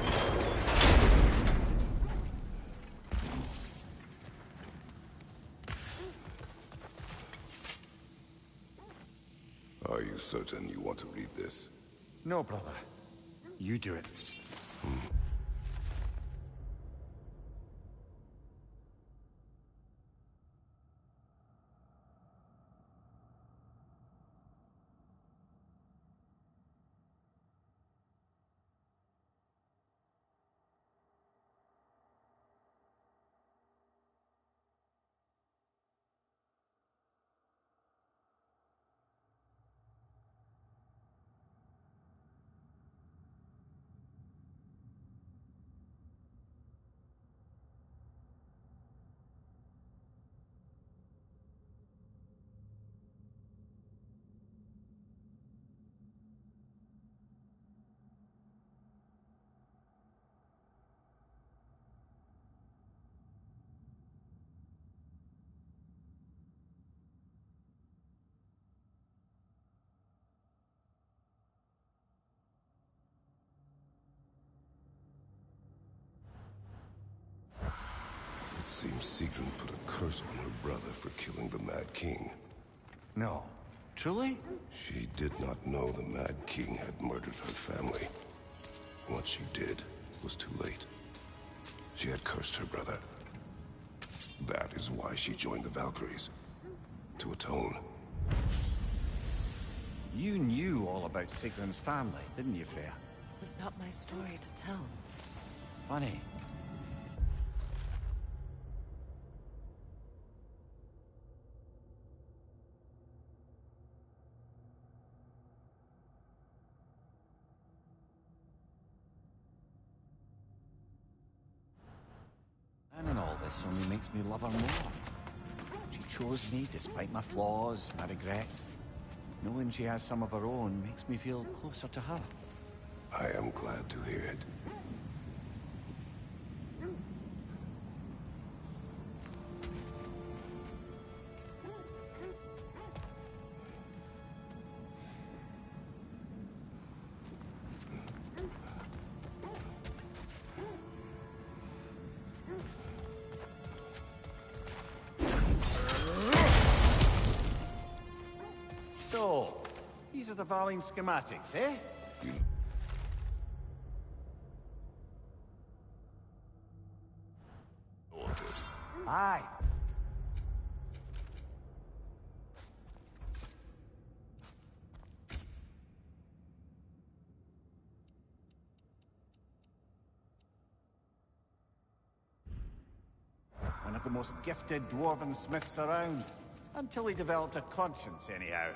Are you certain you want to read this? No, brother. You do it. It seems Sigrun put a curse on her brother for killing the Mad King. No. Truly? She did not know the Mad King had murdered her family. What she did was too late. She had cursed her brother. That is why she joined the Valkyries. To atone. You knew all about Sigrun's family, didn't you, Freya? It was not my story to tell. Funny. And all this only makes me love her more. She chose me despite my flaws, my regrets. Knowing she has some of her own makes me feel closer to her. I am glad to hear it. So, these are the Valine schematics, eh? Aye. One of the most gifted dwarven smiths around. Until he developed a conscience, anyhow.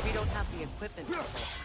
We don't have the equipment for this.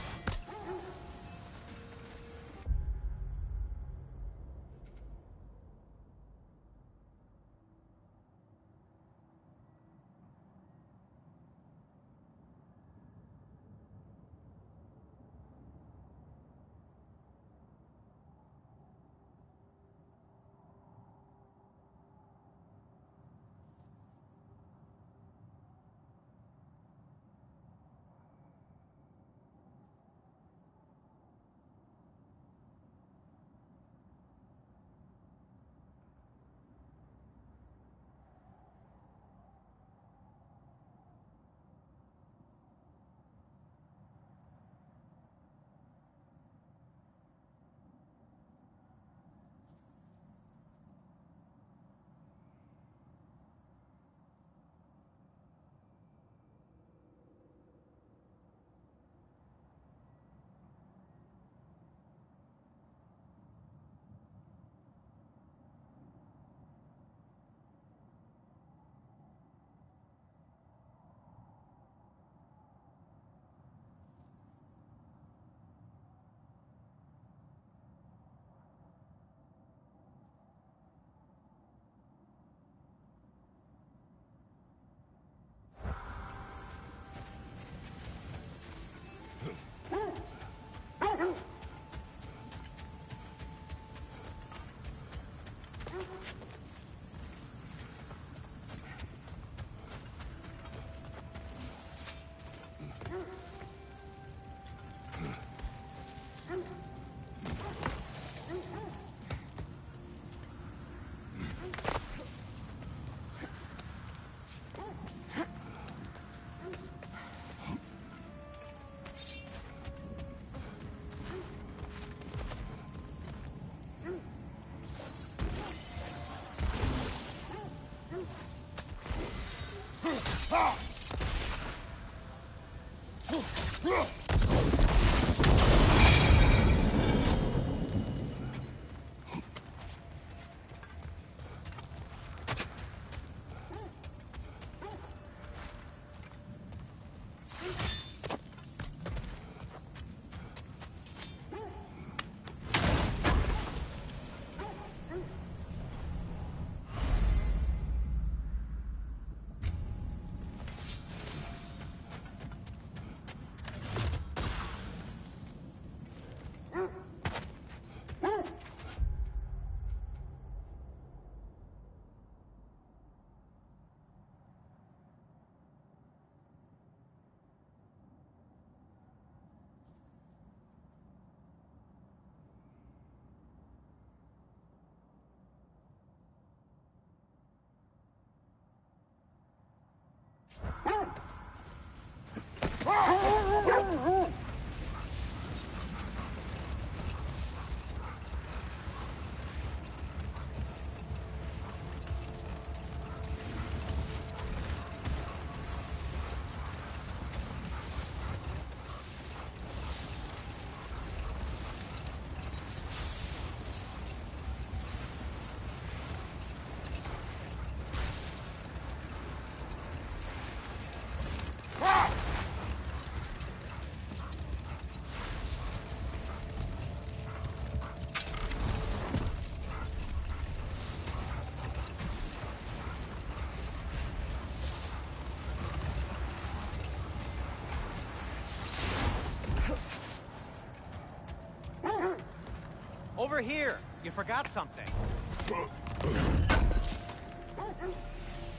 Over here! You forgot something.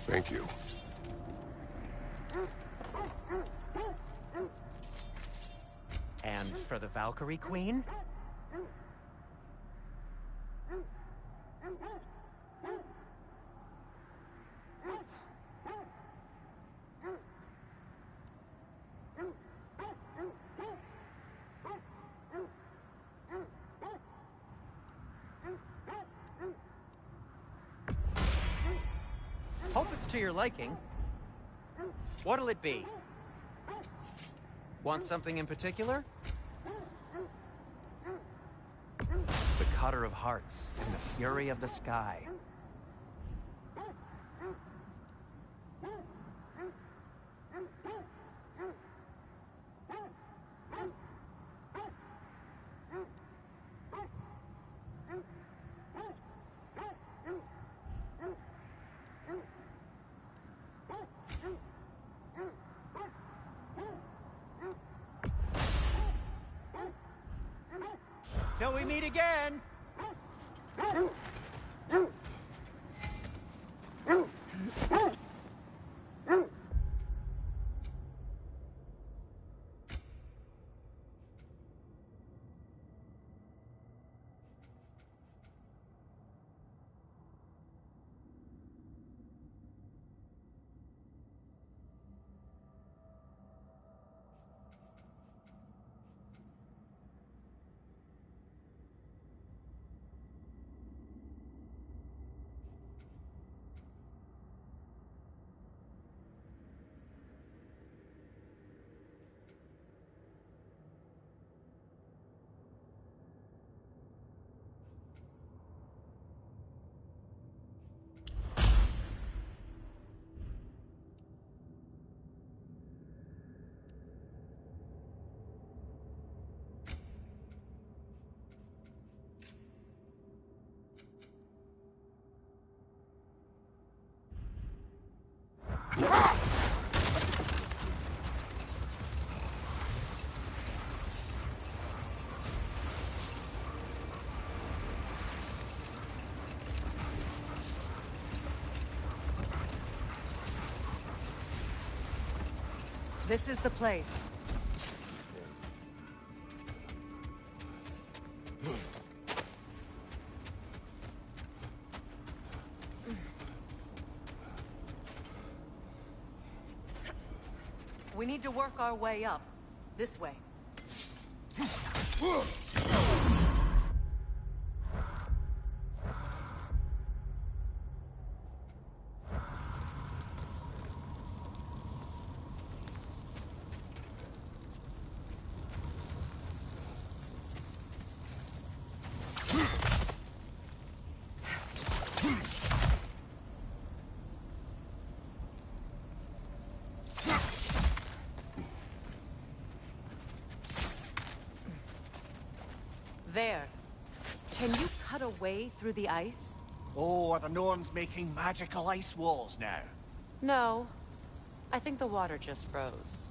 Thank you. And for the Valkyrie Queen? Hope it's to your liking. What'll it be? Want something in particular? The Cutter of Hearts and the Fury of the Sky. Till we meet again! This is the place. We need to work our way up. This way. There. Can you cut a way through the ice? Oh, are the Norns making magical ice walls now? No. I think the water just froze.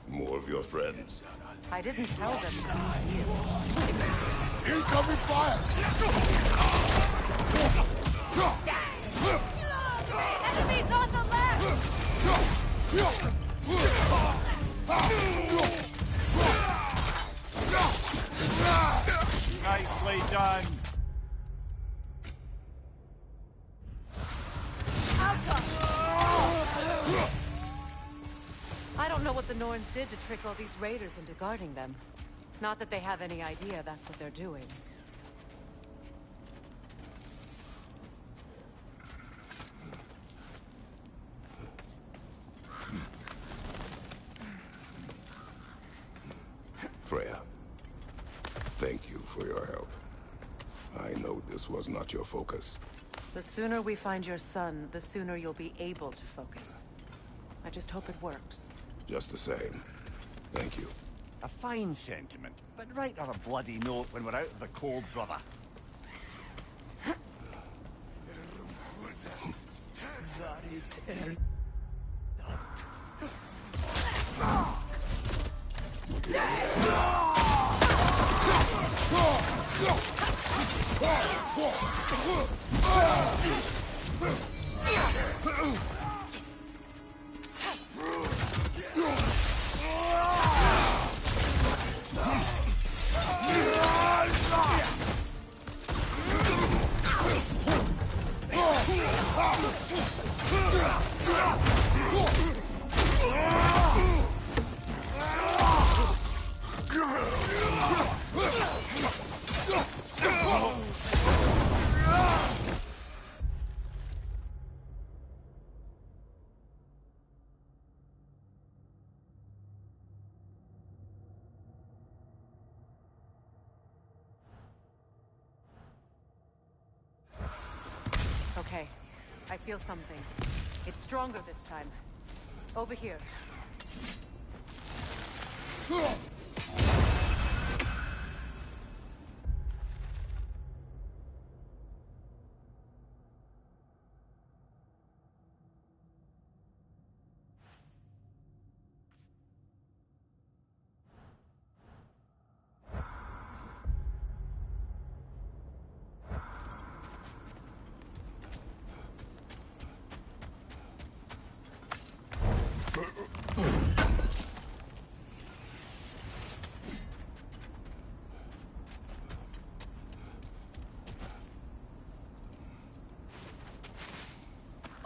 More of your friends. I didn't tell them. Incoming fire! Enemies on the left! Nicely done. I don't know what the Norns did to trick all these raiders into guarding them. Not that they have any idea that's what they're doing. Freya, thank you for your help. I know this was not your focus. The sooner we find your son, the sooner you'll be able to focus. I just hope it works. Just the same. Thank you. A fine sentiment, but write her a bloody note when we're out of the cold, brother. Okay, I feel something. It's stronger this time. Over here.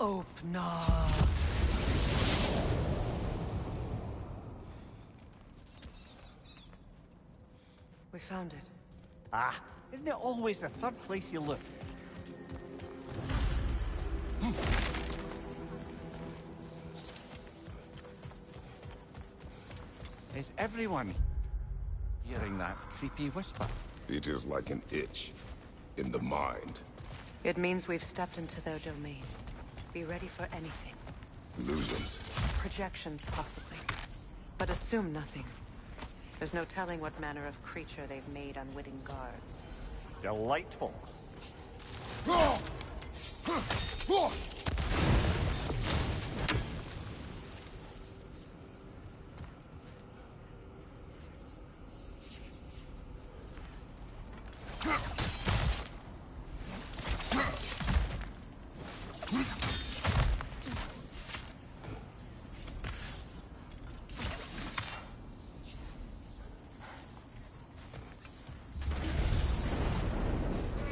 Open up. We found it. Ah, isn't it always the third place you look? Is everyone hearing that creepy whisper? It is like an itch in the mind. It means we've stepped into their domain. Be ready for anything. Illusions. Projections, possibly. But assume nothing. There's no telling what manner of creature they've made unwitting guards. Delightful.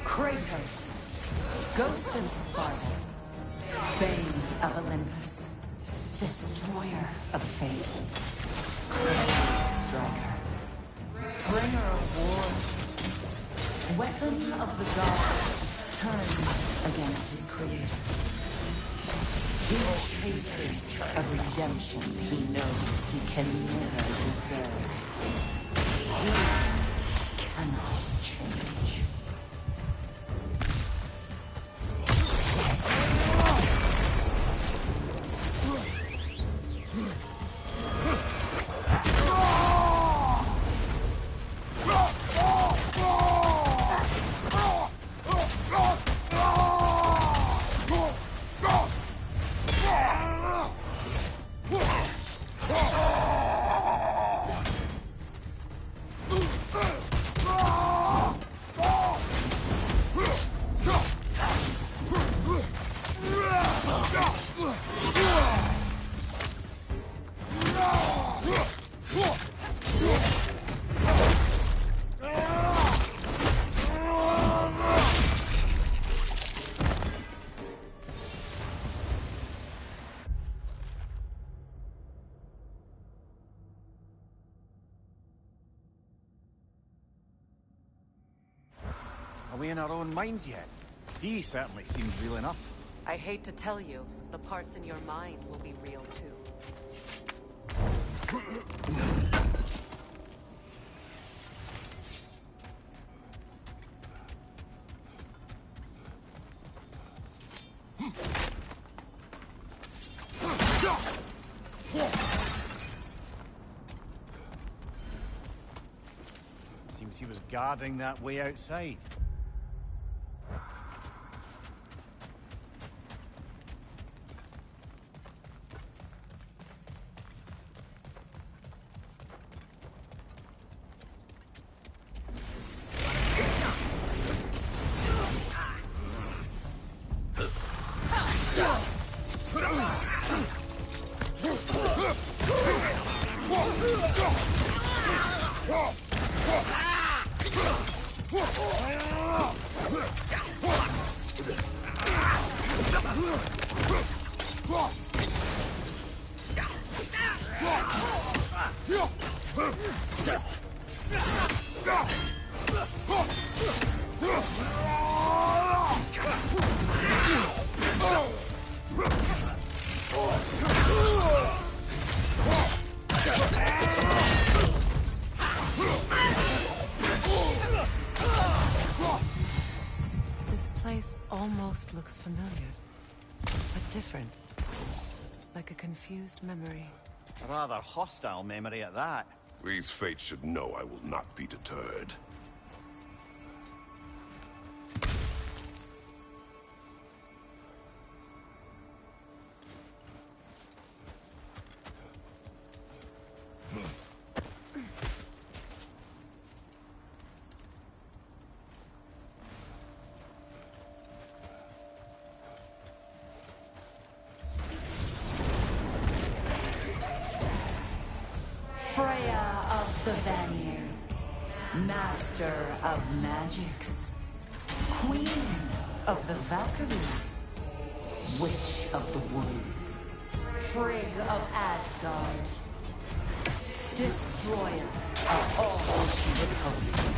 Kratos, Ghost of Sparta, Bane of Olympus, Destroyer of Fate, Striker, Bringer of War, Weapon of the Gods, turned against his creators. He chases a redemption he knows he can never deserve. He cannot change. Are we in our own minds yet? He certainly seems real enough. I hate to tell you, the parts in your mind will be real too. Seems he was guarding that way outside. Almost looks familiar, but different. Like a confused memory. A rather hostile memory at that. These fates should know I will not be deterred. Freya of the Vanir, Master of Magics, Queen of the Valkyries, Witch of the Woods, Frigg of Asgard, Destroyer of all she would hope.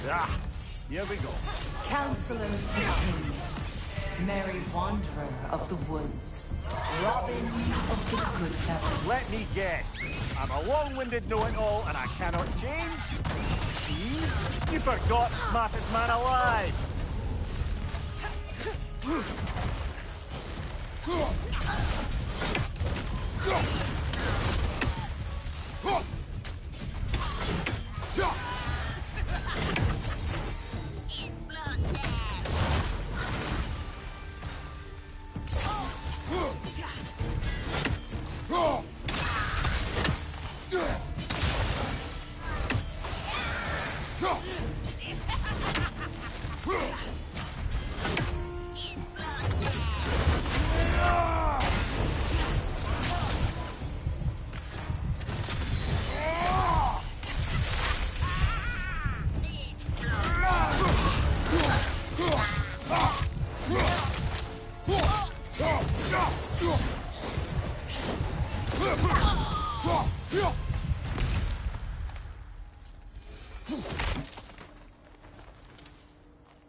Ah, here we go. Counselor to Kings, Merry Wanderer of the Woods, Robin of the Good Fellows. Let me guess. I'm a long-winded know-it-all and I cannot change? See? You forgot smartest man alive!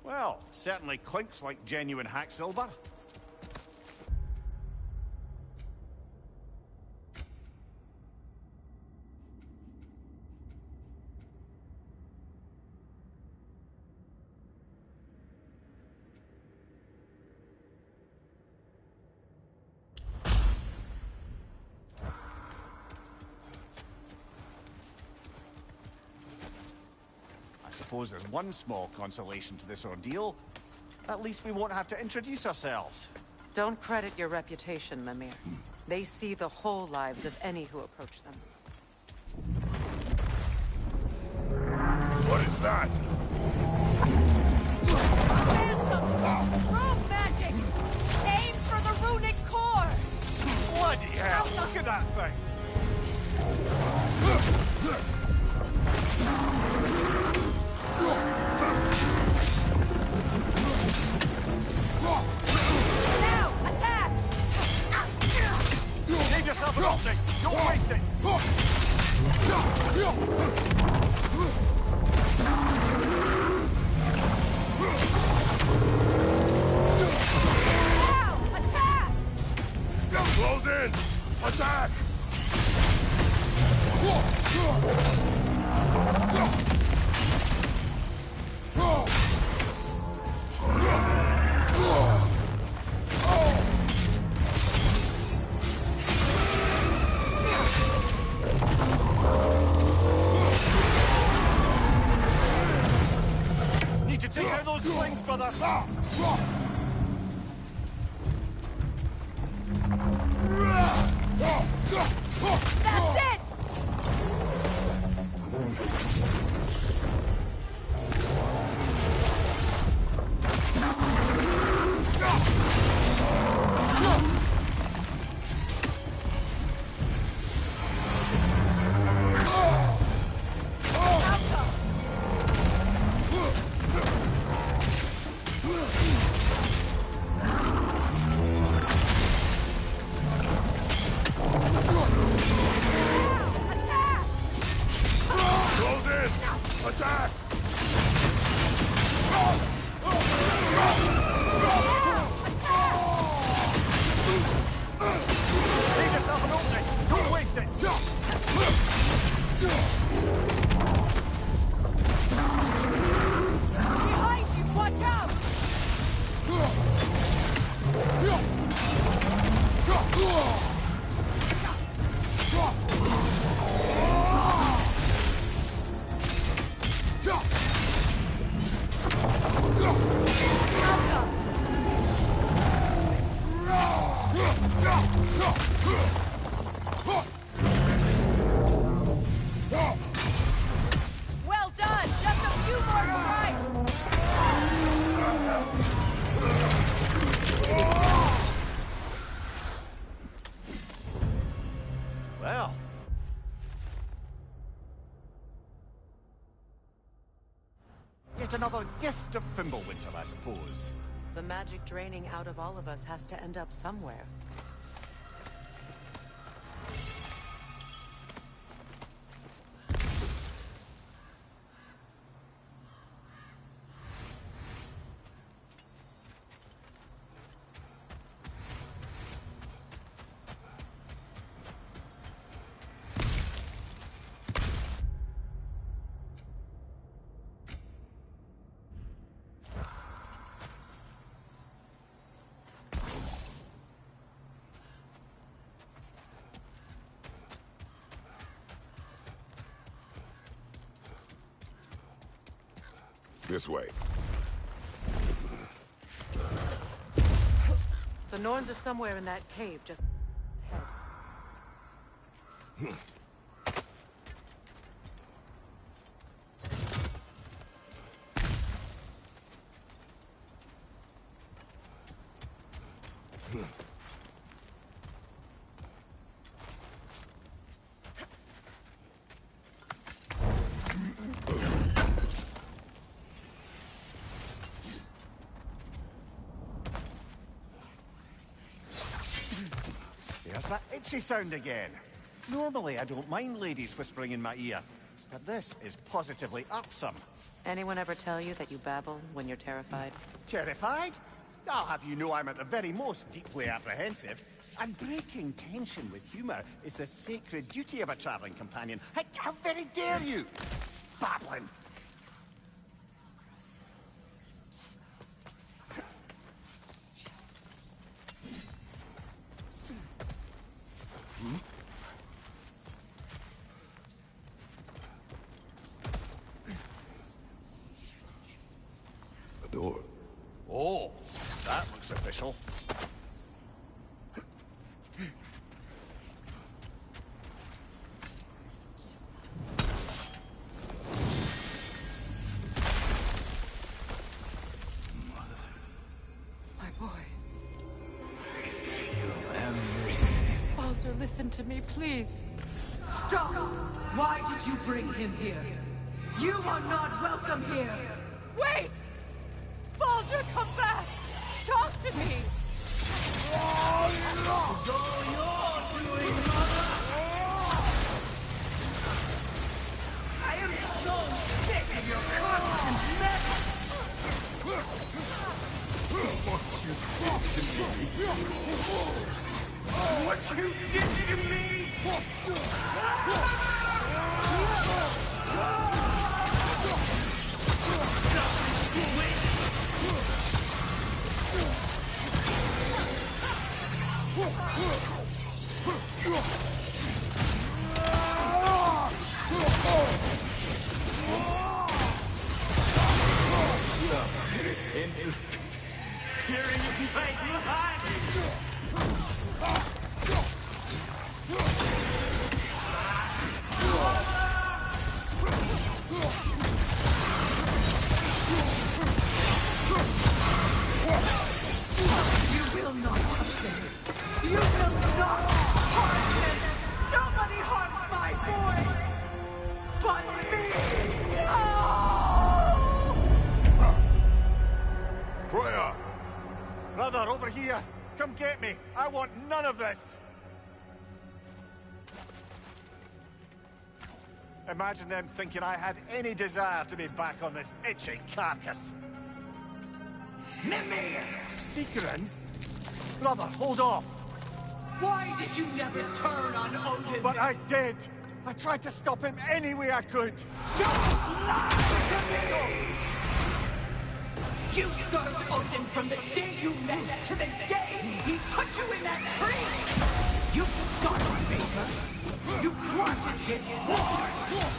Well, certainly clinks like genuine hack silver. I suppose there's one small consolation to this ordeal. At least we won't have to introduce ourselves. Don't credit your reputation, Mimir. They see the whole lives of any who approach them. What is that? Phantom! Rogue magic! Aims for the runic core! Bloody hell, look at that thing! Now, attack! Save yourself an optic! Don't waste it! Now, attack! Close in! Attack! Need to take out those slings, brother! That's it! Attack! Close in! Attack! Save yourself an opening! Don't waste it! Behind you, watch out! Well done! Just a few more strikes! Well. Yet another gift of Fimbulwinter, I suppose. The magic draining out of all of us has to end up somewhere. This way. The Norns are somewhere in that cave just ahead. There's that itchy sound again. Normally, I don't mind ladies whispering in my ear, but this is positively irksome. Anyone ever tell you that you babble when you're terrified? Terrified? I'll have you know I'm at the very most deeply apprehensive. And breaking tension with humor is the sacred duty of a traveling companion. How very dare you! Babbling! The door. Oh, that looks official. My boy. Feel everything. Baldur, listen to me, please. Stop! Why did you bring him here? You are not welcome here! Wait! Baldur, come back! Talk to me! It's all you're doing, mother! I am so sick of your constant mess! What you did to me! Brother, over here! Come get me! I want none of this! Imagine them thinking I had any desire to be back on this itchy carcass. Mimir! Secret? Brother, hold off! Why did you never turn on Odin? But I did! I tried to stop him any way I could! Don't lie to me! You served Odin from the day you met to the day he put you in that tree! You saw his favor! You wanted his war!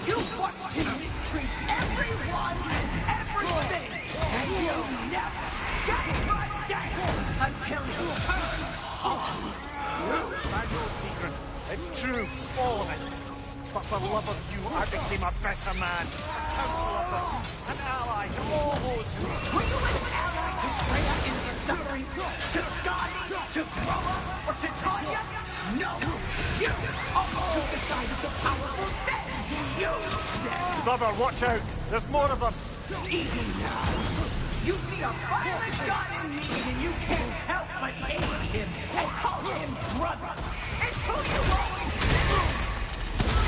You watched him mistreat everyone and everything! And you never gave a damn until you turned on! I know, Secret. It's true, all of it. But for love of you, I became a better man. A counselor, an ally to all those who... Were you an ally to Freya in her suffering? To Skadi? To Groa? Or to Tanya? No! You always took the side of the powerful, then you used them! Brother, watch out! There's more of them! Easy now! You see a violent god in me, and you can't help but aid him and call him brother! It's who you always knew!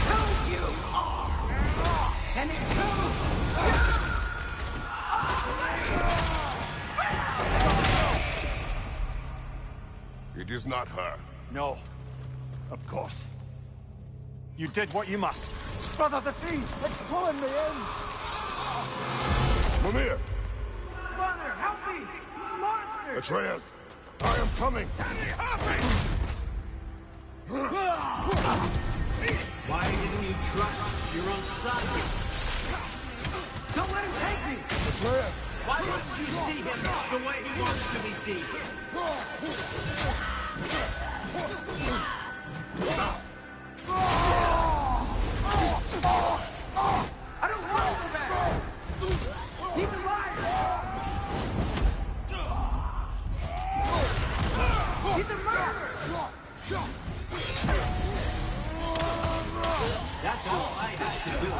Who you are! And it's who you are! It is not her. No. Of course. You did what you must. Brother, the tree! It's pulling me in! Mimir! Brother, help me! Monster! Atreus! I am coming! Why didn't you trust your own son? Go let him take me! Why wouldn't you see him the way he wants to be seen? I don't want to go back! He's a liar! He's a murderer! That's all I had to do.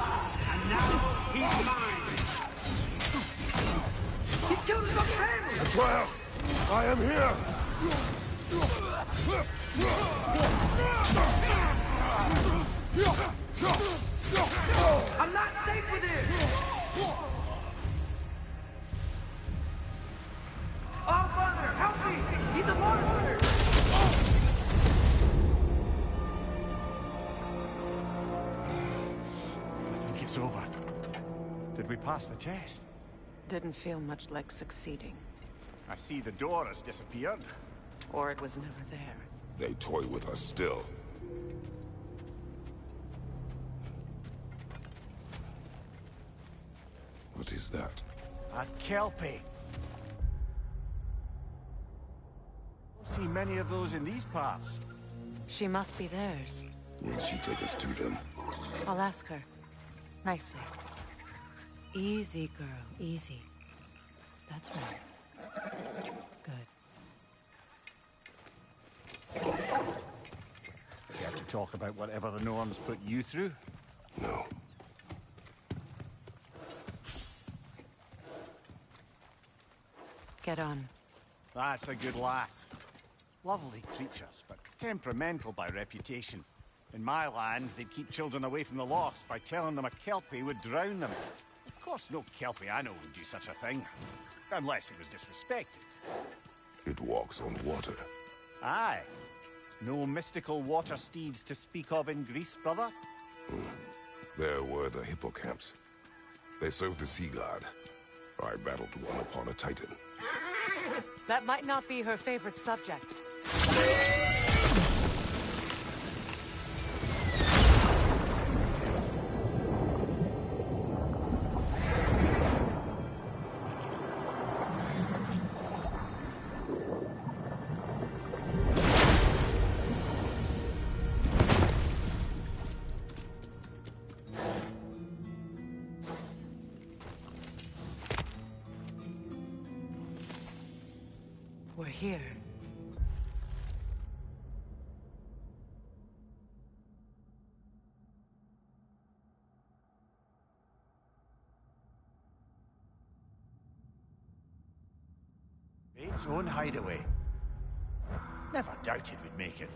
And now he's mine! He killed his own family! Atreus! I am here! I'm not safe with him! Oh, Father, help me! He's a monster! I think it's over. Did we pass the test? Didn't feel much like succeeding. I see the door has disappeared. Or it was never there. They toy with us still. What is that? A Kelpie. Don't see many of those in these parts. She must be theirs. Will she take us to them? I'll ask her. Nicely. Easy, girl. Easy. That's right. Good. You have to talk about whatever the norms put you through? No. Get on. That's a good lass. Lovely creatures, but temperamental by reputation. In my land, they'd keep children away from the lost by telling them a Kelpie would drown them. Of course, no Kelpie I know would do such a thing. Unless it was disrespected. It walks on water. Aye. No mystical water steeds to speak of in Greece, brother? There were the hippocamps. They served the sea god. I battled one upon a titan. That might not be her favorite subject. We're here. Fate's own hideaway. Never doubted we'd make it.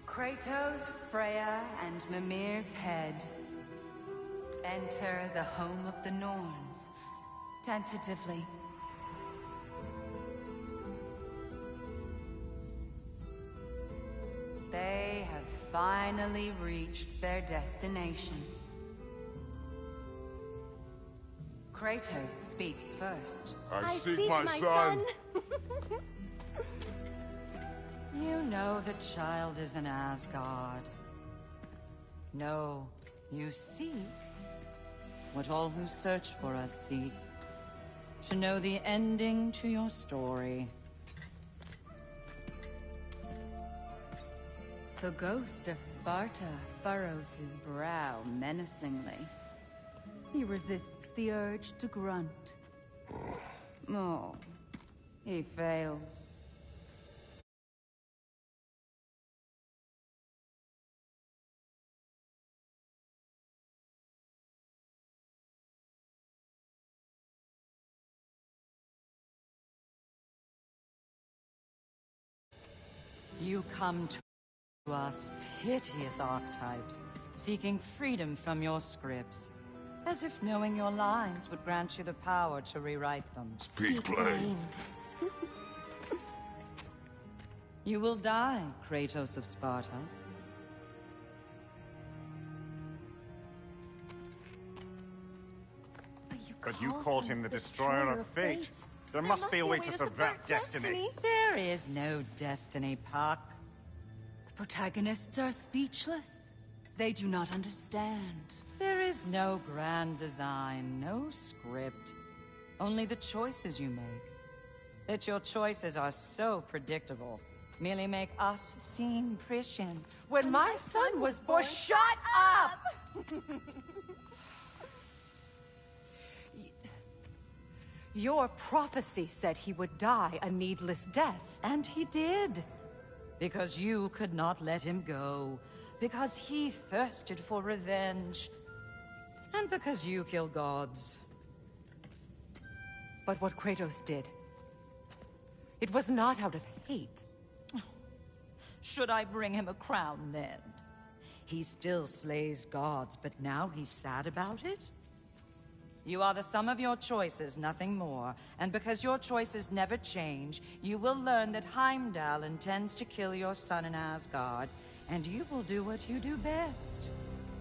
Kratos, Freya, and Mimir's head. Enter the home of the Norns. Tentatively. They have finally reached their destination. Kratos speaks first. I seek my son. You know the child is an Asgard. No, you seek what all who search for us seek. To know the ending to your story. The ghost of Sparta furrows his brow menacingly. He resists the urge to grunt. Oh, he fails. You come to us, piteous archetypes, seeking freedom from your scripts. As if knowing your lines would grant you the power to rewrite them. Speak plain. You will die, Kratos of Sparta. But you called him the Destroyer of Fate. There must be a way to subvert destiny. There is no destiny, Puck. The protagonists are speechless. They do not understand. There is no grand design, no script. Only the choices you make. That your choices are so predictable merely make us seem prescient. When my son was born, shut up! Your prophecy said he would die a needless death. And he did. Because you could not let him go. Because he thirsted for revenge. And because you kill gods. But what Kratos did, it was not out of hate. Should I bring him a crown then? He still slays gods, but now he's sad about it? You are the sum of your choices, nothing more. And because your choices never change, you will learn that Heimdall intends to kill your son in Asgard, and you will do what you do best.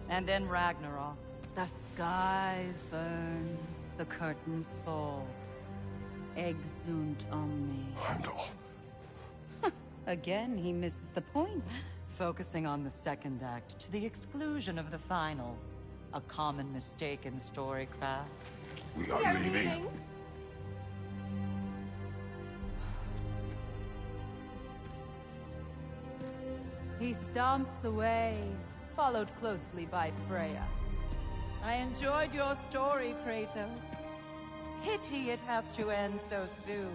And then Ragnarok. The skies burn, the curtains fall. Exunt omnes. Heimdall. Again, he misses the point. Focusing on the second act to the exclusion of the final. A common mistake in storycraft. We are leaving. He stomps away, followed closely by Freya. I enjoyed your story, Kratos. Pity it has to end so soon.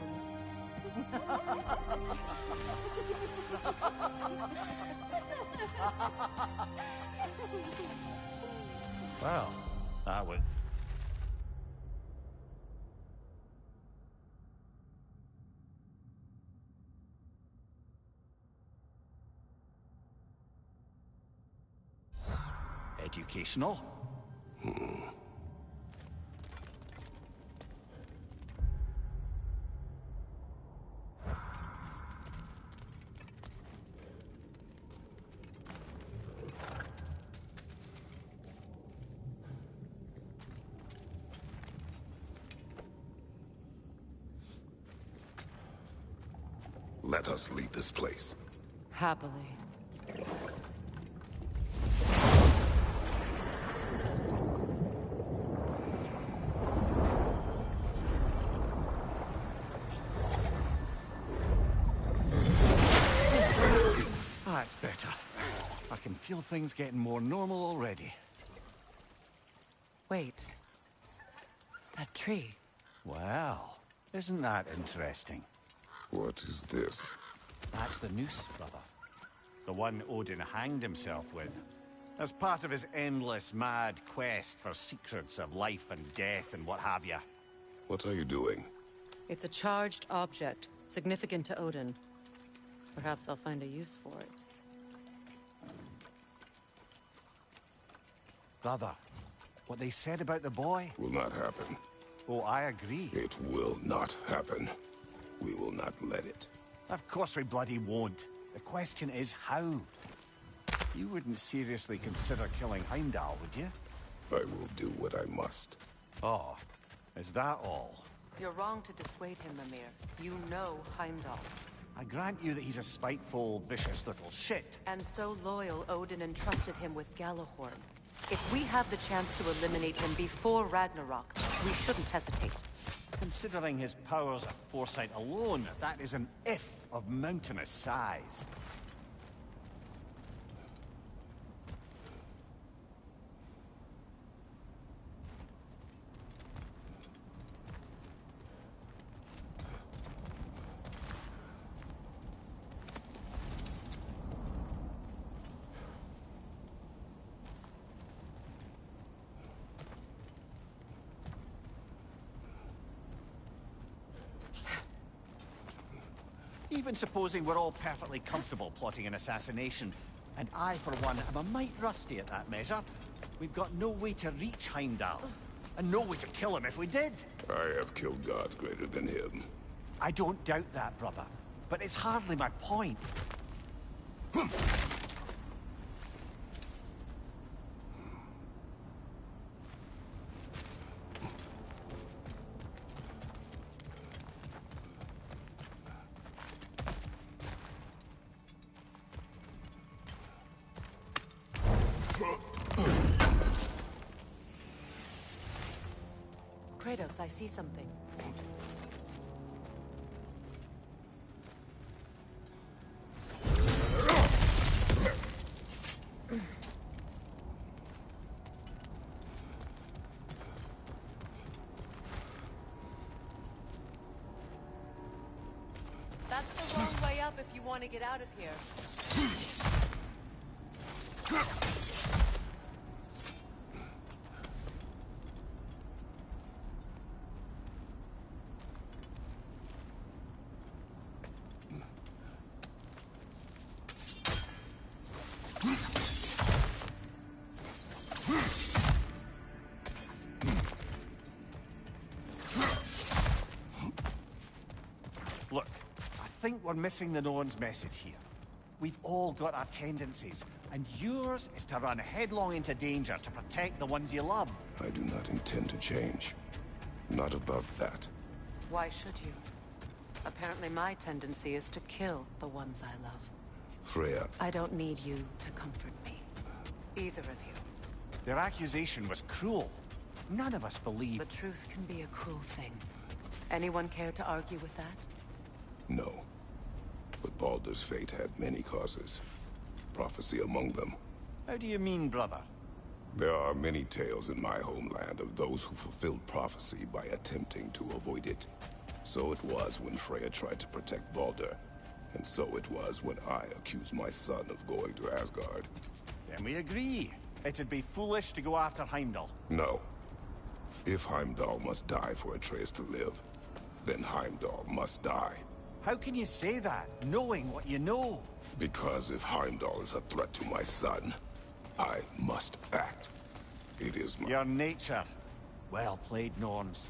Well, that would... Educational? Let us leave this place. Happily. That's better. I can feel things getting more normal already. Wait. That tree. Well, isn't that interesting? What is this? That's the noose, brother. The one Odin hanged himself with. As part of his endless, mad quest for secrets of life and death and what have you. What are you doing? It's a charged object, significant to Odin. Perhaps I'll find a use for it. Brother, what they said about the boy? Will not happen. Oh, I agree. It will not happen. We will not let it. Of course we bloody won't. The question is how. You wouldn't seriously consider killing Heimdall, would you? I will do what I must. Oh, is that all? You're wrong to dissuade him, Mimir. You know Heimdall. I grant you that he's a spiteful, vicious little shit. And so loyal, Odin entrusted him with Gjallarhorn. If we have the chance to eliminate him before Ragnarok, we shouldn't hesitate. Considering his powers of foresight alone, that is an if of mountainous size. Even supposing we're all perfectly comfortable plotting an assassination, and I, for one, am a mite rusty at that measure, We've got no way to reach Heimdall, and no way to kill him if we did. I have killed gods greater than him. I don't doubt that, brother. But it's hardly my point. Kratos, I see something. That's the wrong way up if you want to get out of here. Look, I think we're missing the Norn's message here. We've all got our tendencies, and yours is to run headlong into danger to protect the ones you love. I do not intend to change. Not about that. Why should you? Apparently my tendency is to kill the ones I love. Freya. I don't need you to comfort me. Either of you. Their accusation was cruel. None of us believe... The truth can be a cruel thing. Anyone care to argue with that? No. But Baldur's fate had many causes. Prophecy among them. How do you mean, brother? There are many tales in my homeland of those who fulfilled prophecy by attempting to avoid it. So it was when Freya tried to protect Baldur. And so it was when I accused my son of going to Asgard. Then we agree. It'd be foolish to go after Heimdall. No. If Heimdall must die for Atreus to live, then Heimdall must die. How can you say that, knowing what you know? Because if Heimdall is a threat to my son, I must act. It is my... Your nature. Well played, Norns.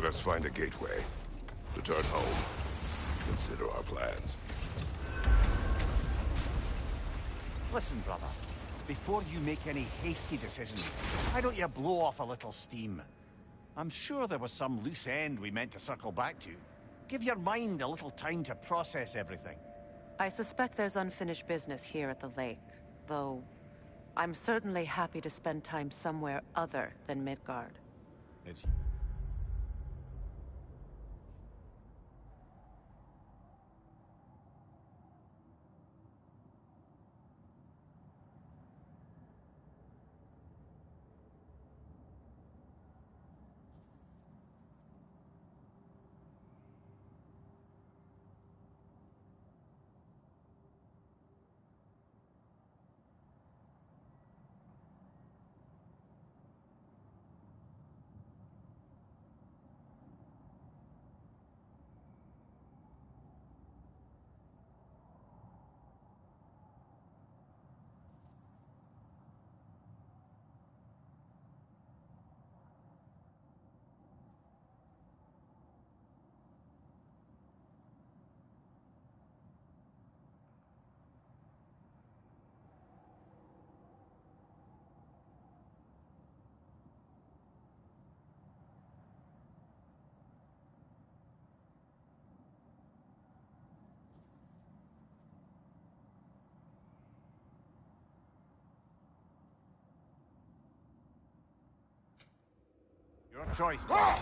us find a gateway. Return home. Consider our plans. Listen, brother. Before you make any hasty decisions, why don't you blow off a little steam? I'm sure there was some loose end we meant to circle back to. Give your mind a little time to process everything. I suspect there's unfinished business here at the lake, though I'm certainly happy to spend time somewhere other than Midgard. It's... Your choice, brother.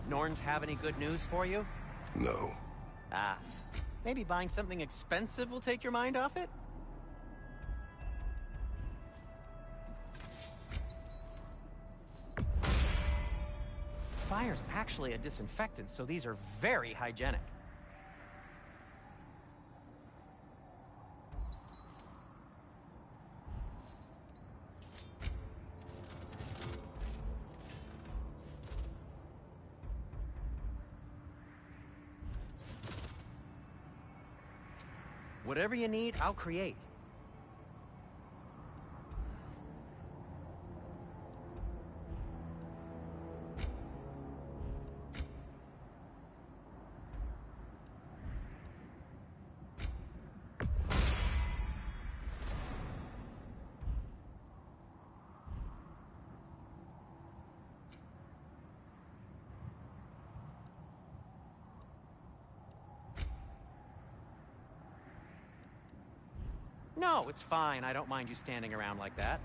Norns have any good news for you? No. Ah, Maybe buying something expensive will take your mind off it? Fire's actually a disinfectant, so these are very hygienic. Whatever you need, I'll create. No, it's fine. I don't mind you standing around like that.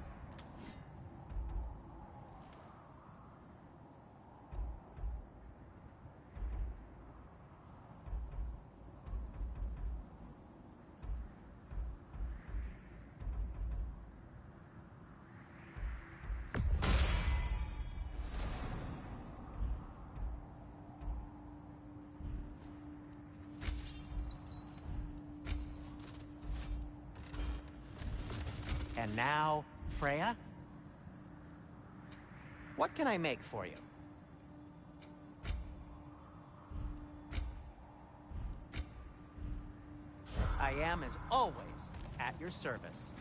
And now, Freya? What can I make for you? I am, as always, at your service.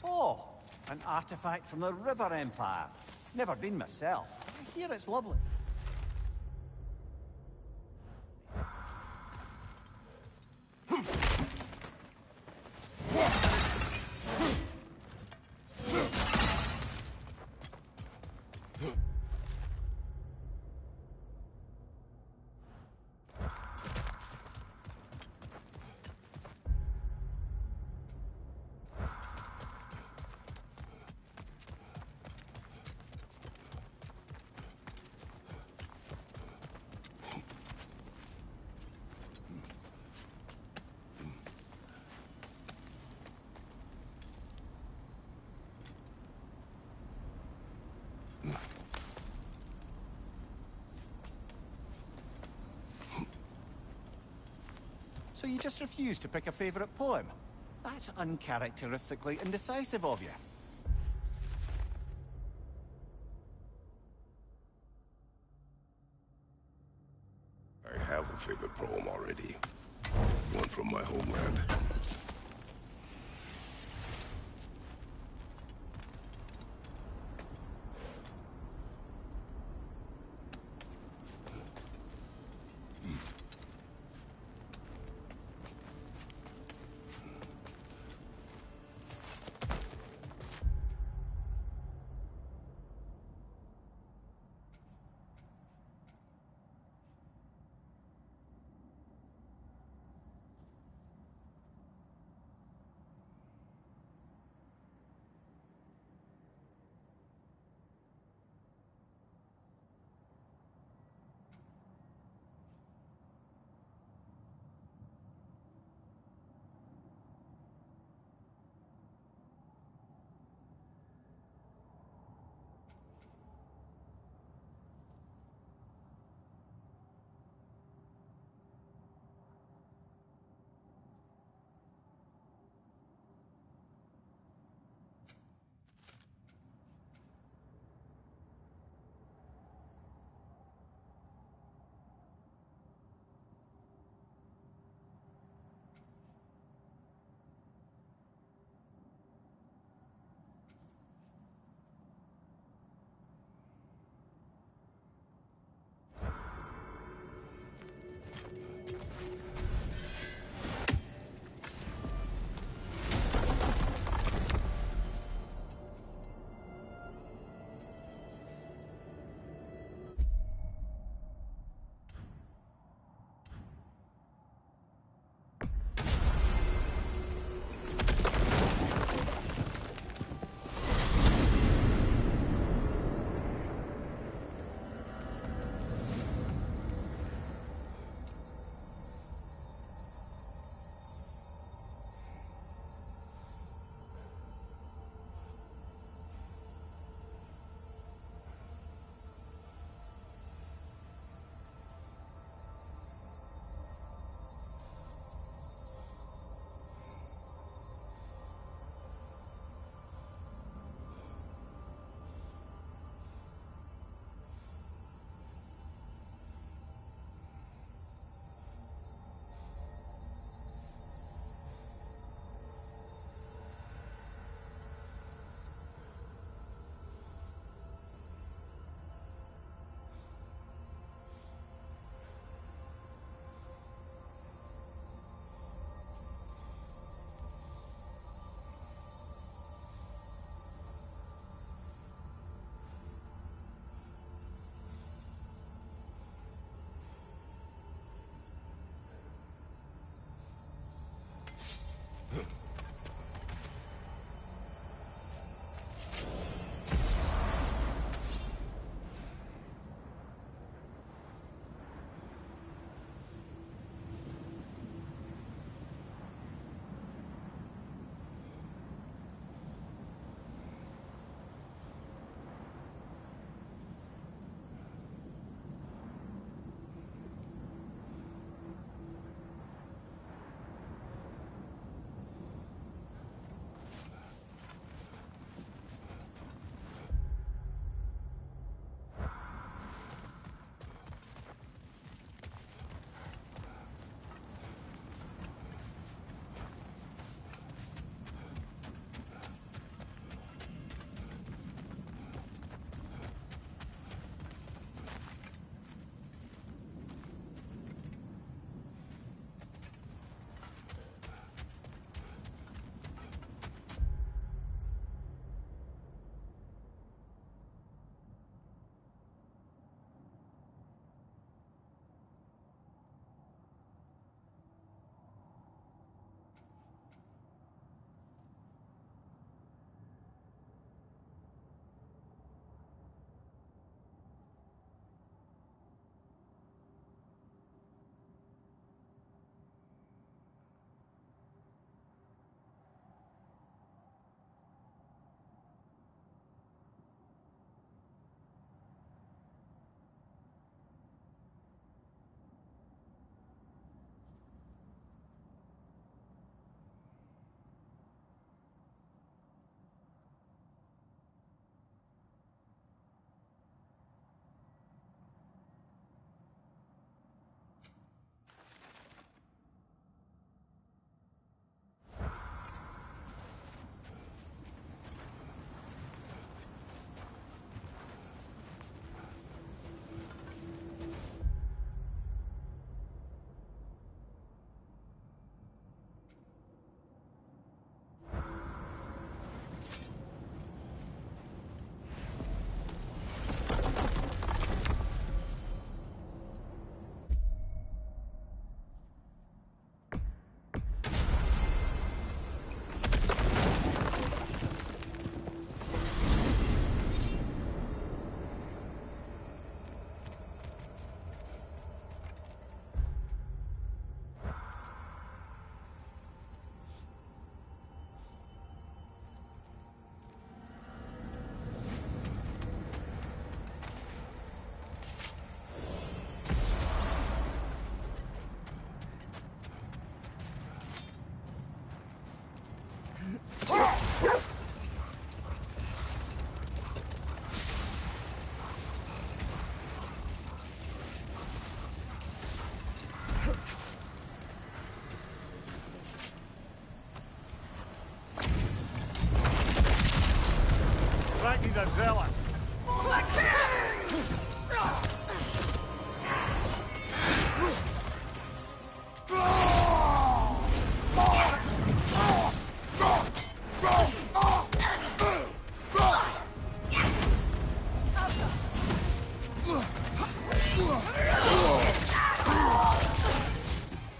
Oh, an artifact from the River Empire. Never been myself. I hear it's lovely. So you just refuse to pick a favorite poem? That's uncharacteristically indecisive of you. I have a favorite poem already. One from my homeland.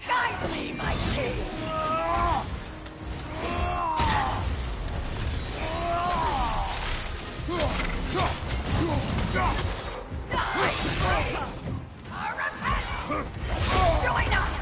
Guide me, my king! Join us!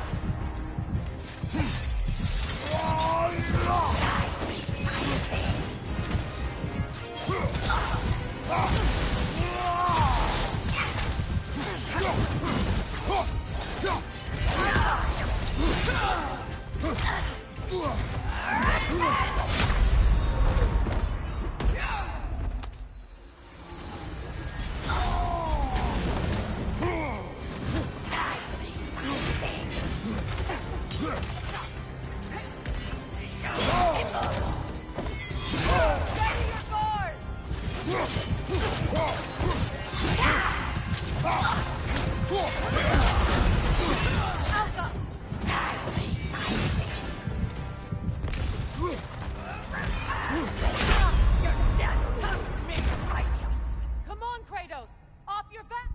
Come on, Kratos! Off your back!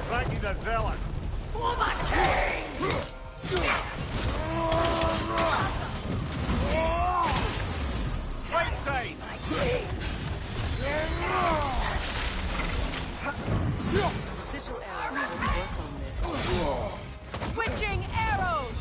Thank you, the zealot. For my king! Wait, say! My king! Sigil arrows will work on this. Switching arrows!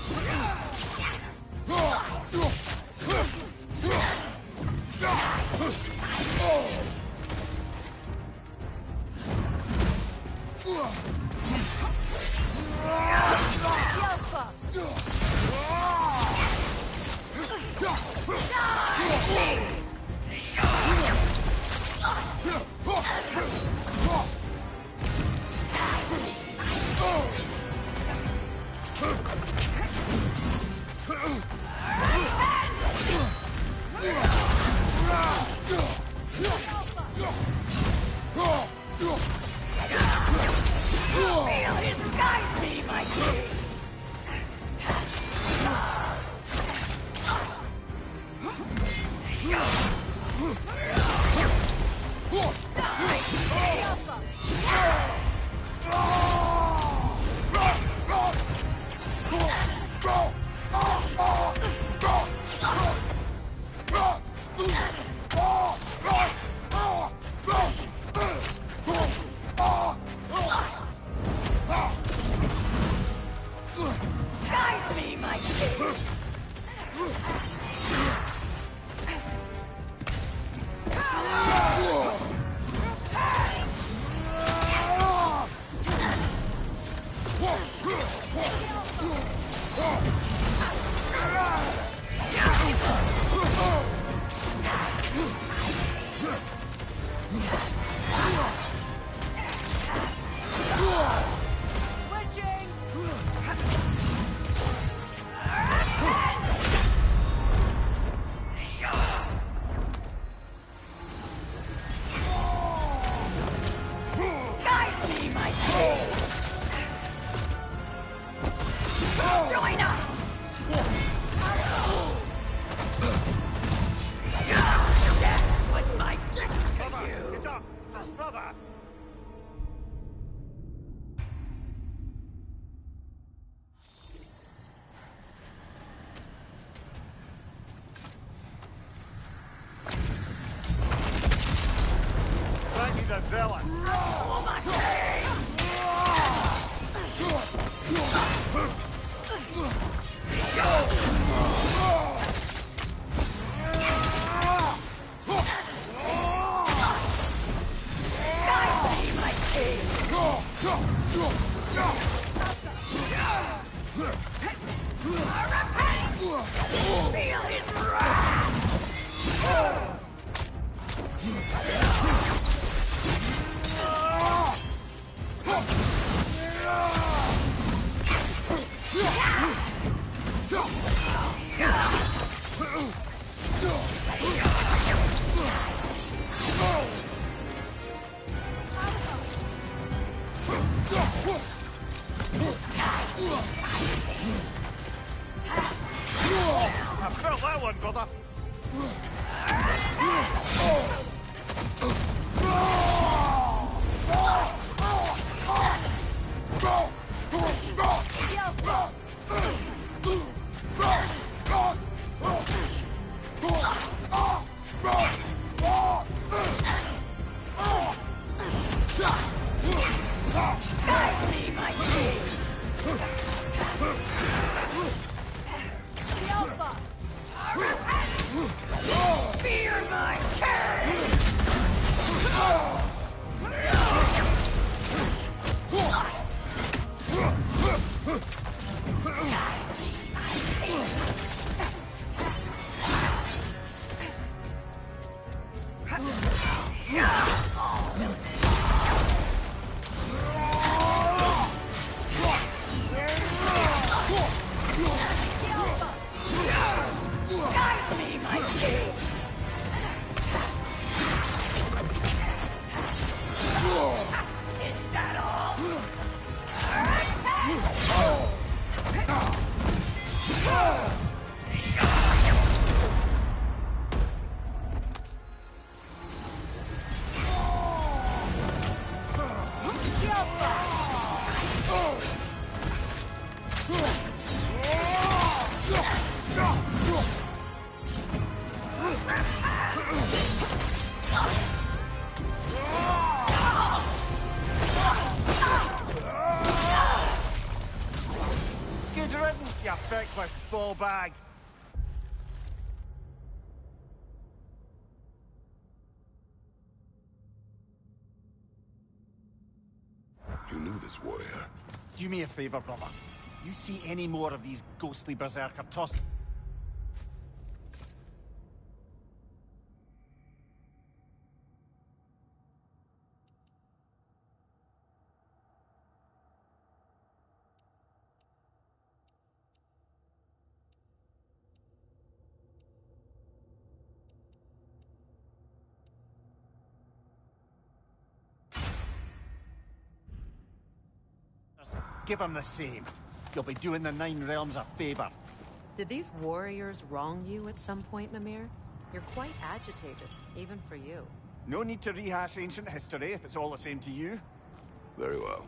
Feel his guide me, my king! Guide me, my king! Guide me, my king! Join us! That was my gift to you! It's up! Brother! Feel his wrath! I felt that one, brother. Fear my king! Guide me, my king! Is that Good riddance, you feckless ball bag. You knew this warrior. Do me a favor, brother. You see any more of these ghostly berserker toss... Give him the same. You'll be doing the Nine Realms a favor. Did these warriors wrong you at some point, Mimir? You're quite agitated, even for you. No need to rehash ancient history if it's all the same to you. Very well.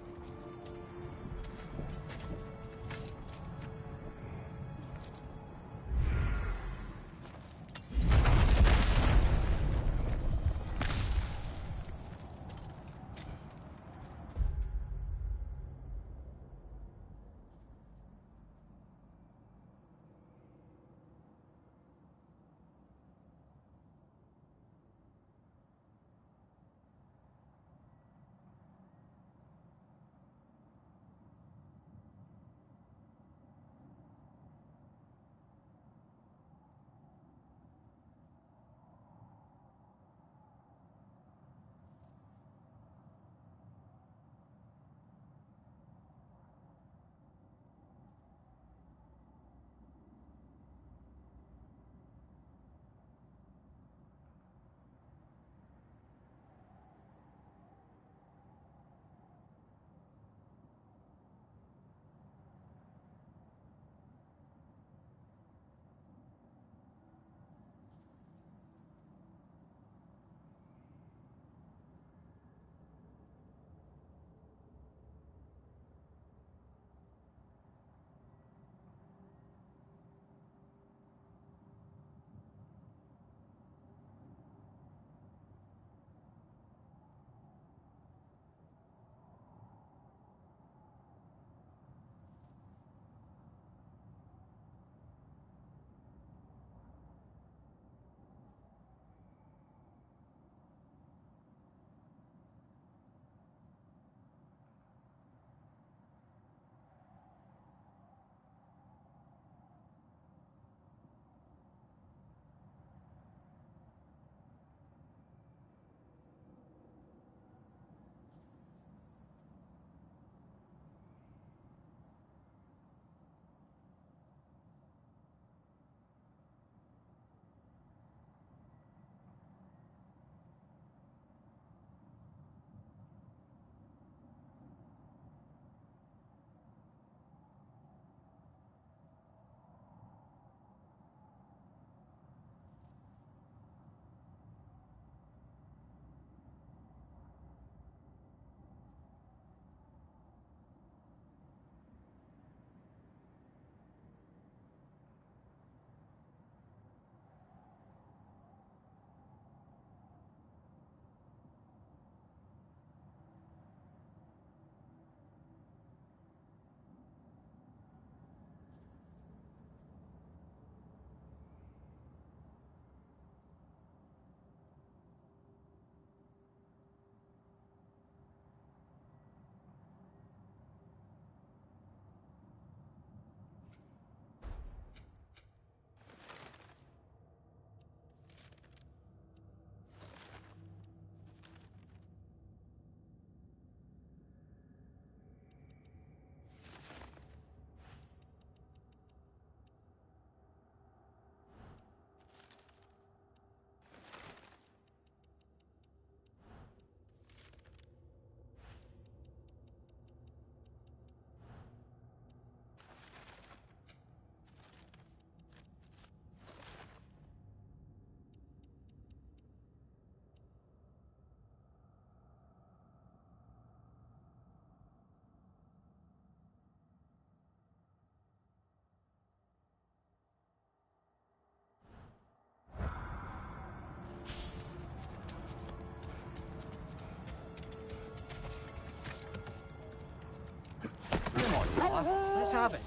have it.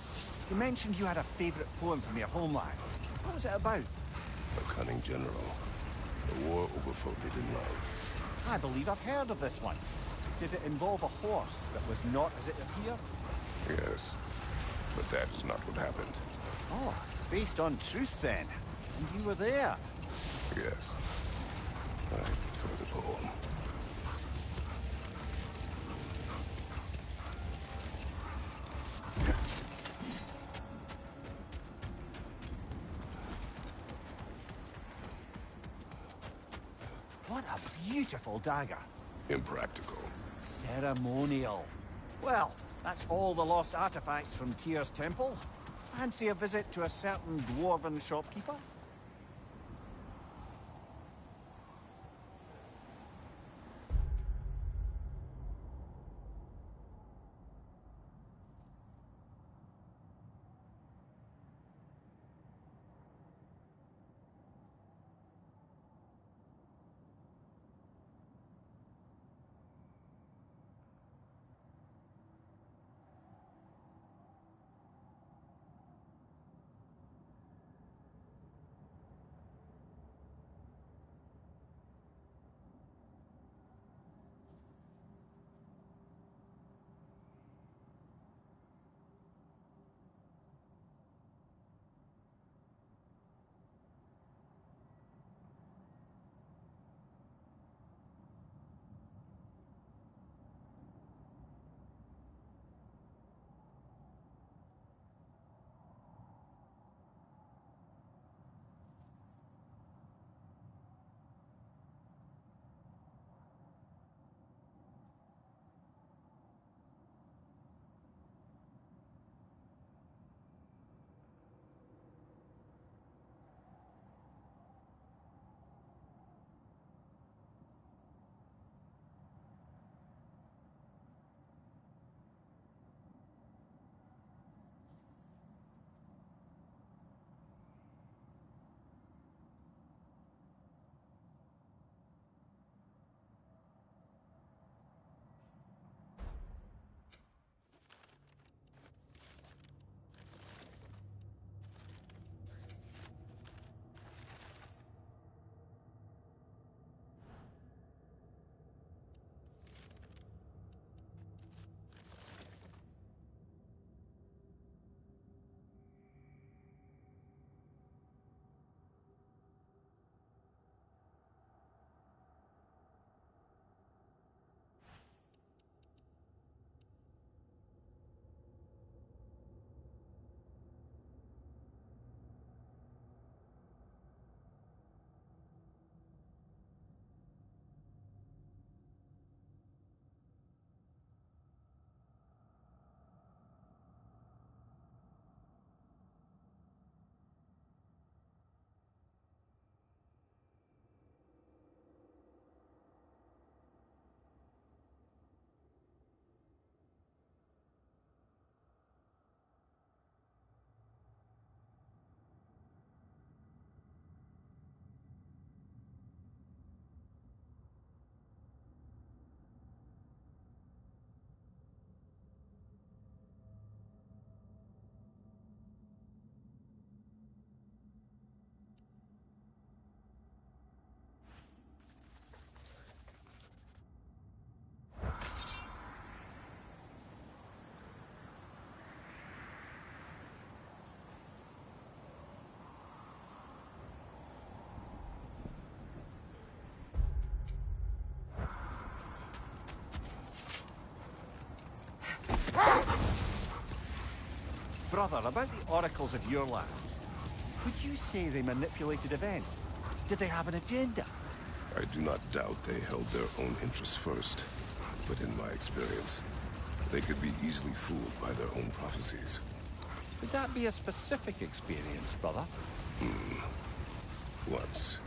You mentioned you had a favorite poem from your homeland. What was it about? A cunning general. A war over forbidden love. I believe I've heard of this one. Did it involve a horse that was not as it appeared? Yes, but that is not what happened. Oh, based on truth then. And you were there. Yes. I prefer the poem. What a beautiful dagger. Impractical. Ceremonial. Well, that's all the lost artifacts from Tyr's temple. Fancy a visit to a certain dwarven shopkeeper? Brother, about the oracles of your lands, would you say they manipulated events? Did they have an agenda? I do not doubt they held their own interests first. But in my experience, they could be easily fooled by their own prophecies. Would that be a specific experience, brother? Once,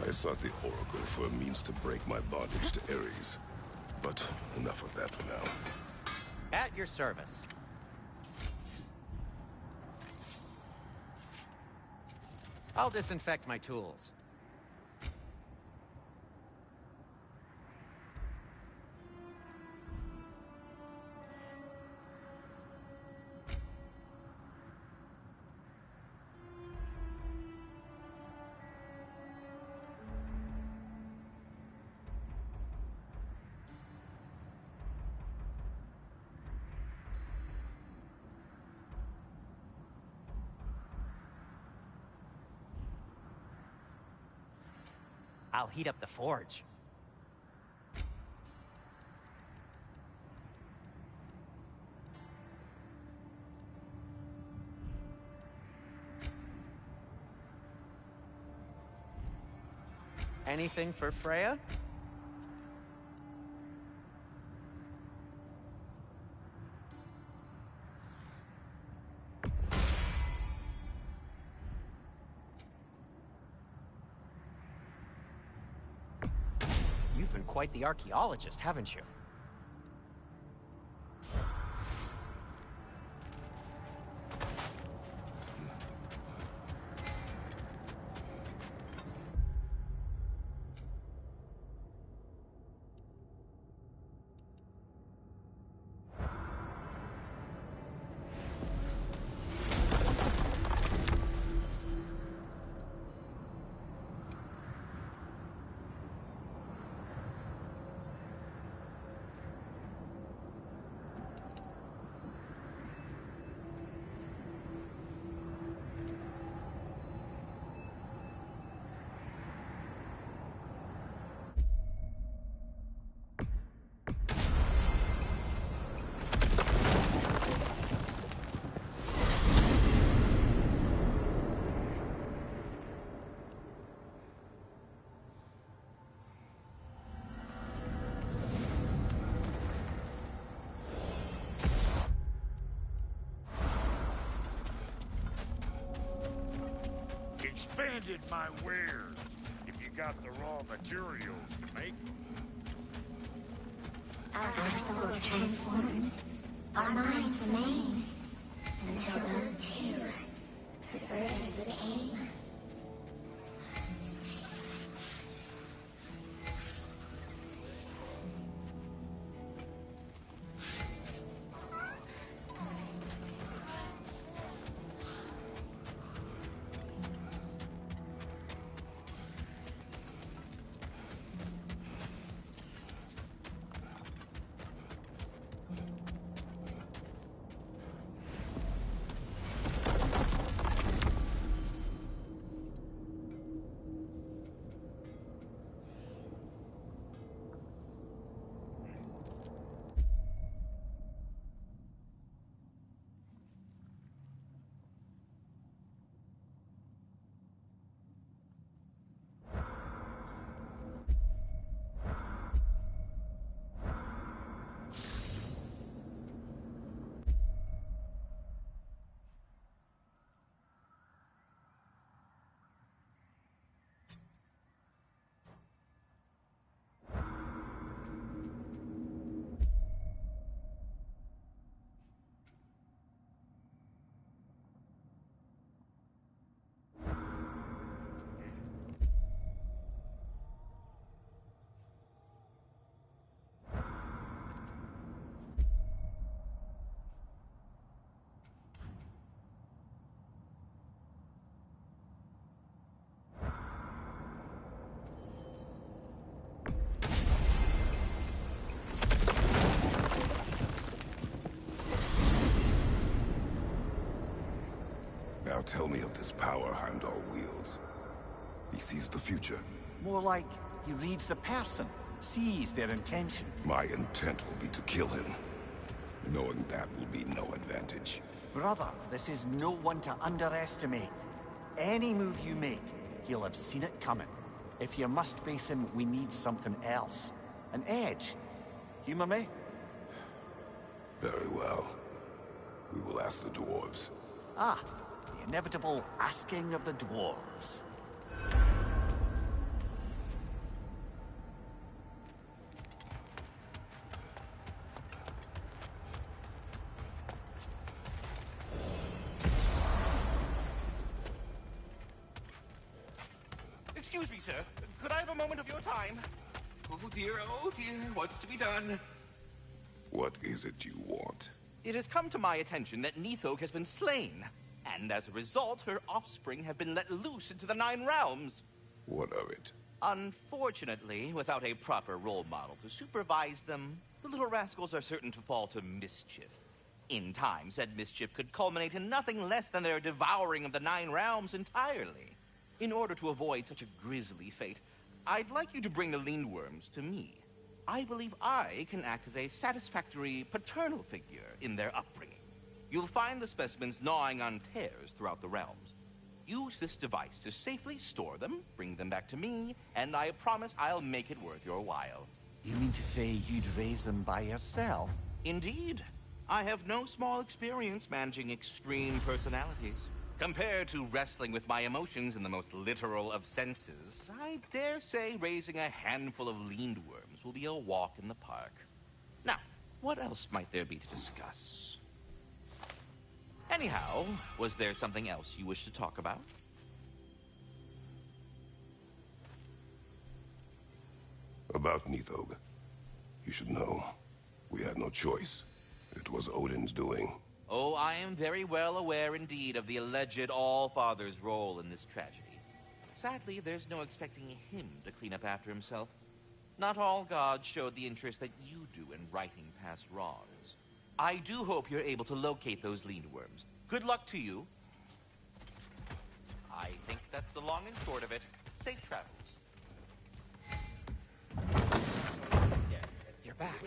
I sought the Oracle for a means to break my bondage to Ares. But enough of that for now. At your service. I'll disinfect my tools. I'll heat up the forge. Anything for Freya? You've been quite the archaeologist, haven't you? Expanded my wares, if you got the raw materials to make them. Our souls transformed. Our minds remained. Until those two perverted became. Now tell me of this power Heimdall wields. He sees the future. More like he reads the person, sees their intention. My intent will be to kill him. Knowing that will be no advantage. Brother, this is no one to underestimate. Any move you make, he'll have seen it coming. If you must face him, we need something else. An edge. Humor me? Very well. We will ask the dwarves. Ah, the inevitable asking of the dwarves. Excuse me, sir. Could I have a moment of your time? Oh dear, what's to be done? What is it you want? It has come to my attention that Nithog has been slain, and as a result, her offspring have been let loose into the Nine Realms. What of it? Unfortunately, without a proper role model to supervise them, the little rascals are certain to fall to mischief. In time, said mischief could culminate in nothing less than their devouring of the Nine Realms entirely. In order to avoid such a grisly fate, I'd like you to bring the Lindworms to me. I believe I can act as a satisfactory paternal figure in their upbringing. You'll find the specimens gnawing on tears throughout the realms. Use this device to safely store them, bring them back to me, and I promise I'll make it worth your while. You mean to say you'd raise them by yourself? Indeed. I have no small experience managing extreme personalities. Compared to wrestling with my emotions in the most literal of senses, I dare say raising a handful of Lindworms will be a walk in the park. Now, what else might there be to discuss? Anyhow, was there something else you wish to talk about? About Nithog. You should know, we had no choice. It was Odin's doing. Oh, I am very well aware indeed of the alleged All-Father's role in this tragedy. Sadly, there's no expecting him to clean up after himself. Not all gods showed the interest that you do in righting past wrongs. I do hope you're able to locate those Lindworms. Good luck to you. I think that's the long and short of it. Safe travels. You're back.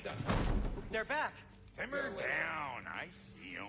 They're back. Simmer down. I see 'em.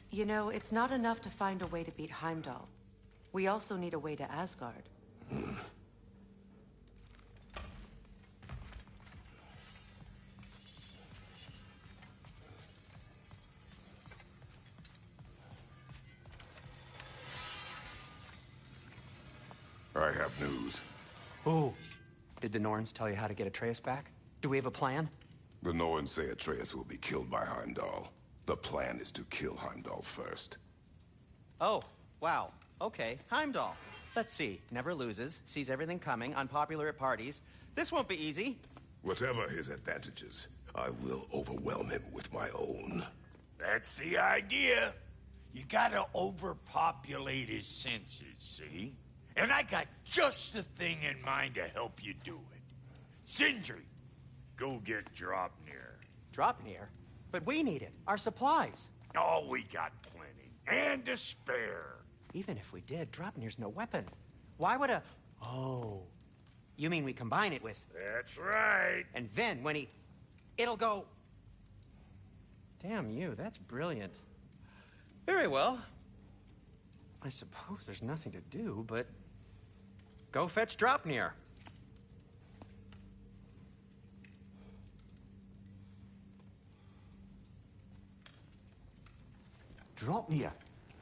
You know, it's not enough to find a way to beat Heimdall. We also need a way to Asgard. I have news. Oh. Did the Norns tell you how to get Atreus back? Do we have a plan? The Norns say Atreus will be killed by Heimdall. The plan is to kill Heimdall first. Oh, wow. Okay, Heimdall. Let's see. Never loses, sees everything coming, unpopular at parties. This won't be easy. Whatever his advantages, I will overwhelm him with my own. That's the idea. You gotta overpopulate his senses, see? And I got just the thing in mind to help you do it. Sindri, go get Draupnir. Draupnir? But we need it. Our supplies. Oh, we got plenty. And to spare. Even if we did, Draupnir's no weapon. Why would a... Oh. You mean we combine it with... That's right. And then when he... It'll go... Damn you, that's brilliant. Very well. I suppose there's nothing to do, but... Go fetch Draupnir. Draupnir?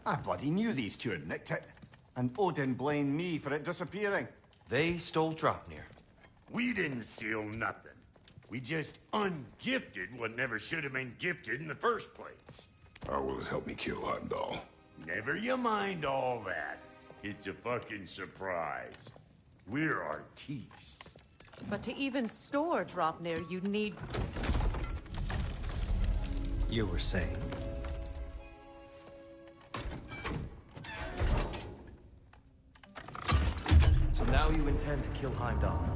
I bloody knew these two had nicked it. And Odin blamed me for it disappearing. They stole Draupnir. We didn't steal nothing. We just ungifted what never should have been gifted in the first place. How will it help me kill Heimdall? Never you mind all that. It's a fucking surprise. We're artistes. But to even store Draupnir, you'd need... You were saying? So now you intend to kill Heimdall.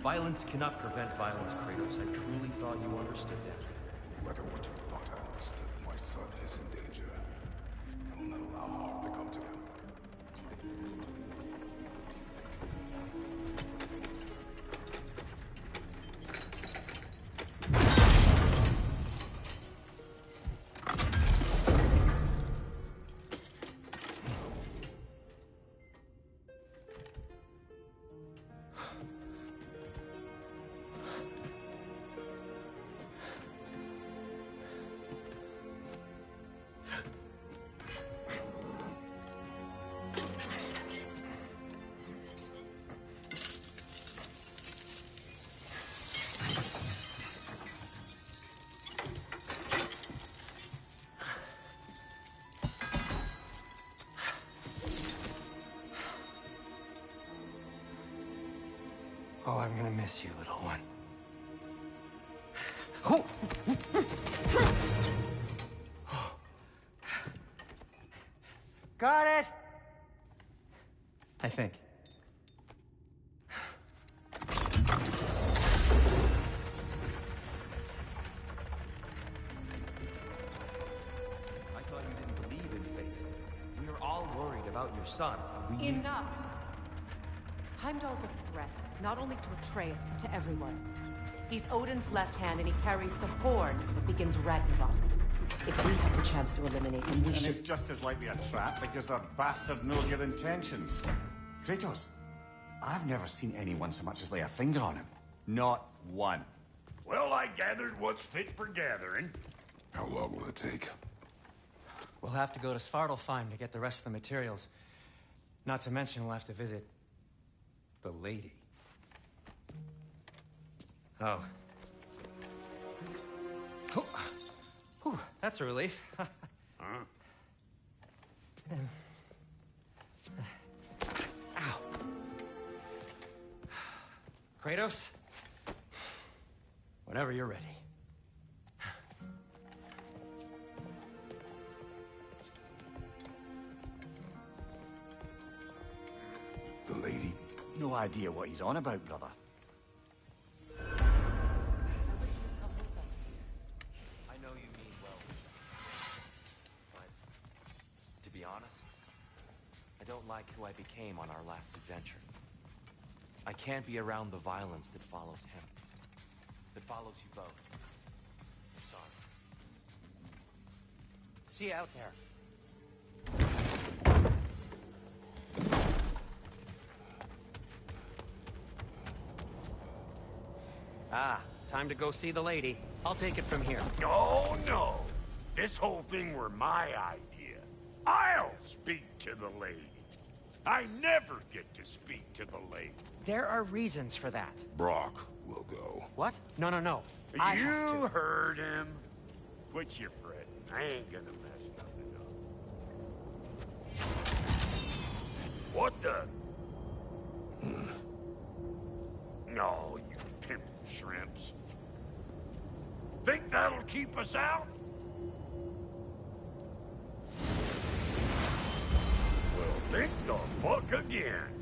Violence cannot prevent violence, Kratos. I truly thought you understood that. No matter what you thought I understood, my son is in danger. I will not allow harm to come to him. Oh, I'm gonna miss you, little one. Got it! I think. I thought you didn't believe in fate. We were all worried about your son. Enough! Heimdall's a threat, not only to Atreus, but to everyone. He's Odin's left hand, and he carries the horn that begins Ragnarok. If we have the chance to eliminate him, we And should... it's just as likely a trap because the bastard knows your intentions. Kratos, I've never seen anyone so much as lay a finger on him. Not one. Well, I gathered what's fit for gathering. How long will it take? We'll have to go to Svartalfheim to get the rest of the materials. Not to mention we'll have to visit... the lady. Oh. Whew, that's a relief. Huh? Ow. Kratos? Whenever you're ready. The lady? No idea what he's on about, brother. I know you mean well, but to be honest, I don't like who I became on our last adventure. I can't be around the violence that follows him, that follows you both. I'm sorry. See you out there. Ah, time to go see the lady. I'll take it from here. No, no. This whole thing were my idea. I'll speak to the lady. I never get to speak to the lady. There are reasons for that. Brock will go. What? No, no, no. I have You to. heard him. Quit your fretting. I ain't gonna mess nothing up. What the? No, you pimp shrimps. Think that'll keep us out? Well, think the fuck again.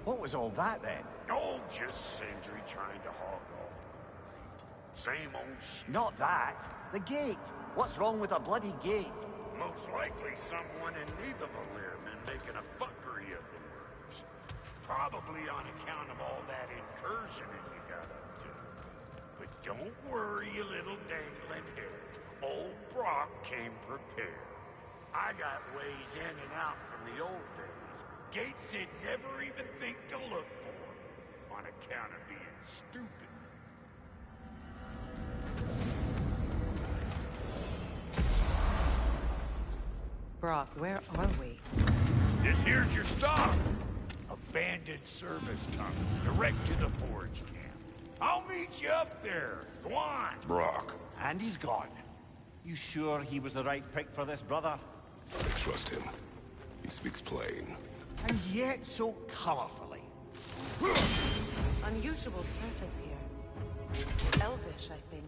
What was all that then? Oh, just Sindri trying to hog all the glory. Same old shit. Not that. The gate. What's wrong with a bloody gate? Most likely someone in Nidavellir been making a fuckery of the works. Probably on account of all that incursioning you got up to. But don't worry, you little dangling head. Old Brock came prepared. I got ways in and out from the old days. Gates he'd never even think to look for. On account of being stupid. Brock, where are we? This here's your stop. Abandoned service tunnel, direct to the forge camp. I'll meet you up there. Go on. Brock. And he's gone. You sure he was the right pick for this, brother? I trust him. He speaks plain. And yet so colorfully. Unusual surface here. Elvish, I think.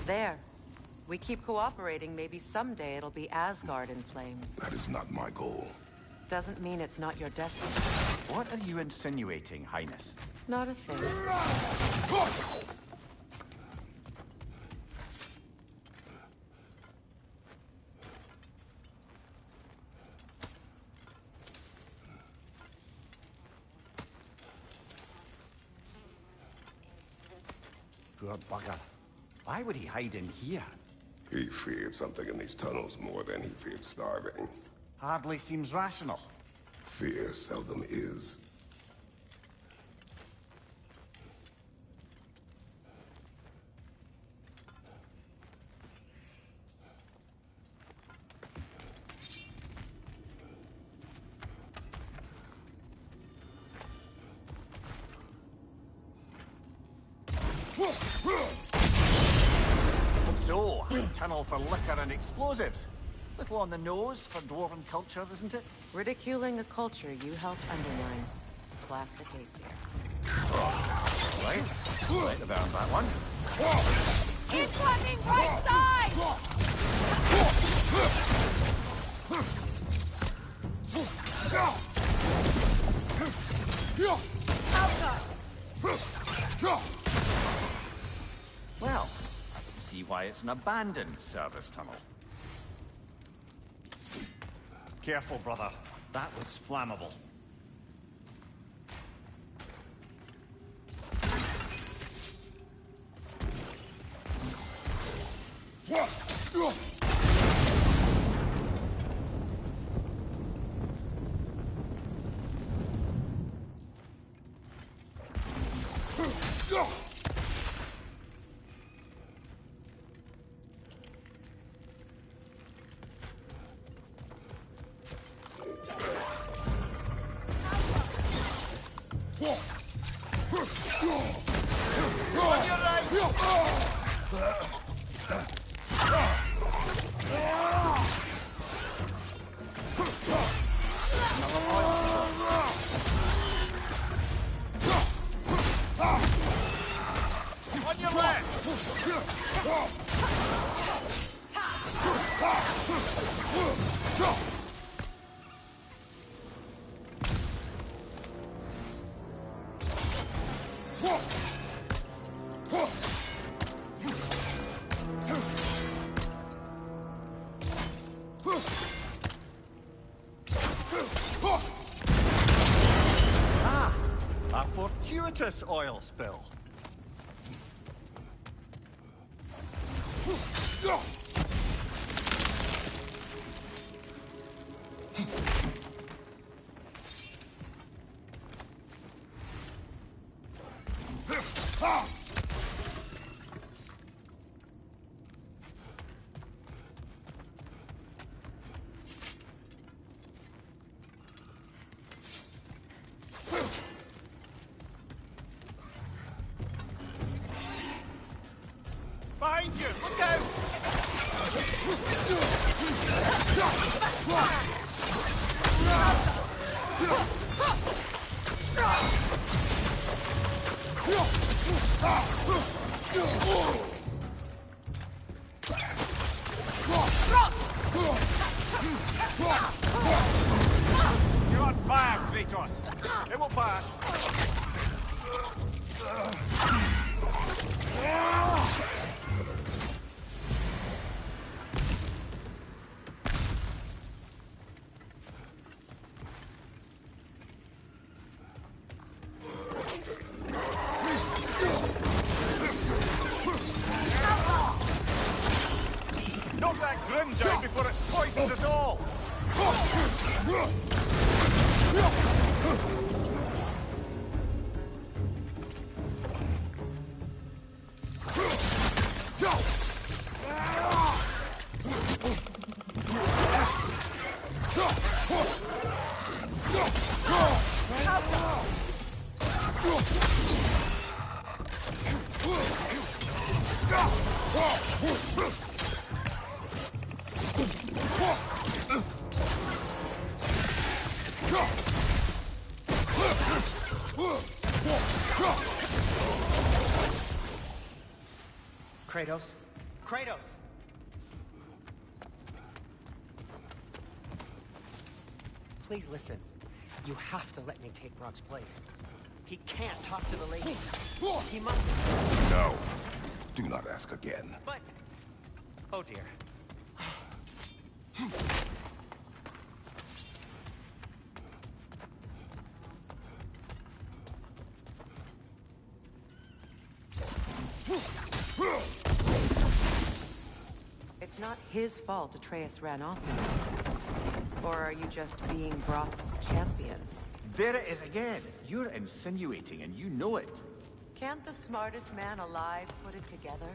There. We keep cooperating, maybe someday it'll be Asgard in flames. That is not my goal. Doesn't mean it's not your destiny. What are you insinuating, Highness? Not a thing. Poor bugger. Why would he hide in here? He feared something in these tunnels more than he feared starving. Hardly seems rational. Fear seldom is. So, a tunnel for liquor and explosives. Little on the nose for dwarven culture, isn't it? Ridiculing a culture you helped undermine. Classic Aesir. Right. Might have earned that one. Incoming right side! Well, I can see why it's an abandoned service tunnel. Careful, brother. That looks flammable. A fortuitous oil spill. Behind you! Look out! You're on fire, Kratos! It will pass! Knock that grim down before it poisons us all! Kratos? Kratos! Please listen. You have to let me take Brock's place. He can't talk to the lady. He must... No. Do not ask again. But... Oh dear. It's not his fault Atreus ran off with. Or are you just being Brock's champion? There it is again. You're insinuating, and you know it. Can't the smartest man alive put it together?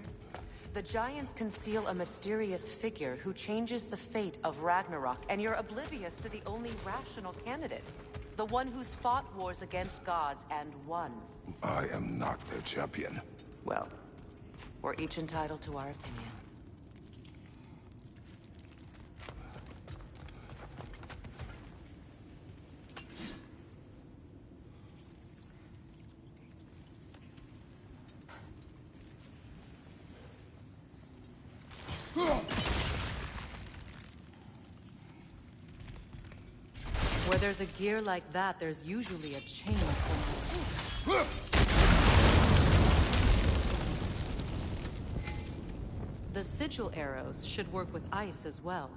The Giants conceal a mysterious figure who changes the fate of Ragnarok, and you're oblivious to the only rational candidate. The one who's fought wars against gods and won. I am not their champion. Well, we're each entitled to our opinion. Where there's a gear like that, there's usually a chain somewhere. The sigil arrows should work with ice as well.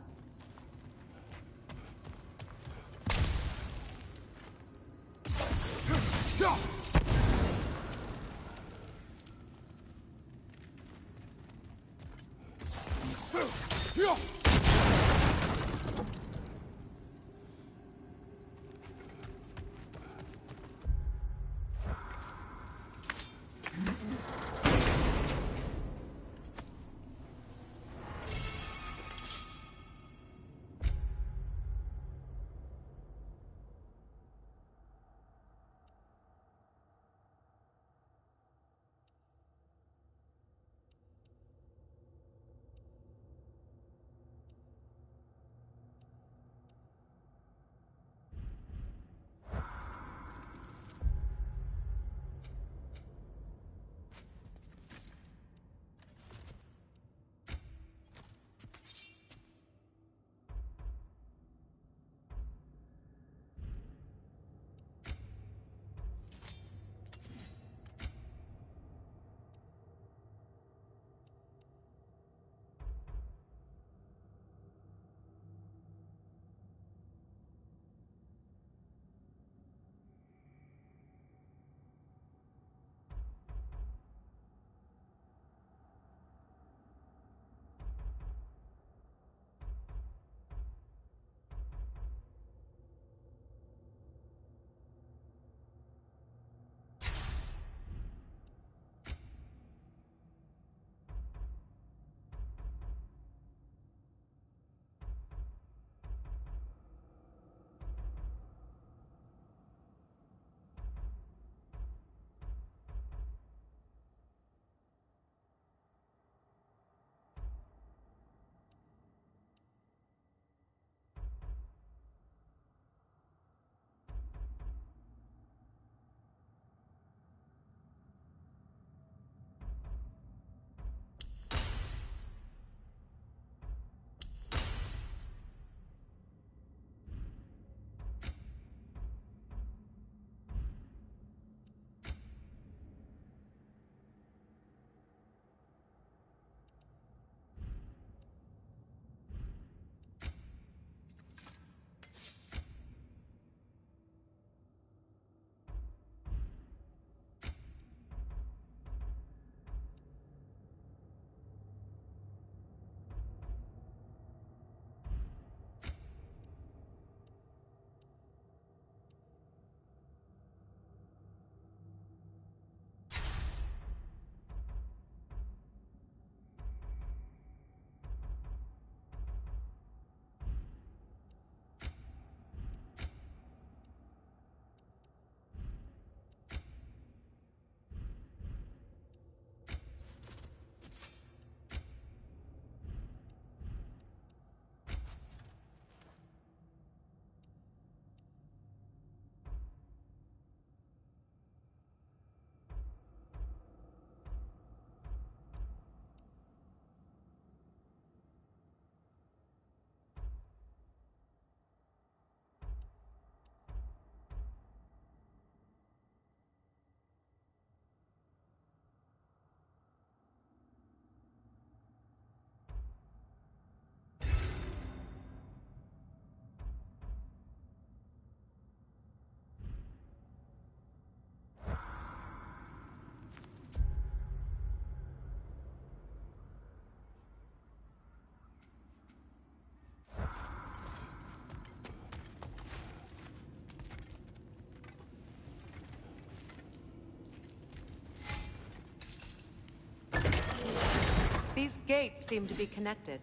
These gates seem to be connected.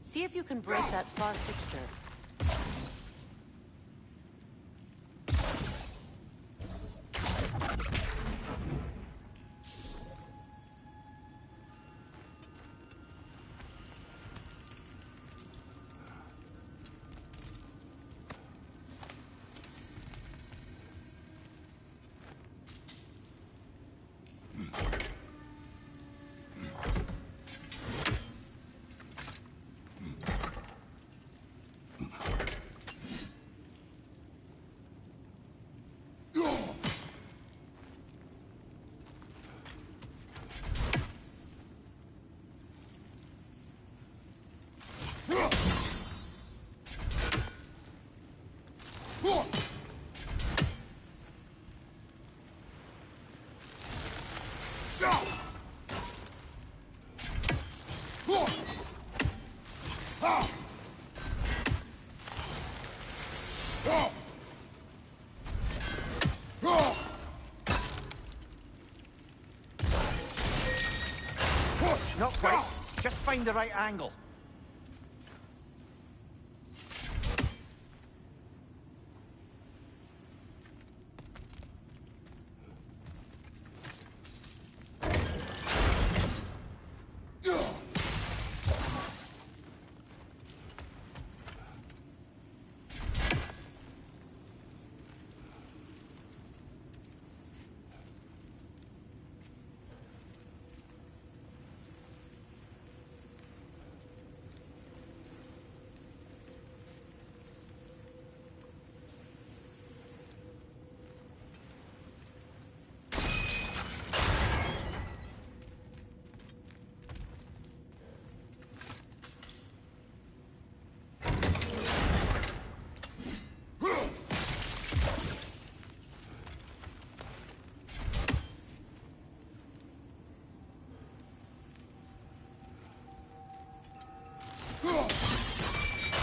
See if you can break that far fixture. Not quite. Just find the right angle.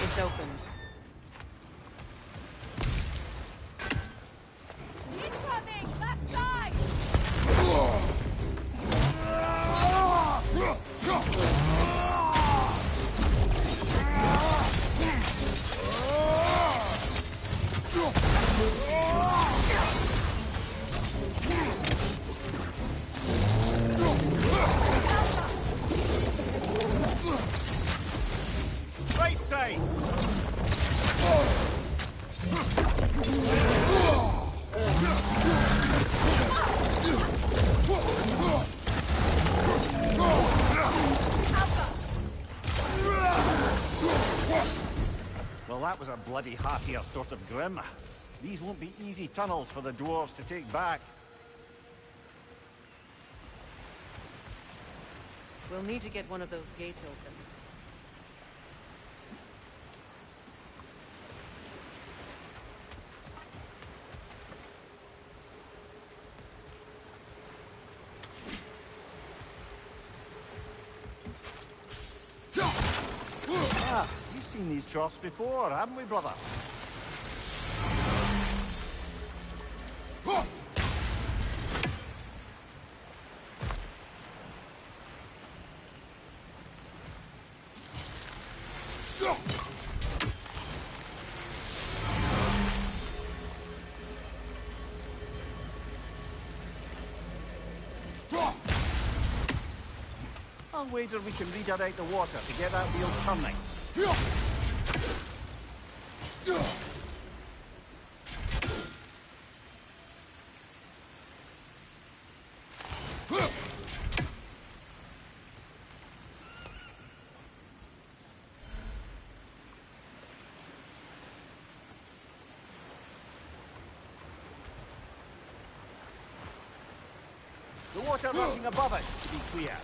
It's open. Incoming! Left side! Right side! Well, that was a bloody heartier sort of grim. These won't be easy tunnels for the dwarves to take back. We'll need to get one of those gates open. Ah, we've seen these troughs before, haven't we, brother? I'll wager we can redirect the water to get that wheel turning. The water rushing above us, to be clear.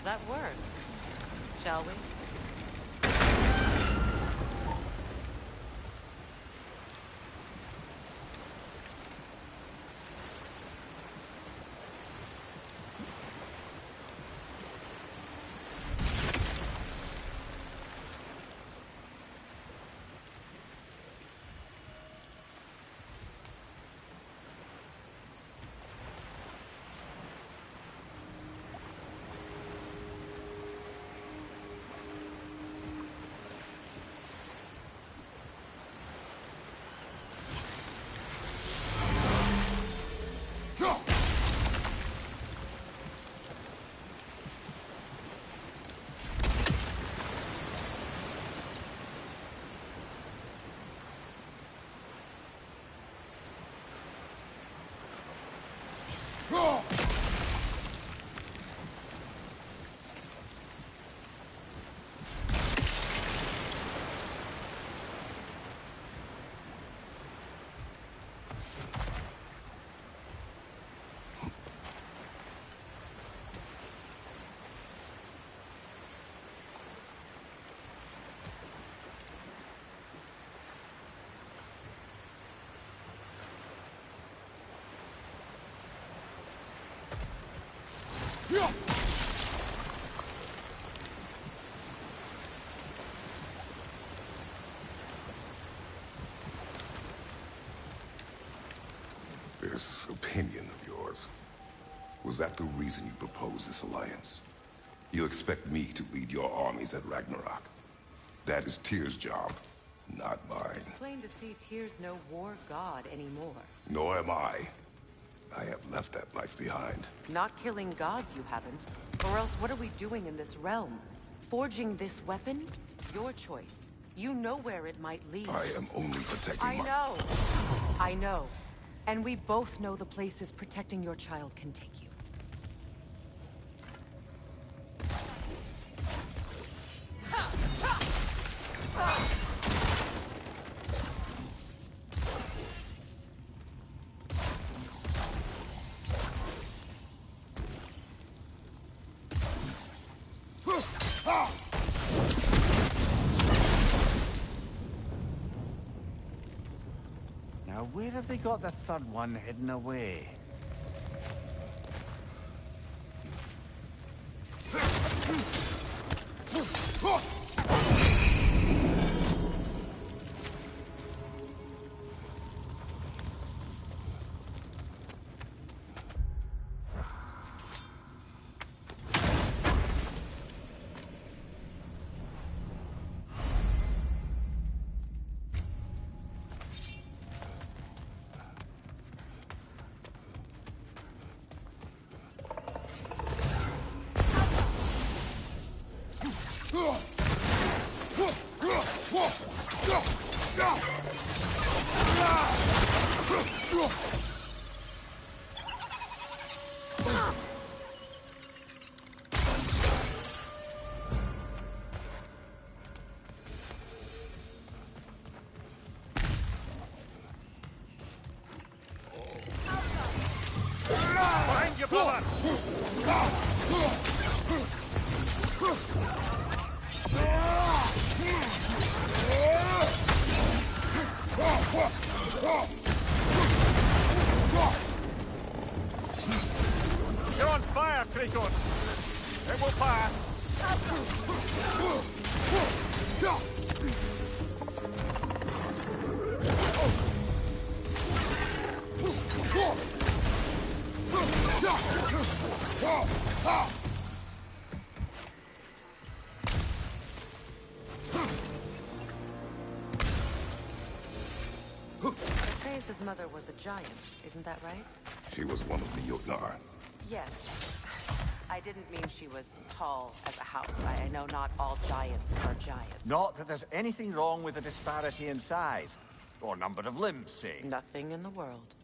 that work? Shall we? This opinion of yours, was that the reason you proposed this alliance? You expect me to lead your armies at Ragnarok? That is Tyr's job, not mine. Plain to see Tyr's no war god anymore. Nor am I. I have left that life behind. Not killing gods, you haven't. Or else what are we doing in this realm? Forging this weapon? Your choice. You know where it might lead. I am only protecting I know. And we both know the places protecting your child can take you. Now, where have they got the third one hidden away? Behind you, brother! You're on fire, Kratos! It will pass! Atreus' mother was a giant, isn't that right? She was one of the Jotnar. Yes. I didn't mean she was tall as a house. I know not all giants are giants. Not that there's anything wrong with the disparity in size, or number of limbs, say. Nothing in the world.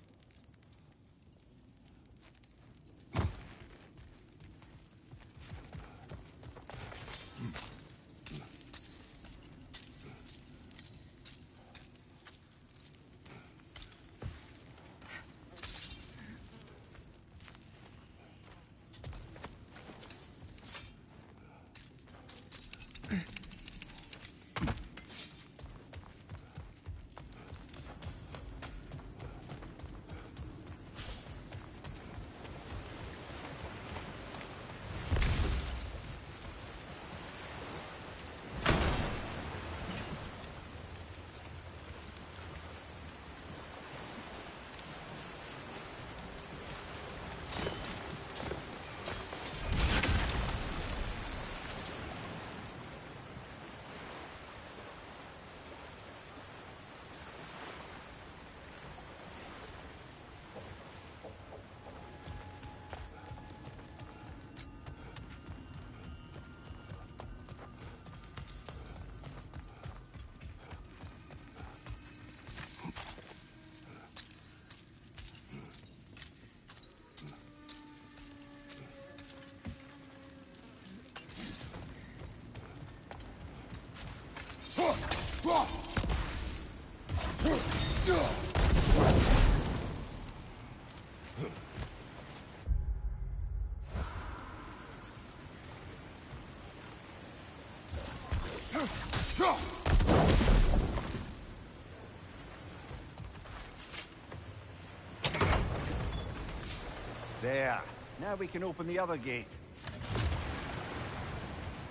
There. Now we can open the other gate.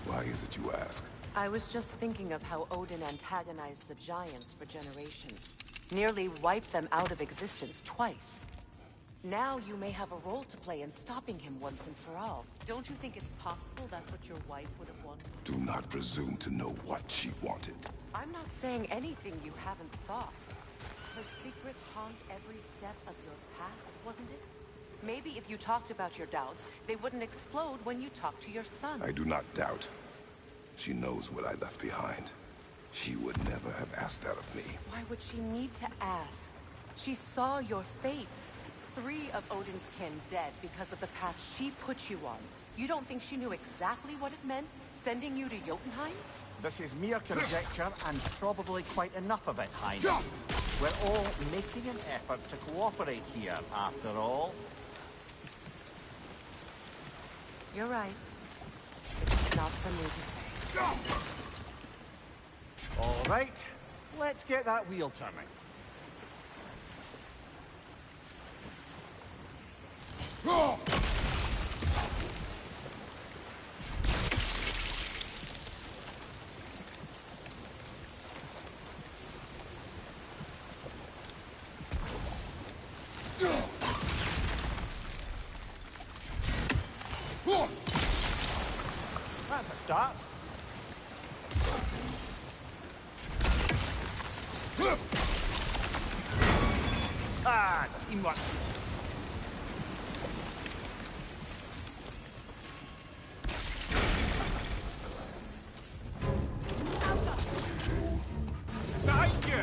Why is it you ask? I was just thinking of how Odin antagonized the Giants for generations. Nearly wiped them out of existence twice. Now you may have a role to play in stopping him once and for all. Don't you think it's possible that's what your wife would have wanted? Do not presume to know what she wanted. I'm not saying anything you haven't thought. Her secrets haunt every step of your path, wasn't it? Maybe if you talked about your doubts, they wouldn't explode when you talked to your son. I do not doubt. She knows what I left behind. She would never have asked that of me. Why would she need to ask? She saw your fate. 3 of Odin's kin dead because of the path she put you on. You don't think she knew exactly what it meant, sending you to Jotunheim? This is mere conjecture, and probably quite enough of it, Heine. We're all making an effort to cooperate here, after all. You're right. It's not for me to say. All right, let's get that wheel turning. That's a start. Ah, teamwork. Behind you!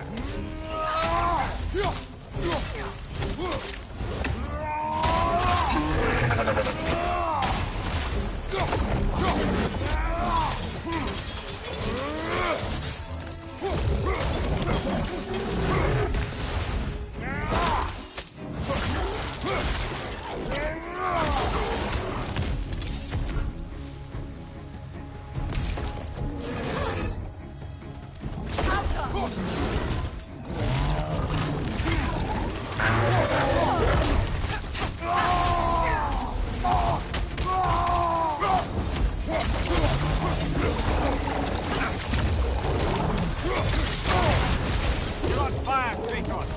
You're on fire, Kratos!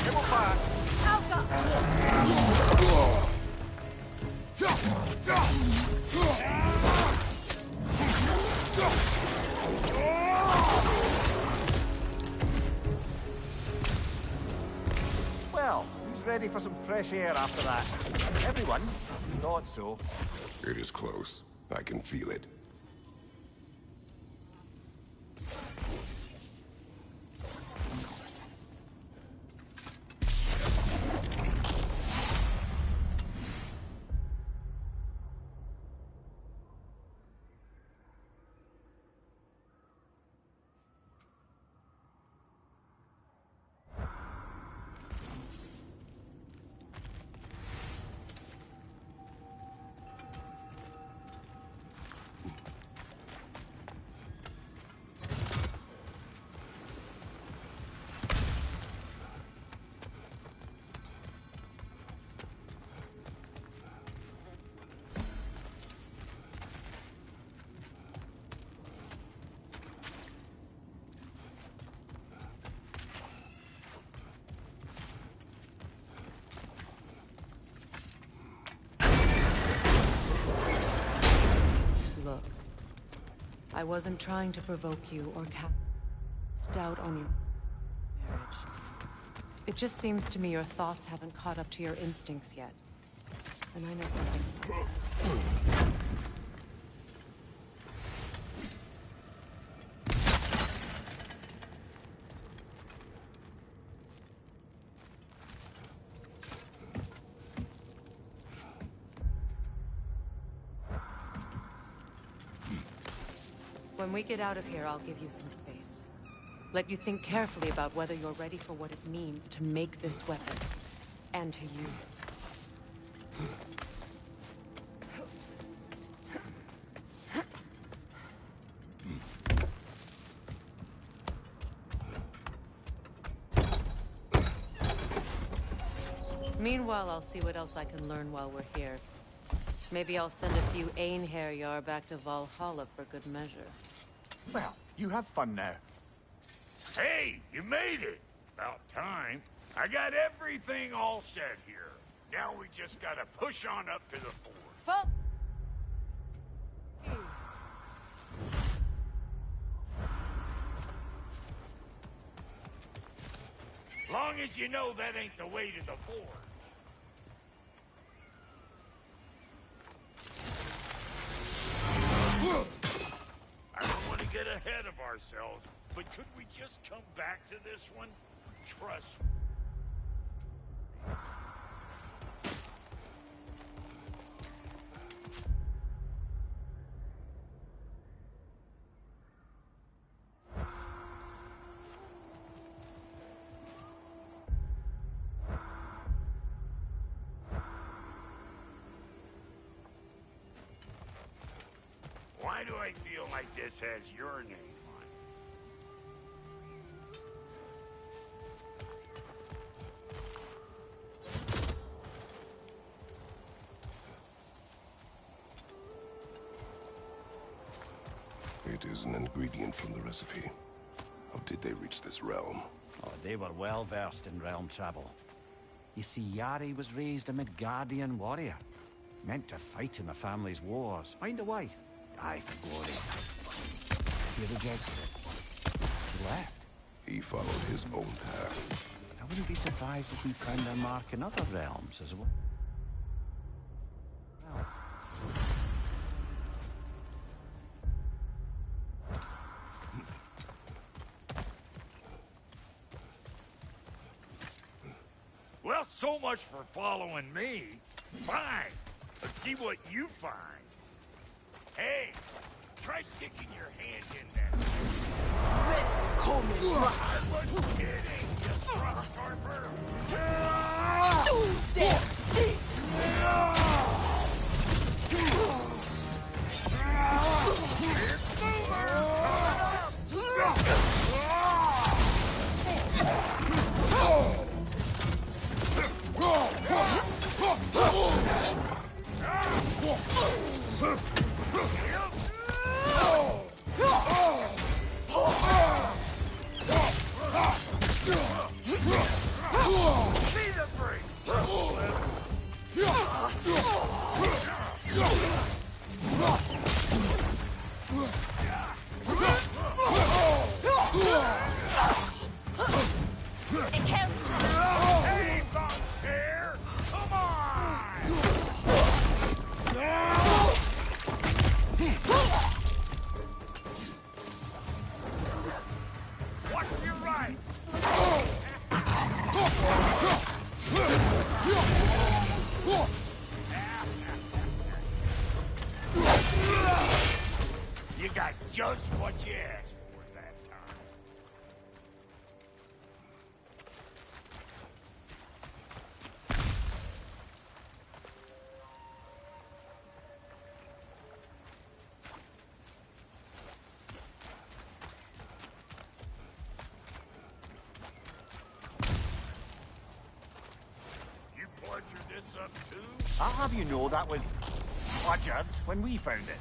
Give him fire! Well, who's ready for some fresh air after that? Everyone? Thought so. It is close. I can feel it. Look, I wasn't trying to provoke you or cast doubt on your marriage. It just seems to me your thoughts haven't caught up to your instincts yet. And I know something about that. When we get out of here, I'll give you some space. Let you think carefully about whether you're ready for what it means to make this weapon, and to use it. Meanwhile, I'll see what else I can learn while we're here. Maybe I'll send a few Einherjar back to Valhalla for good measure. Well, you have fun now. Hey, you made it! About time. I got everything all set here. Now we just gotta push on up to the fort. Long as you know that ain't the way to the fort. I don't want to get ahead of ourselves, but could we just come back to this one? Trust me. Why do I feel like this has your name on it? It is an ingredient from the recipe. How did they reach this realm? Oh, they were well versed in realm travel. You see, Yari was raised a Midgardian warrior. Meant to fight in the family's wars, find a wife, die for glory. He rejected it. He left. He followed his own path. I wouldn't be surprised if we found their mark in other realms as well. Well, so much for following me. Fine. Let's see what you find. Hey, try sticking your hand in there. I was kidding, you truck carper. It's You got just what you asked for that time. You bludgered this up too? I'll have you know that was bludgered when we found it.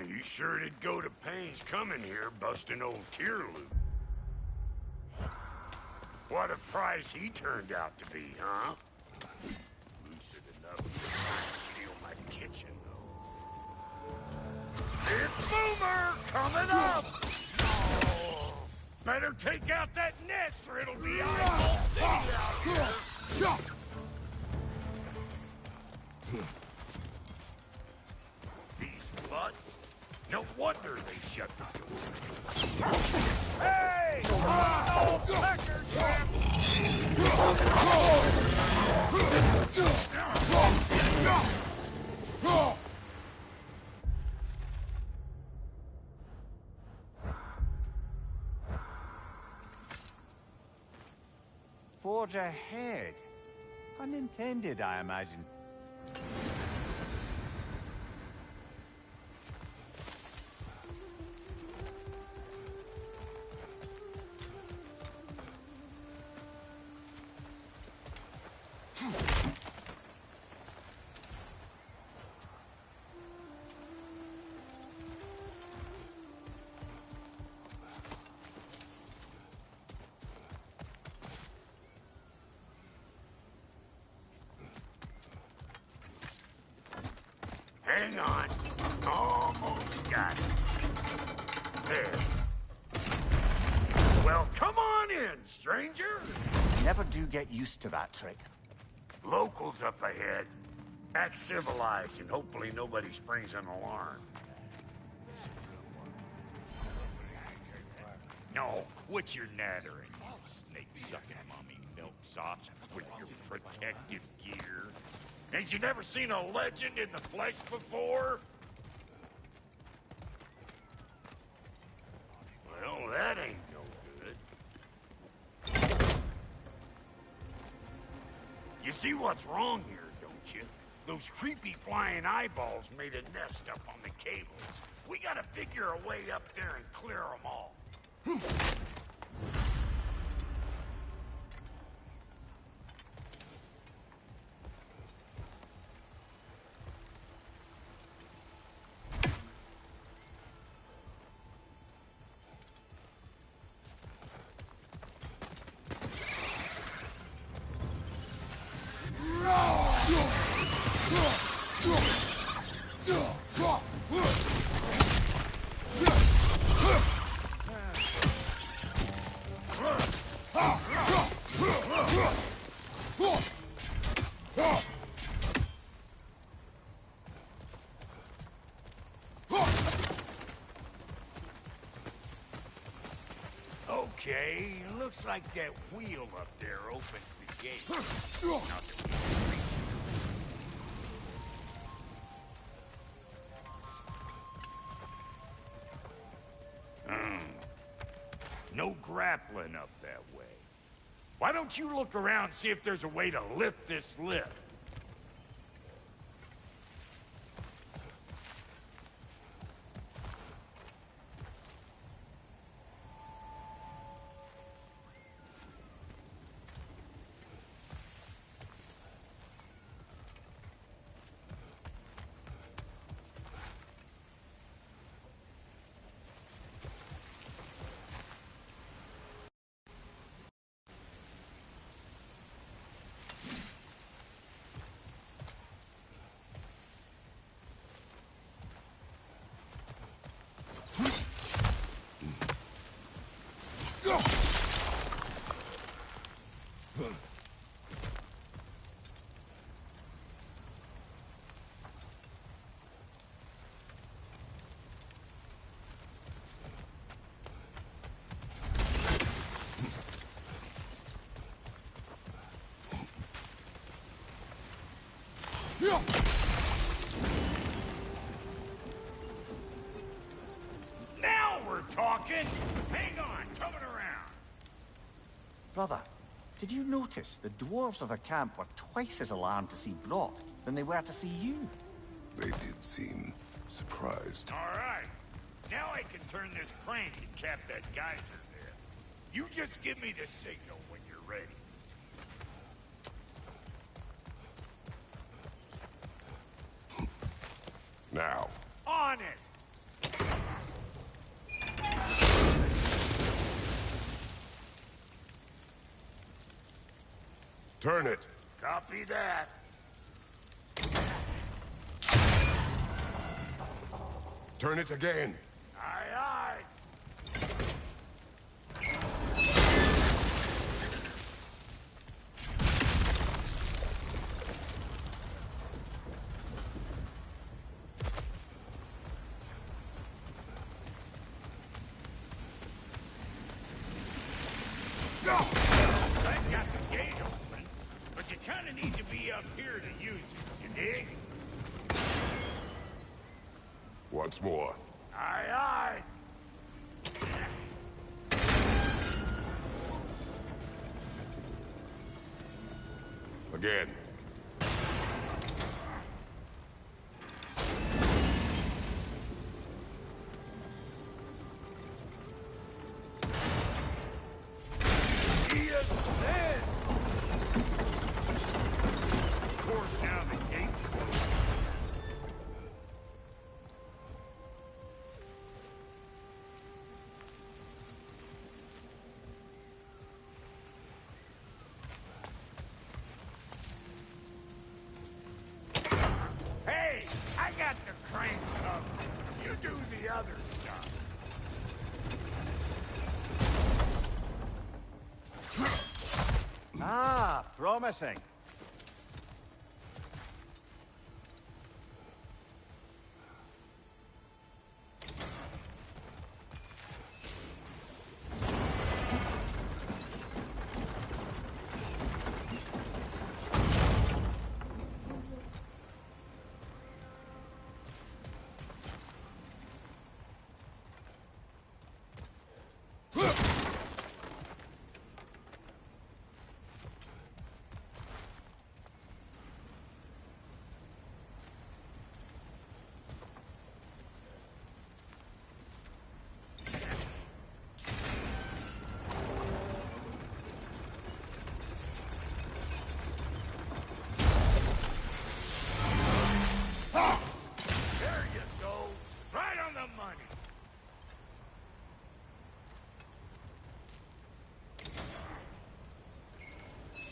You sure did go to pains coming here, busting old tier loot. What a prize he turned out to be, huh? Lucid enough to steal my kitchen, though. It's Boomer coming up! Oh, better take out that nest or it'll be Eyeball City out here! These what? No wonder they shut the door. Hey! Oh, no! Pecker Forge ahead. Unintended, I imagine. Hang on. Almost got it. There. Well, come on in, stranger. Never do get used to that trick. Locals up ahead. Act civilized and hopefully nobody springs an alarm. No, quit your nattering, you snake-sucking mommy milksops with your protective gear. Ain't you never seen a legend in the flesh before? Well, that ain't no good. You see what's wrong here, don't you? Those creepy flying eyeballs made a nest up on the cables. We gotta figure a way up there and clear them all. Okay, looks like that wheel up there opens the gate. No grappling up that way. Why don't you look around and see if there's a way to lift this lift? Now we're talking! Hang on, coming around. Brother, did you notice the dwarves of the camp were twice as alarmed to see Brock than they were to see you? They did seem surprised. All right. Now I can turn this crank and cap that geyser there. You just give me the signal when you're ready. Now. On it! Turn it. Copy that. Turn it again. Aye, aye. once more. Aye, aye. Again. He is dead. Force down the gate. Hey, I got the crank covered. You do the other stuff. Ah, promising. There you go. Right on the money.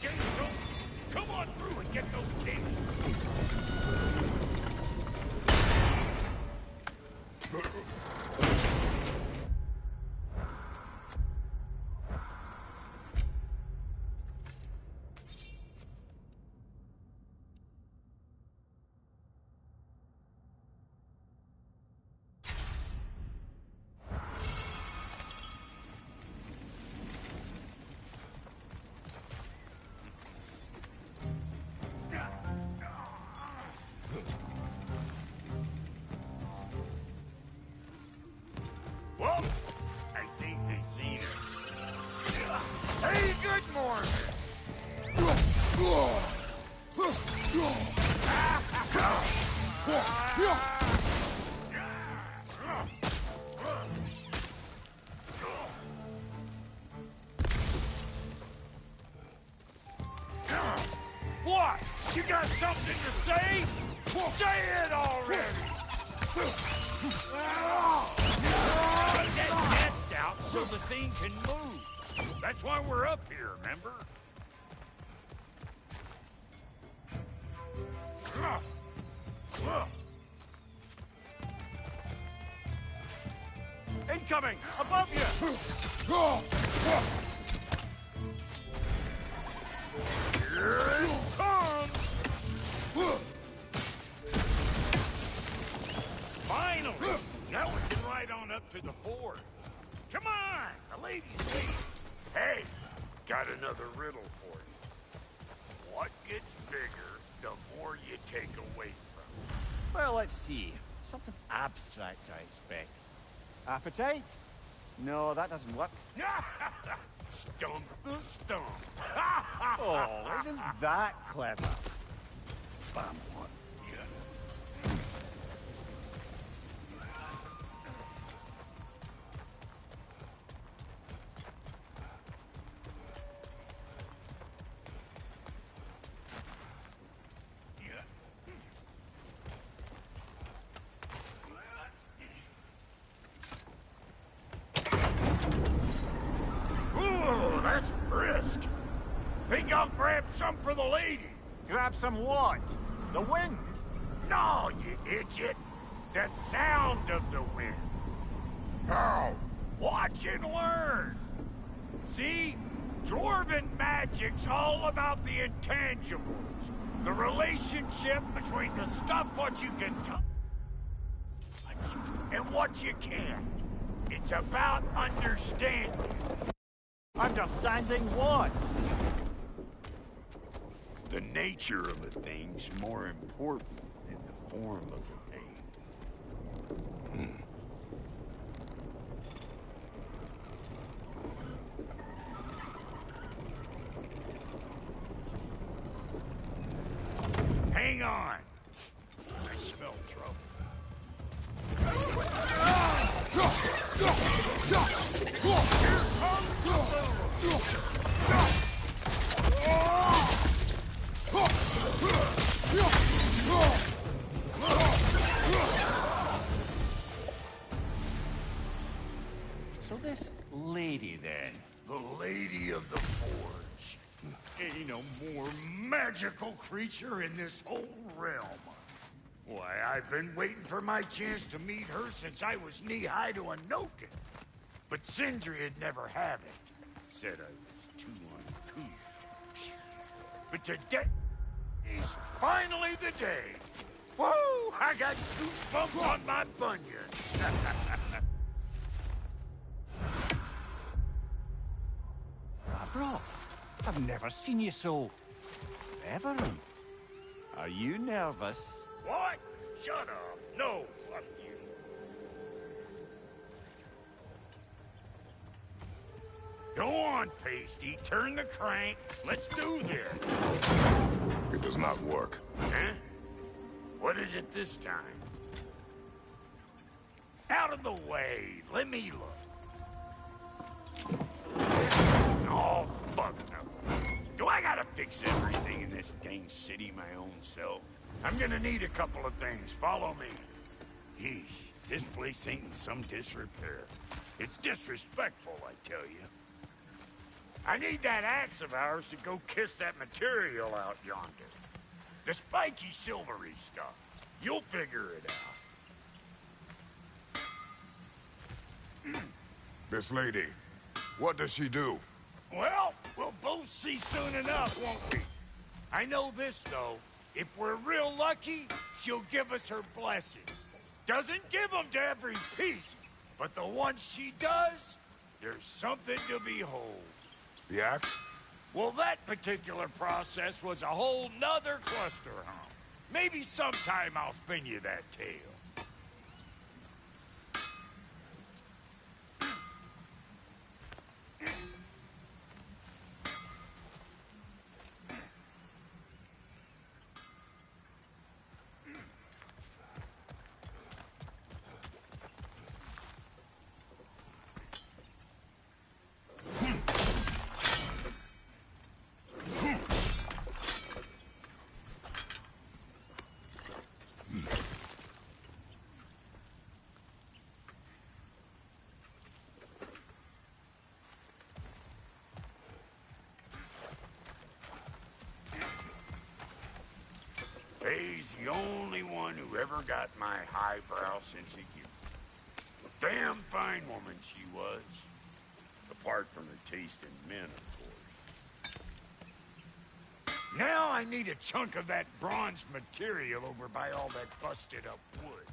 Gates open. Come on through and get those things. Well, I think they seen us. Hey, good morning. What? You got something to say? Say it already! Take that nest out so the thing can move. That's why we're up here, remember? Incoming! Above you! Here it comes! Finally! Now we can ride on up to the fort. Come on! The ladies waiting. Hey, got another riddle for you. What gets bigger, the more you take away from Well, let's see. Something abstract, I expect. Appetite? No, that doesn't work. it? Stump the stump. Oh, isn't that clever? Bam one. Ooh, that's brisk. Think I'll grab some for the lady. Grab some what? The wind? No, you idiot. The sound of the wind. How? Watch and learn. See? Dwarven magic's all about the intangibles. The relationship between the stuff what you can touch and what you can't. It's about understanding. Understanding what? The nature of a thing's more important than the form of the thing. Hang on. I smell trouble. So this lady, then? The Lady of the Forge. Ain't no more magical creature in this whole realm. Why, I've been waiting for my chance to meet her since I was knee-high to a Noken. But Sindri would never have it. Said I was too uncouth. But today is finally the day. Woo! I got goosebumps on my bunions. Bro, I've never seen you so... reverent. Are you nervous? What? Shut up. No, fuck you. Go on, Pasty. Turn the crank. Let's do this. It does not work. Huh? What is it this time? Out of the way. Let me look. Oh, fuck no. Do I gotta fix everything in this dang city my own self? I'm gonna need a couple of things. Follow me. Yeesh, this place ain't in some disrepair. It's disrespectful, I tell you. I need that axe of ours to go kiss that material out yonder. The spiky silvery stuff. You'll figure it out. This lady, what does she do? Well, we'll both see soon enough, won't we? I know this, though. If we're real lucky, she'll give us her blessing. Doesn't give them to every piece, but the ones she does, there's something to behold. The axe? Well, that particular process was a whole nother cluster hump. Maybe sometime I'll spin you that tale. Faye's the only one who ever got my highbrow sense of humor. Damn fine woman she was. Apart from her taste in men, of course. Now I need a chunk of that bronze material over by all that busted up wood.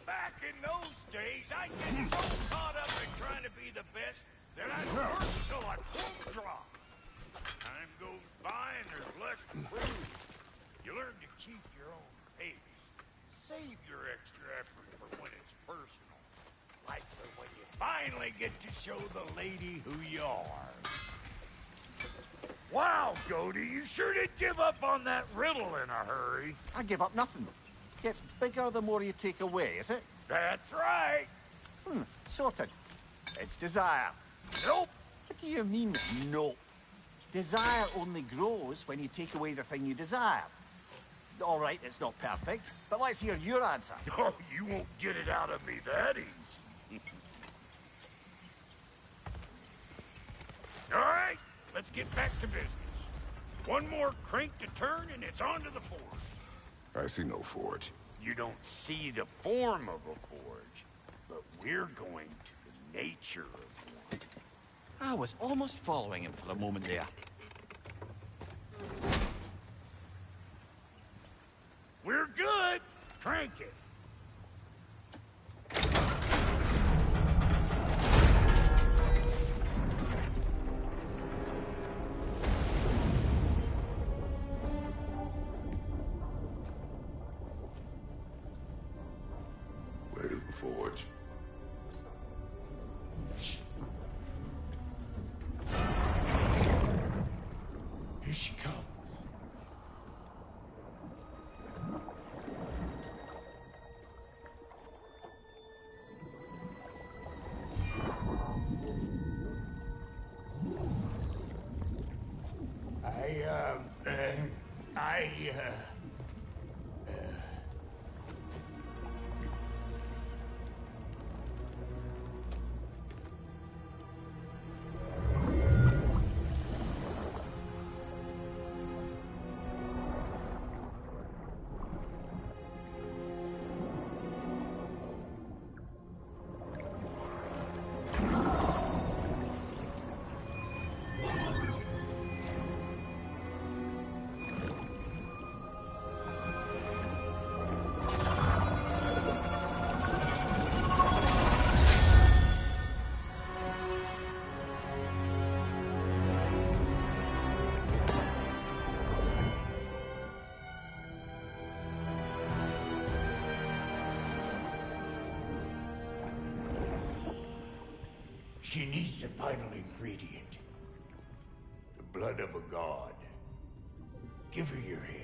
Back in those days, I'd get so caught up in trying to be the best that I'd work till I won't drop. Time goes by and there's less to prove. You learn to keep your own pace. Save your extra effort for when it's personal. Like for when you finally get to show the lady who you are. Wow, Cody, you sure did give up on that riddle in a hurry. I give up nothing. Gets bigger the more you take away, is it? That's right. Sorted. It's desire. Nope. What do you mean, nope? Desire only grows when you take away the thing you desire. All right, it's not perfect, but let's hear your answer. Oh, you won't get it out of me that easy. All right, let's get back to business. One more crank to turn and it's on to the forge. I see no forge. You don't see the form of a forge, but we're going to the nature of one. I was almost following him for a moment there. We're good. Crank it. There's the forge. Here she comes. She needs the final ingredient. The blood of a god. Give her your hand.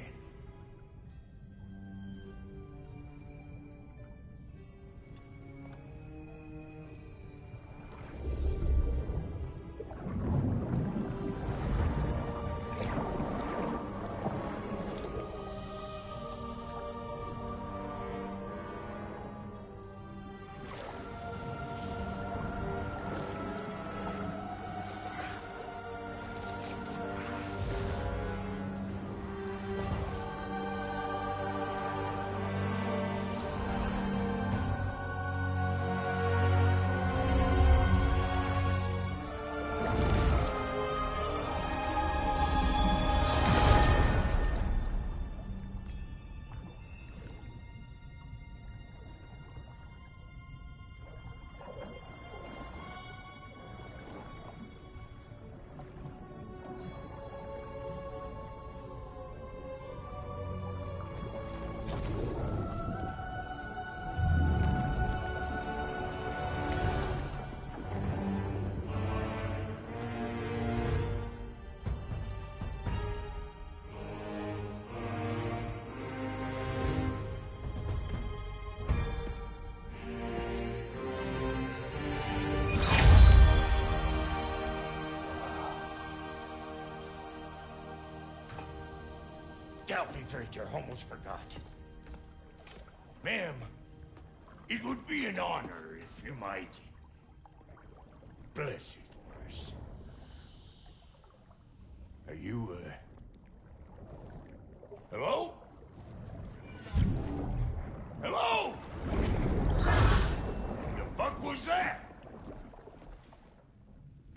Delphi Victor, almost forgot. Ma'am, it would be an honor if you might bless it for us. Are you, hello? Hello? The fuck was that?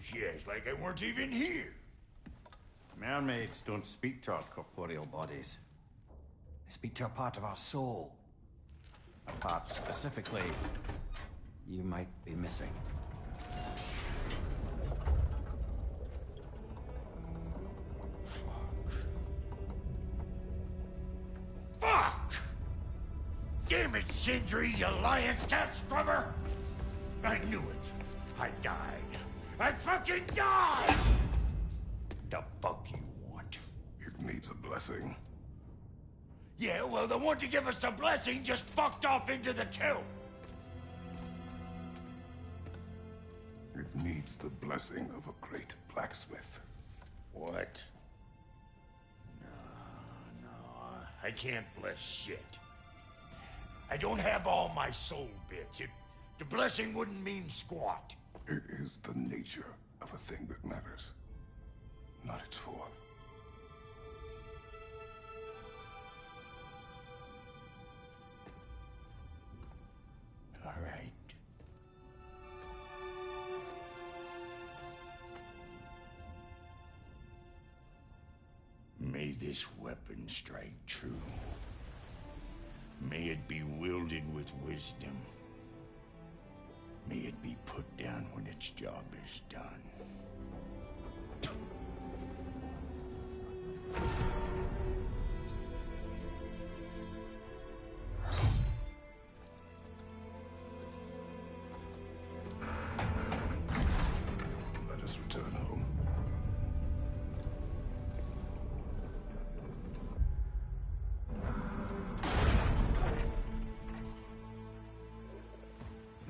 She acts like I weren't even here. Mermaids don't speak to our corporeal bodies. They speak to a part of our soul. A part specifically you might be missing. Fuck! Damn it, Sindri, you lying cat scrubber! I knew it. I died. I fucking died! The fuck you want? It needs a blessing. Yeah, well, the one to give us the blessing just fucked off into the kiln. It needs the blessing of a great blacksmith. What? No, I can't bless shit. I don't have all my soul bits. The blessing wouldn't mean squat. It is the nature of a thing that matters, not its form. All right. May this weapon strike true. May it be wielded with wisdom. May it be put down when its job is done.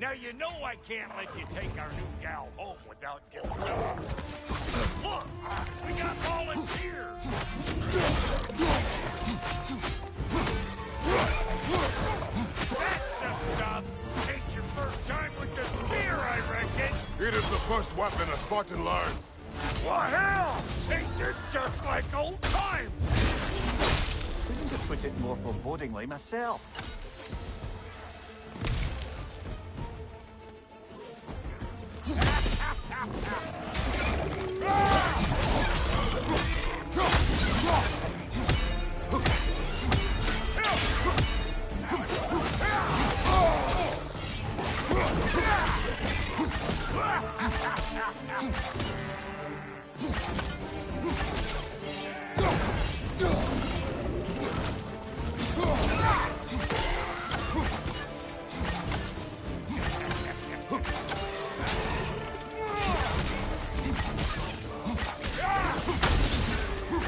Now you know I can't let you take our new gal home without giving up. Look, we got volunteers. That's some stuff. Ain't your first time with the spear, I reckon. It is the first weapon a Spartan learns. Well, hell! Ain't this just like old times? Couldn't have put it more forebodingly myself.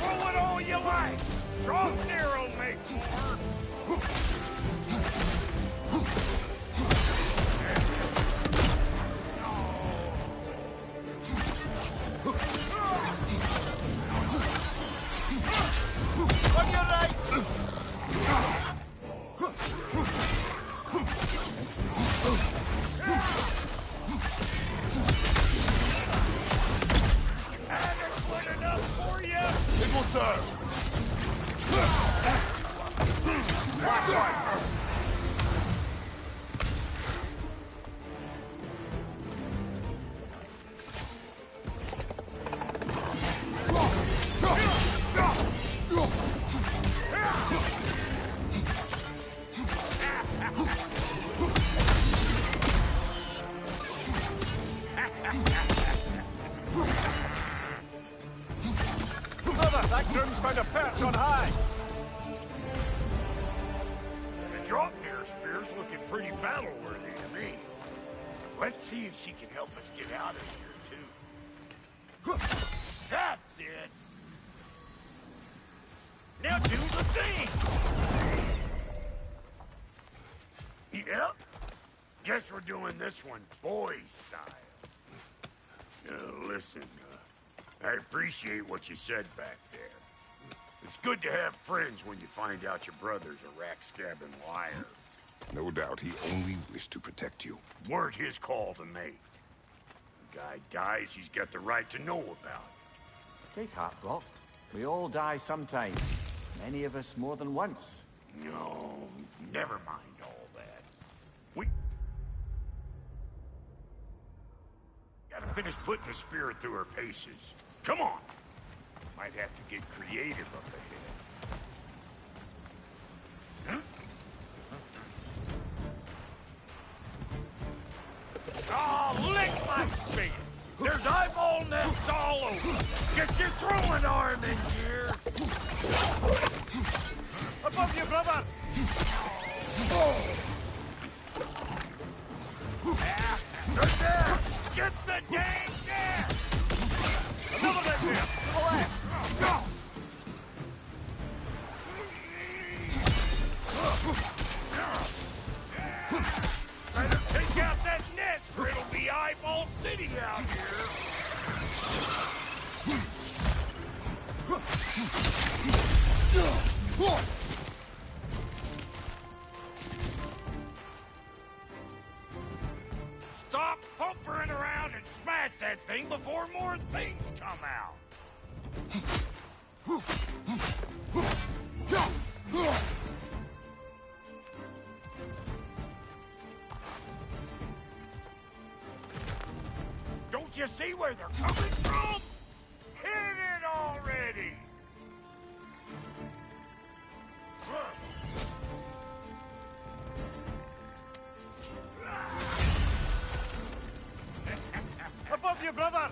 Roll it all you like. Drop Nero, make more. On your right! Adequate enough for you? It will serve. Brother, that groom's found a perch on high. The drop near spear's looking pretty battle-worthy to me. Let's see if she can help us get out of here, too. That's it! Now do the thing! Yep. Guess we're doing this one boy style. Listen, I appreciate what you said back there. It's good to have friends when you find out your brother's a rack-scabbing liar. No doubt he only wished to protect you. Weren't his call to make. The guy dies, he's got the right to know about it. Take heart, Brock. We all die sometime. Many of us more than once. No, never mind all that. We gotta finish putting the spirit through her paces. Come on. Might have to get creative up ahead. Huh? Oh, lick my spit! There's eyeball nests all over! Get your throwing arm in here! Above you, brother! Good there! Get the dang gas! Another right there! To the left! Better take out that nest or it'll be Eyeball City out here! Stop pumpering around and smash that thing before more things come out! Don't you see where they're coming from? Hit it already! Above you, brother!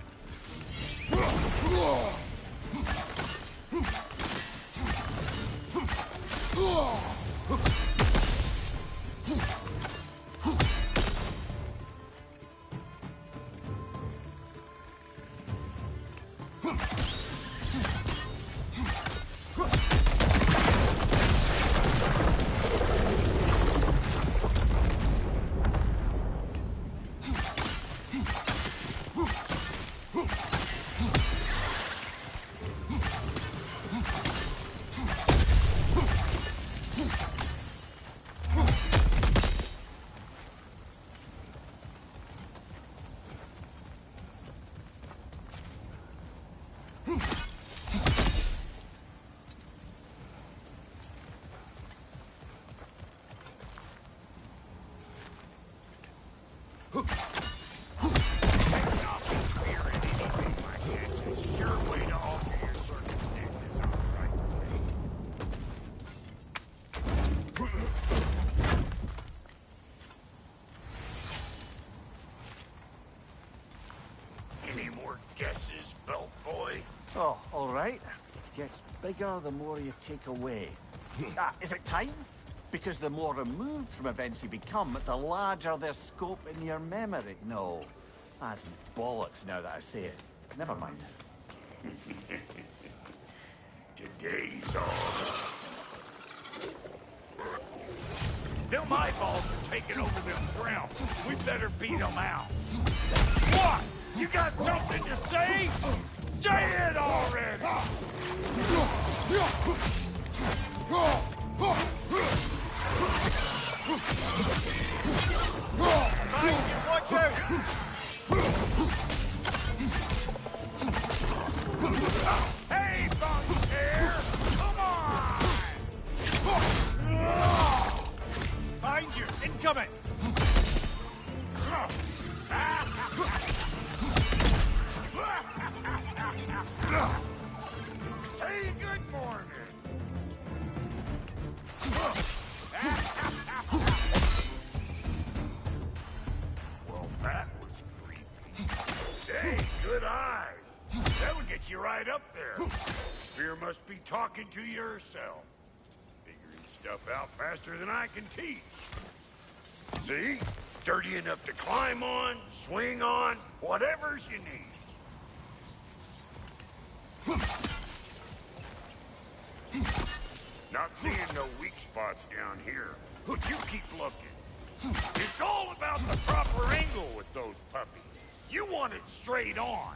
guesses, belt boy? Oh, all right. Gets bigger the more you take away. Is it time? Because the more removed from events you become, the larger their scope in your memory. No, that's bollocks now that I say it. Never mind. Today's all. Them eyeballs are taking over them grounds. We better beat them out. What? You got something to say? Say it already! Watch out! Hey, Bontaire! Come on! Behind you! Incoming! Hey, good morning! Well, that was creepy. Hey, good eye. That would get you right up there. Fear must be talking to yourself. Figuring stuff out faster than I can teach. See? Sturdy enough to climb on, swing on, whatever's you need. Not seeing no weak spots down here. You keep looking. It's all about the proper angle with those puppies. You want it straight on.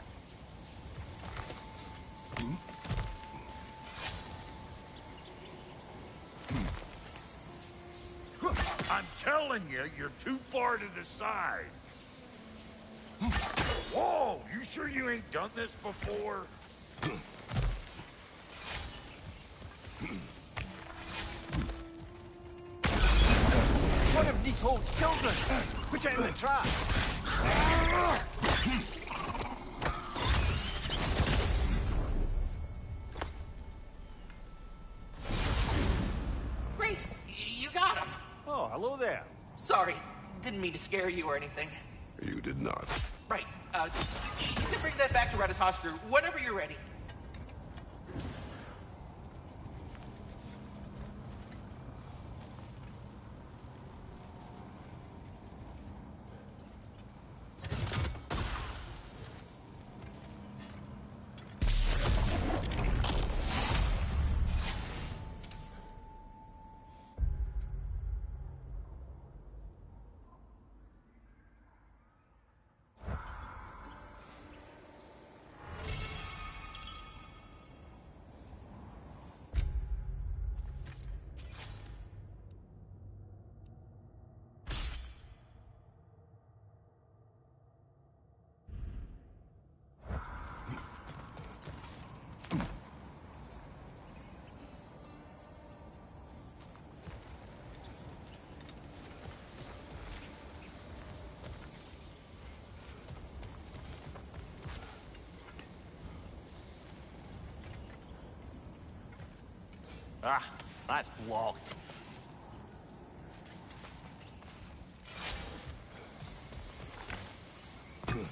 I'm telling you, you're too far to the side. Whoa, you sure you ain't done this before? One of Nicole's children! Put it in the trap! Great! You got him! Oh, hello there. Sorry, didn't mean to scare you or anything. You did not. Right, you can bring that back to Ratatoskr whenever you're ready. Ah, that's blocked. Bit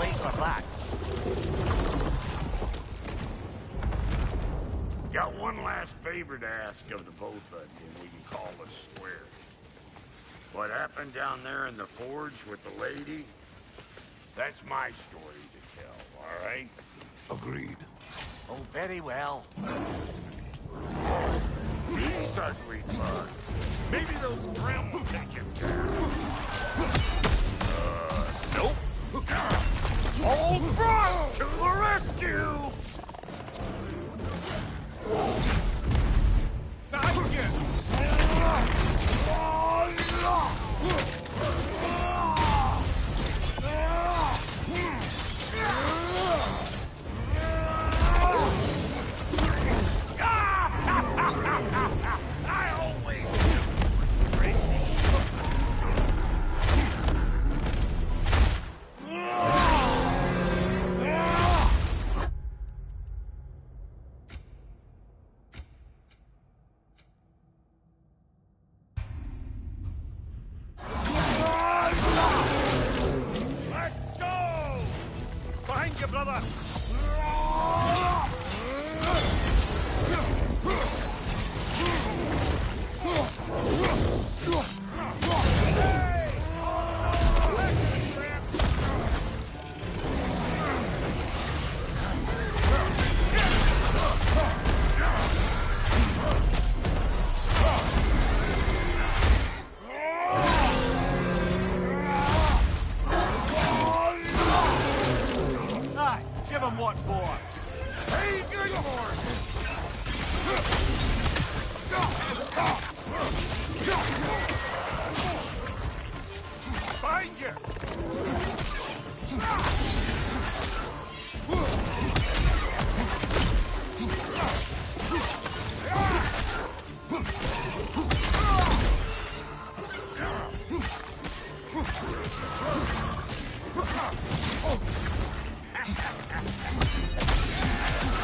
late for that. Got one last favor to ask of the both of you, and we can call us square. What happened down there in the forge with the lady? That's my story to tell, all right? Agreed. Oh, very well. These ugly bugs. Maybe those Grim will take him down. Nope. Old Frost to the rescue! Behind you! I always knew crazy. Find your brother! Aye, give him what for. Hey, good for Find you!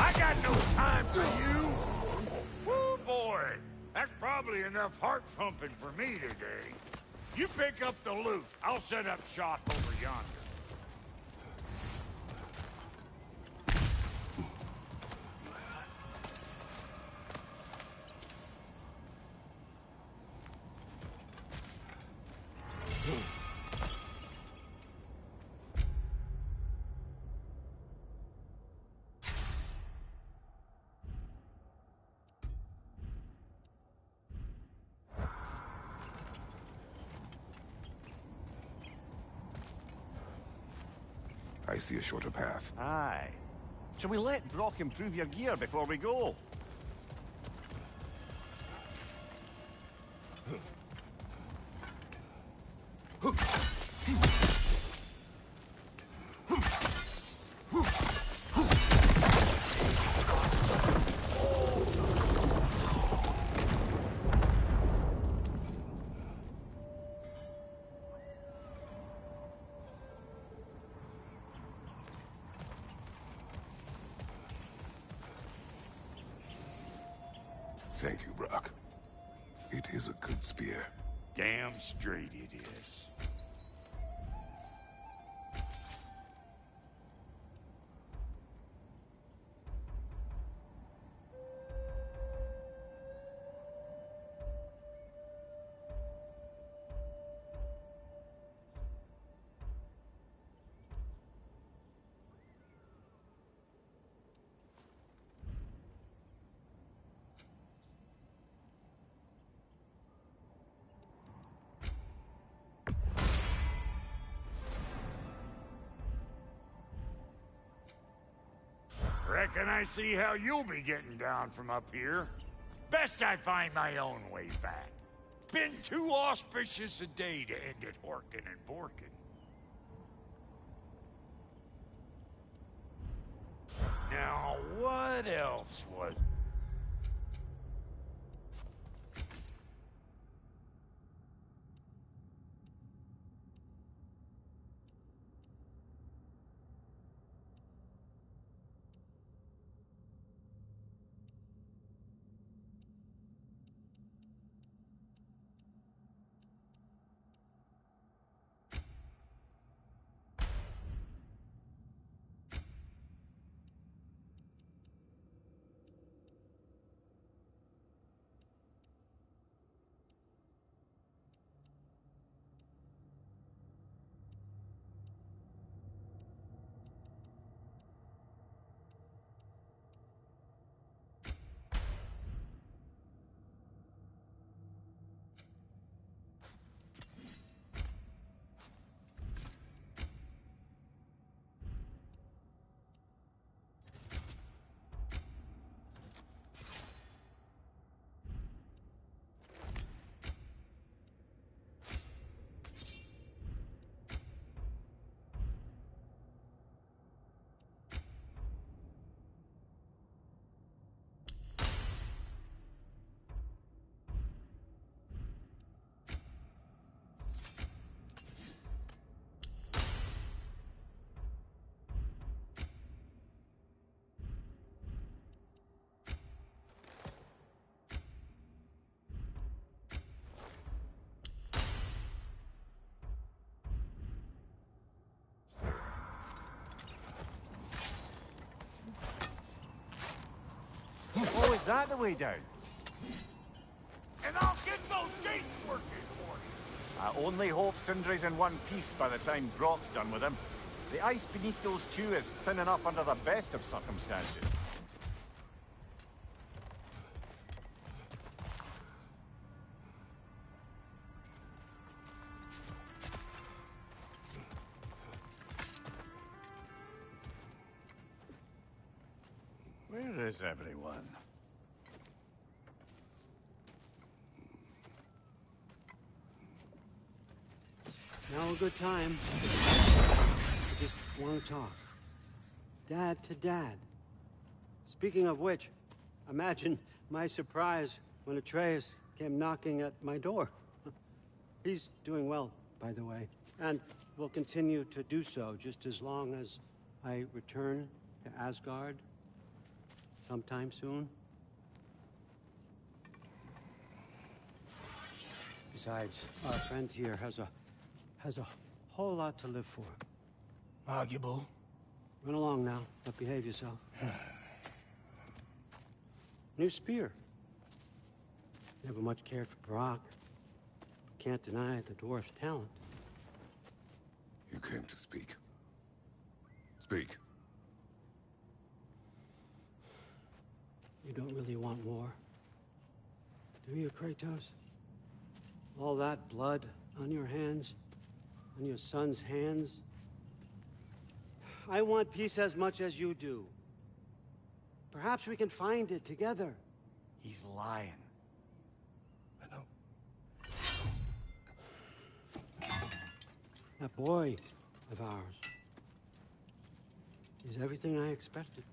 I got no time for you! Woo, boy! That's probably enough heart pumping for me today. You pick up the loot. I'll set up shop over yonder. I see a shorter path. Aye. Shall we let Brock improve your gear before we go? Thank you, Brock. It is a good spear. Damn straight it is. Reckon I see how you'll be getting down from up here. Best I find my own way back. Been too auspicious a day to end it horkin' and borkin'. Now, what else was... that the way down? And I'll get those gates working for you. I only hope Sindri's in one piece by the time Brock's done with him. The ice beneath those two is thin enough under the best of circumstances. Where is everyone? Now a good time. I just want to talk. Dad to Dad. Speaking of which, imagine my surprise when Atreus came knocking at my door. He's doing well, by the way, and will continue to do so just as long as I return to Asgard sometime soon. Besides, our friend here has a whole lot to live for. Arguable. Run along now, but behave yourself. New spear. Never much cared for Brock. Can't deny the dwarf's talent. You came to speak. Speak. You don't really want war, do you, Kratos? All that blood on your hands, on your son's hands. I want peace as much as you do. Perhaps we can find it together. He's lying. I know. That boy of ours is everything I expected.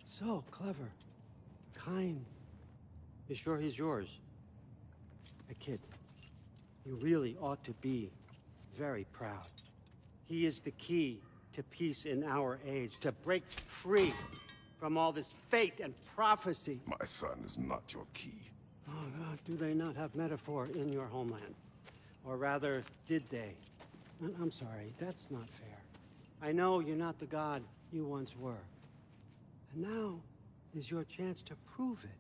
So clever, kind. You sure he's yours? A kid. You really ought to be very proud. He is the key to peace in our age, to break free from all this fate and prophecy. My son is not your key. Oh, God, do they not have metaphor in your homeland? Or rather, did they? I'm sorry, that's not fair. I know you're not the god you once were. And now is your chance to prove it.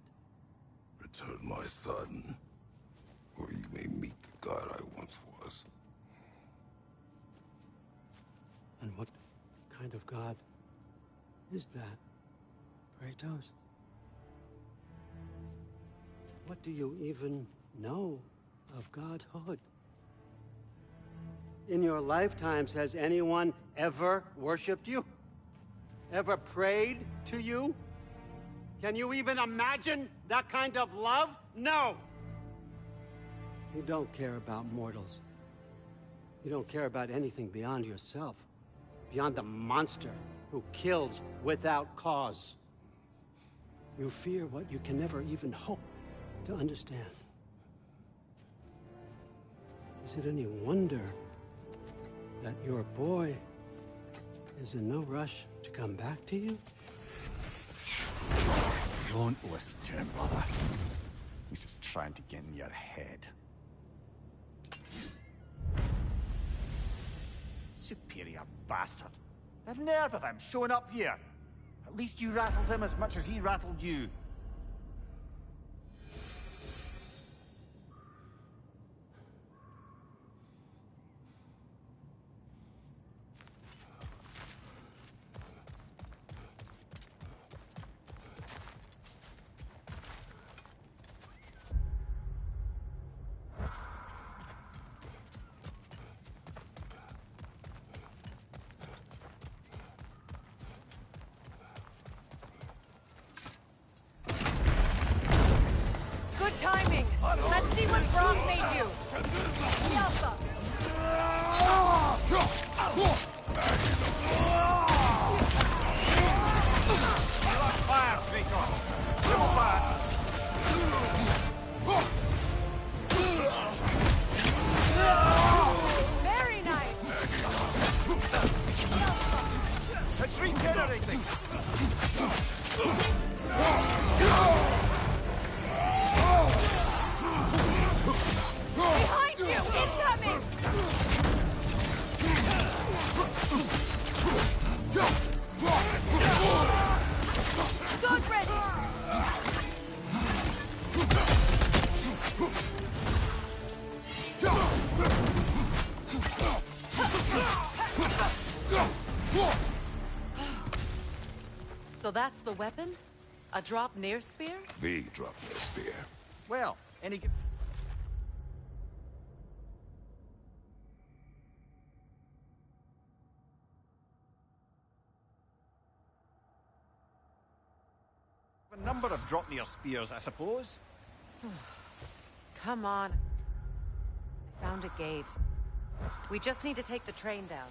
Return my son, or you may meet the god I once was. And what kind of god is that, Kratos? What do you even know of godhood? In your lifetimes, has anyone ever worshipped you? Ever prayed to you? Can you even imagine that kind of love? No! You don't care about mortals. You don't care about anything beyond yourself. Beyond the monster who kills without cause. You fear what you can never even hope to understand. Is it any wonder that your boy is in no rush to come back to you? Don't listen to him, brother. He's just trying to get in your head. Superior bastard. The nerve of him showing up here. At least you rattled him as much as he rattled you. Good timing. Let's see what Brock made you. Yelpa. Fire, Kratos! Double fire! Very nice. It's regenerating! Behind you! Incoming! Good ready! So that's the weapon? A drop near spear? The drop near spear. Well, any... A number of drop near spears, I suppose. Come on. I found a gate. We just need to take the train down.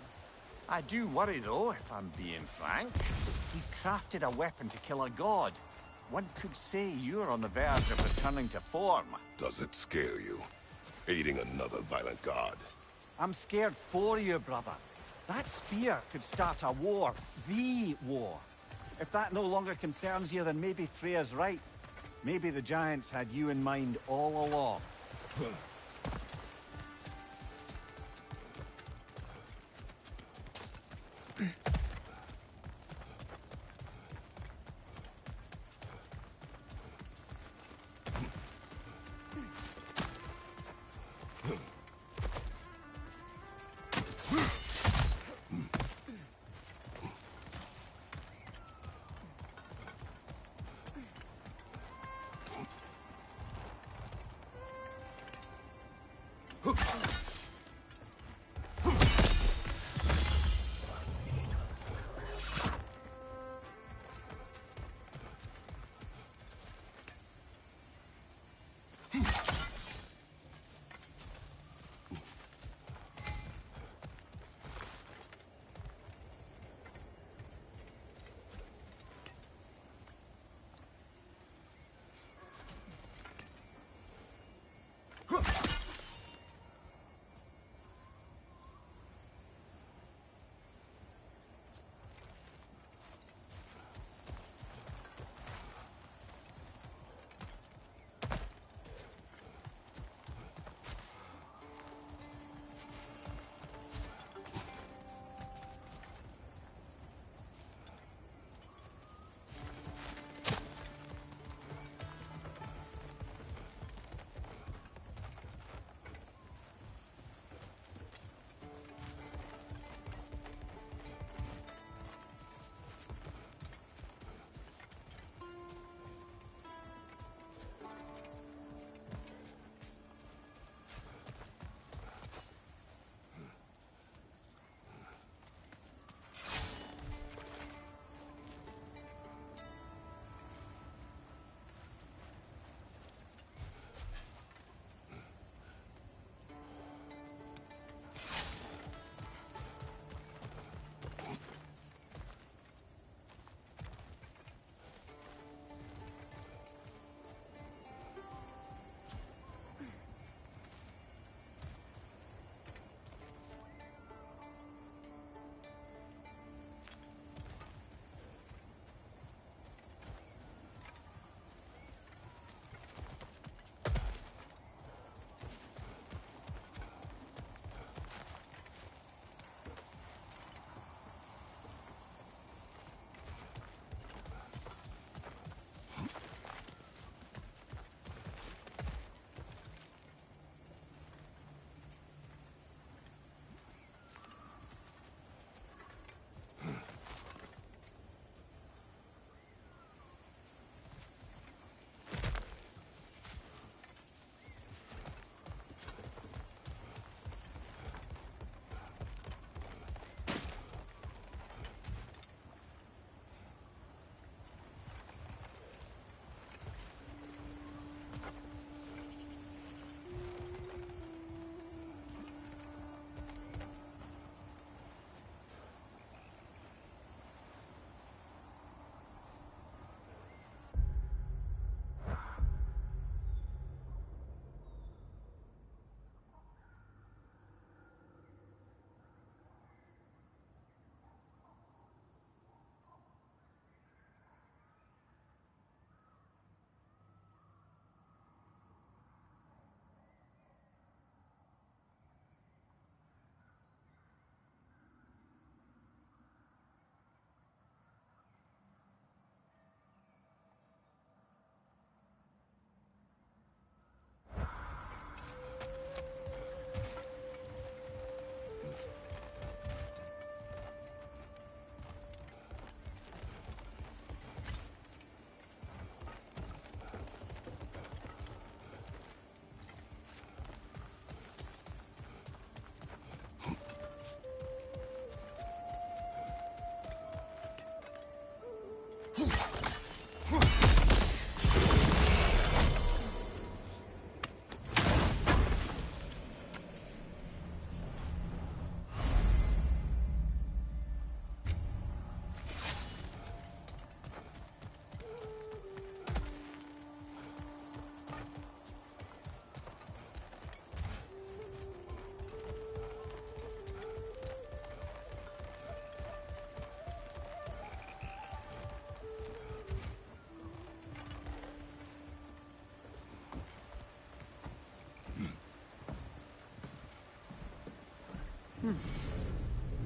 I do worry, though, if I'm being frank. You've crafted a weapon to kill a god. One could say you're on the verge of returning to form. Does it scare you? Aiding another violent god? I'm scared for you, brother. That spear could start a war. The war. If that no longer concerns you, then maybe Freya's right. Maybe the Giants had you in mind all along.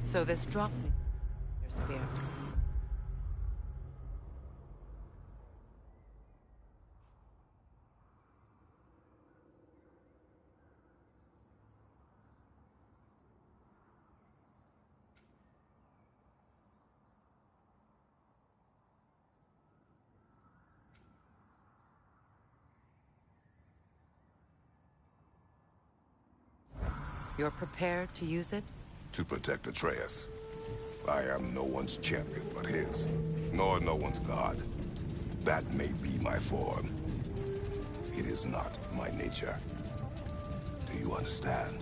So this dropped me your spear. You're prepared to use it? To protect Atreus. I am no one's champion but his, nor no one's god. That may be my form. It is not my nature. Do you understand?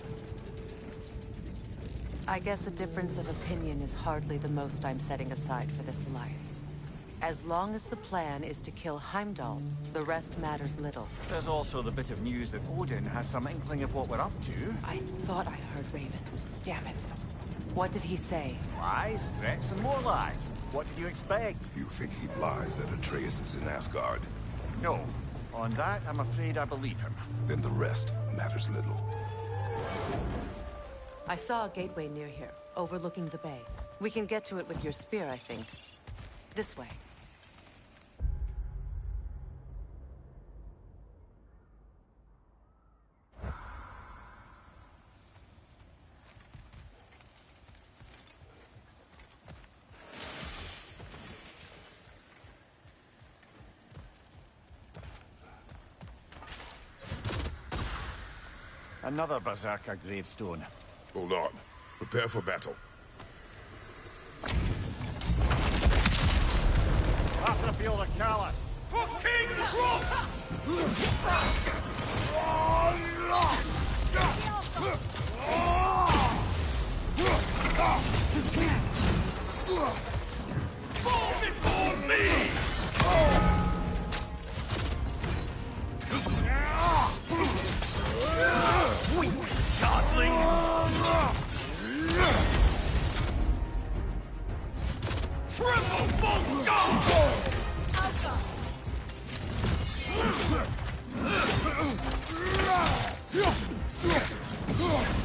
I guess a difference of opinion is hardly the most I'm setting aside for this alliance. As long as the plan is to kill Heimdall, the rest matters little. There's also the bit of news that Odin has some inkling of what we're up to. I thought I heard ravens. Damn it. What did he say? Lies, threats, and more lies. What did you expect? You think he lies that Atreus is in Asgard? No. On that, I'm afraid I believe him. Then the rest matters little. I saw a gateway near here, overlooking the bay. We can get to it with your spear, I think. This way. Another Berserker gravestone. Hold on. Prepare for battle. After the field of Callus. For King Fall before me! Weak godling! Triple full god!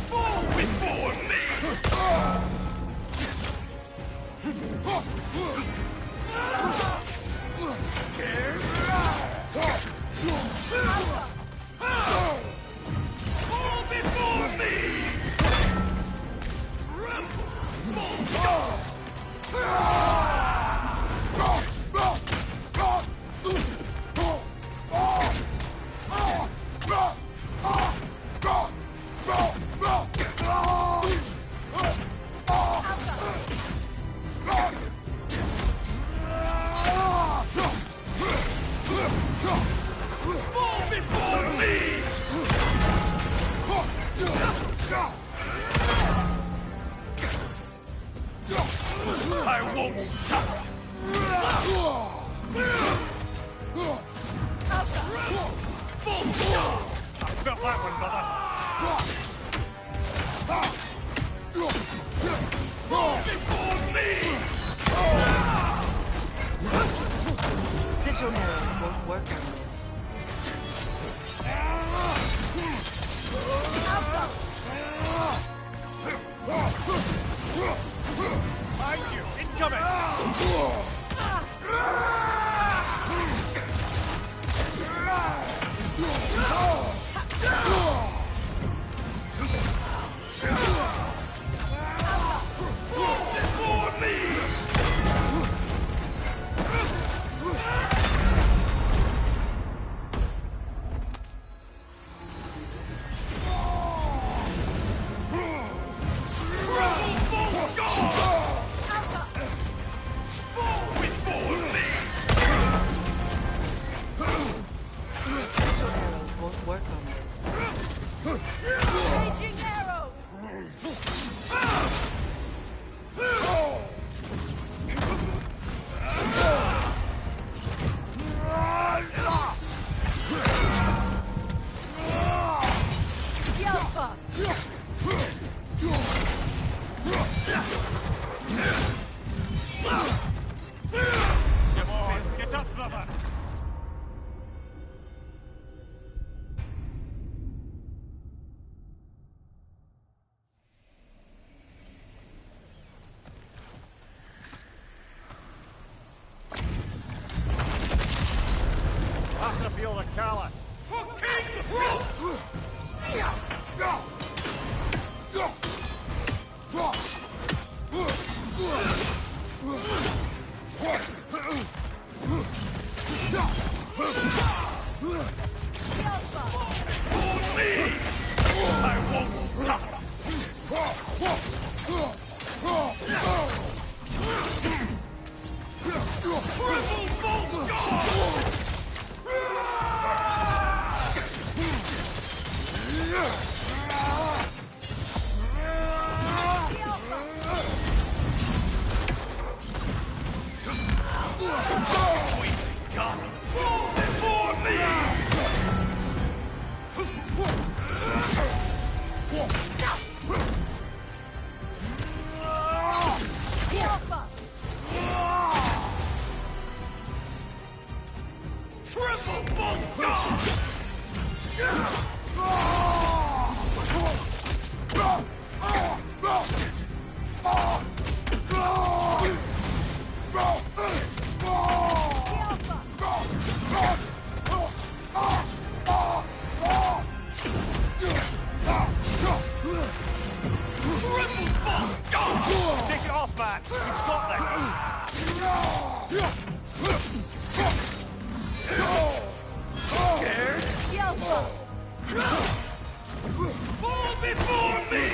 Fall before me! Scared? Fall before me! Fall before me! I won't stop! Full stop! I felt that one, brother. Fall before me! Sigil arrows won't work on this. Behind you! Incoming! For me! Full god! Full I won't stop! Take it off, man! You've got Scared? Fall before me!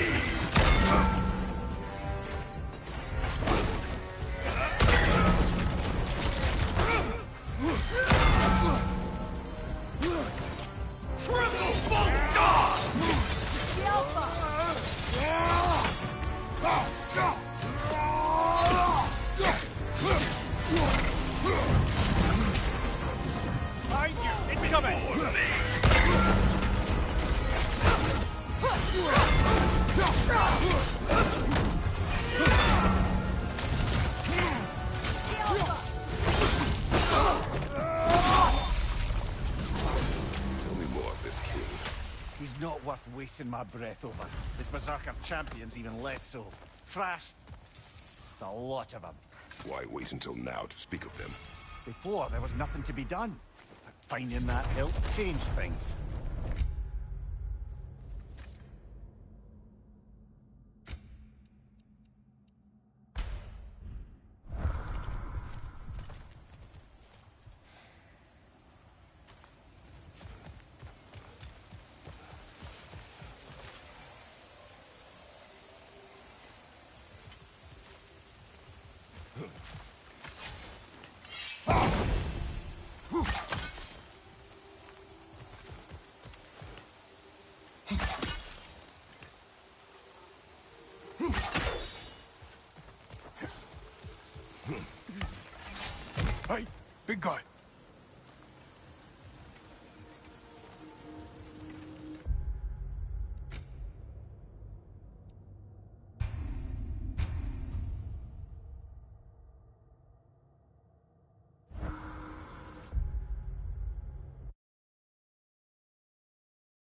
Triple Volta! Behind you! Incoming! Tell me more of this king. He's not worth wasting my breath over. His Berserker champions even less so. Trash. A lot of them. Why wait until now to speak of them? Before, there was nothing to be done. But finding that hilt changed things. Hey, big guy.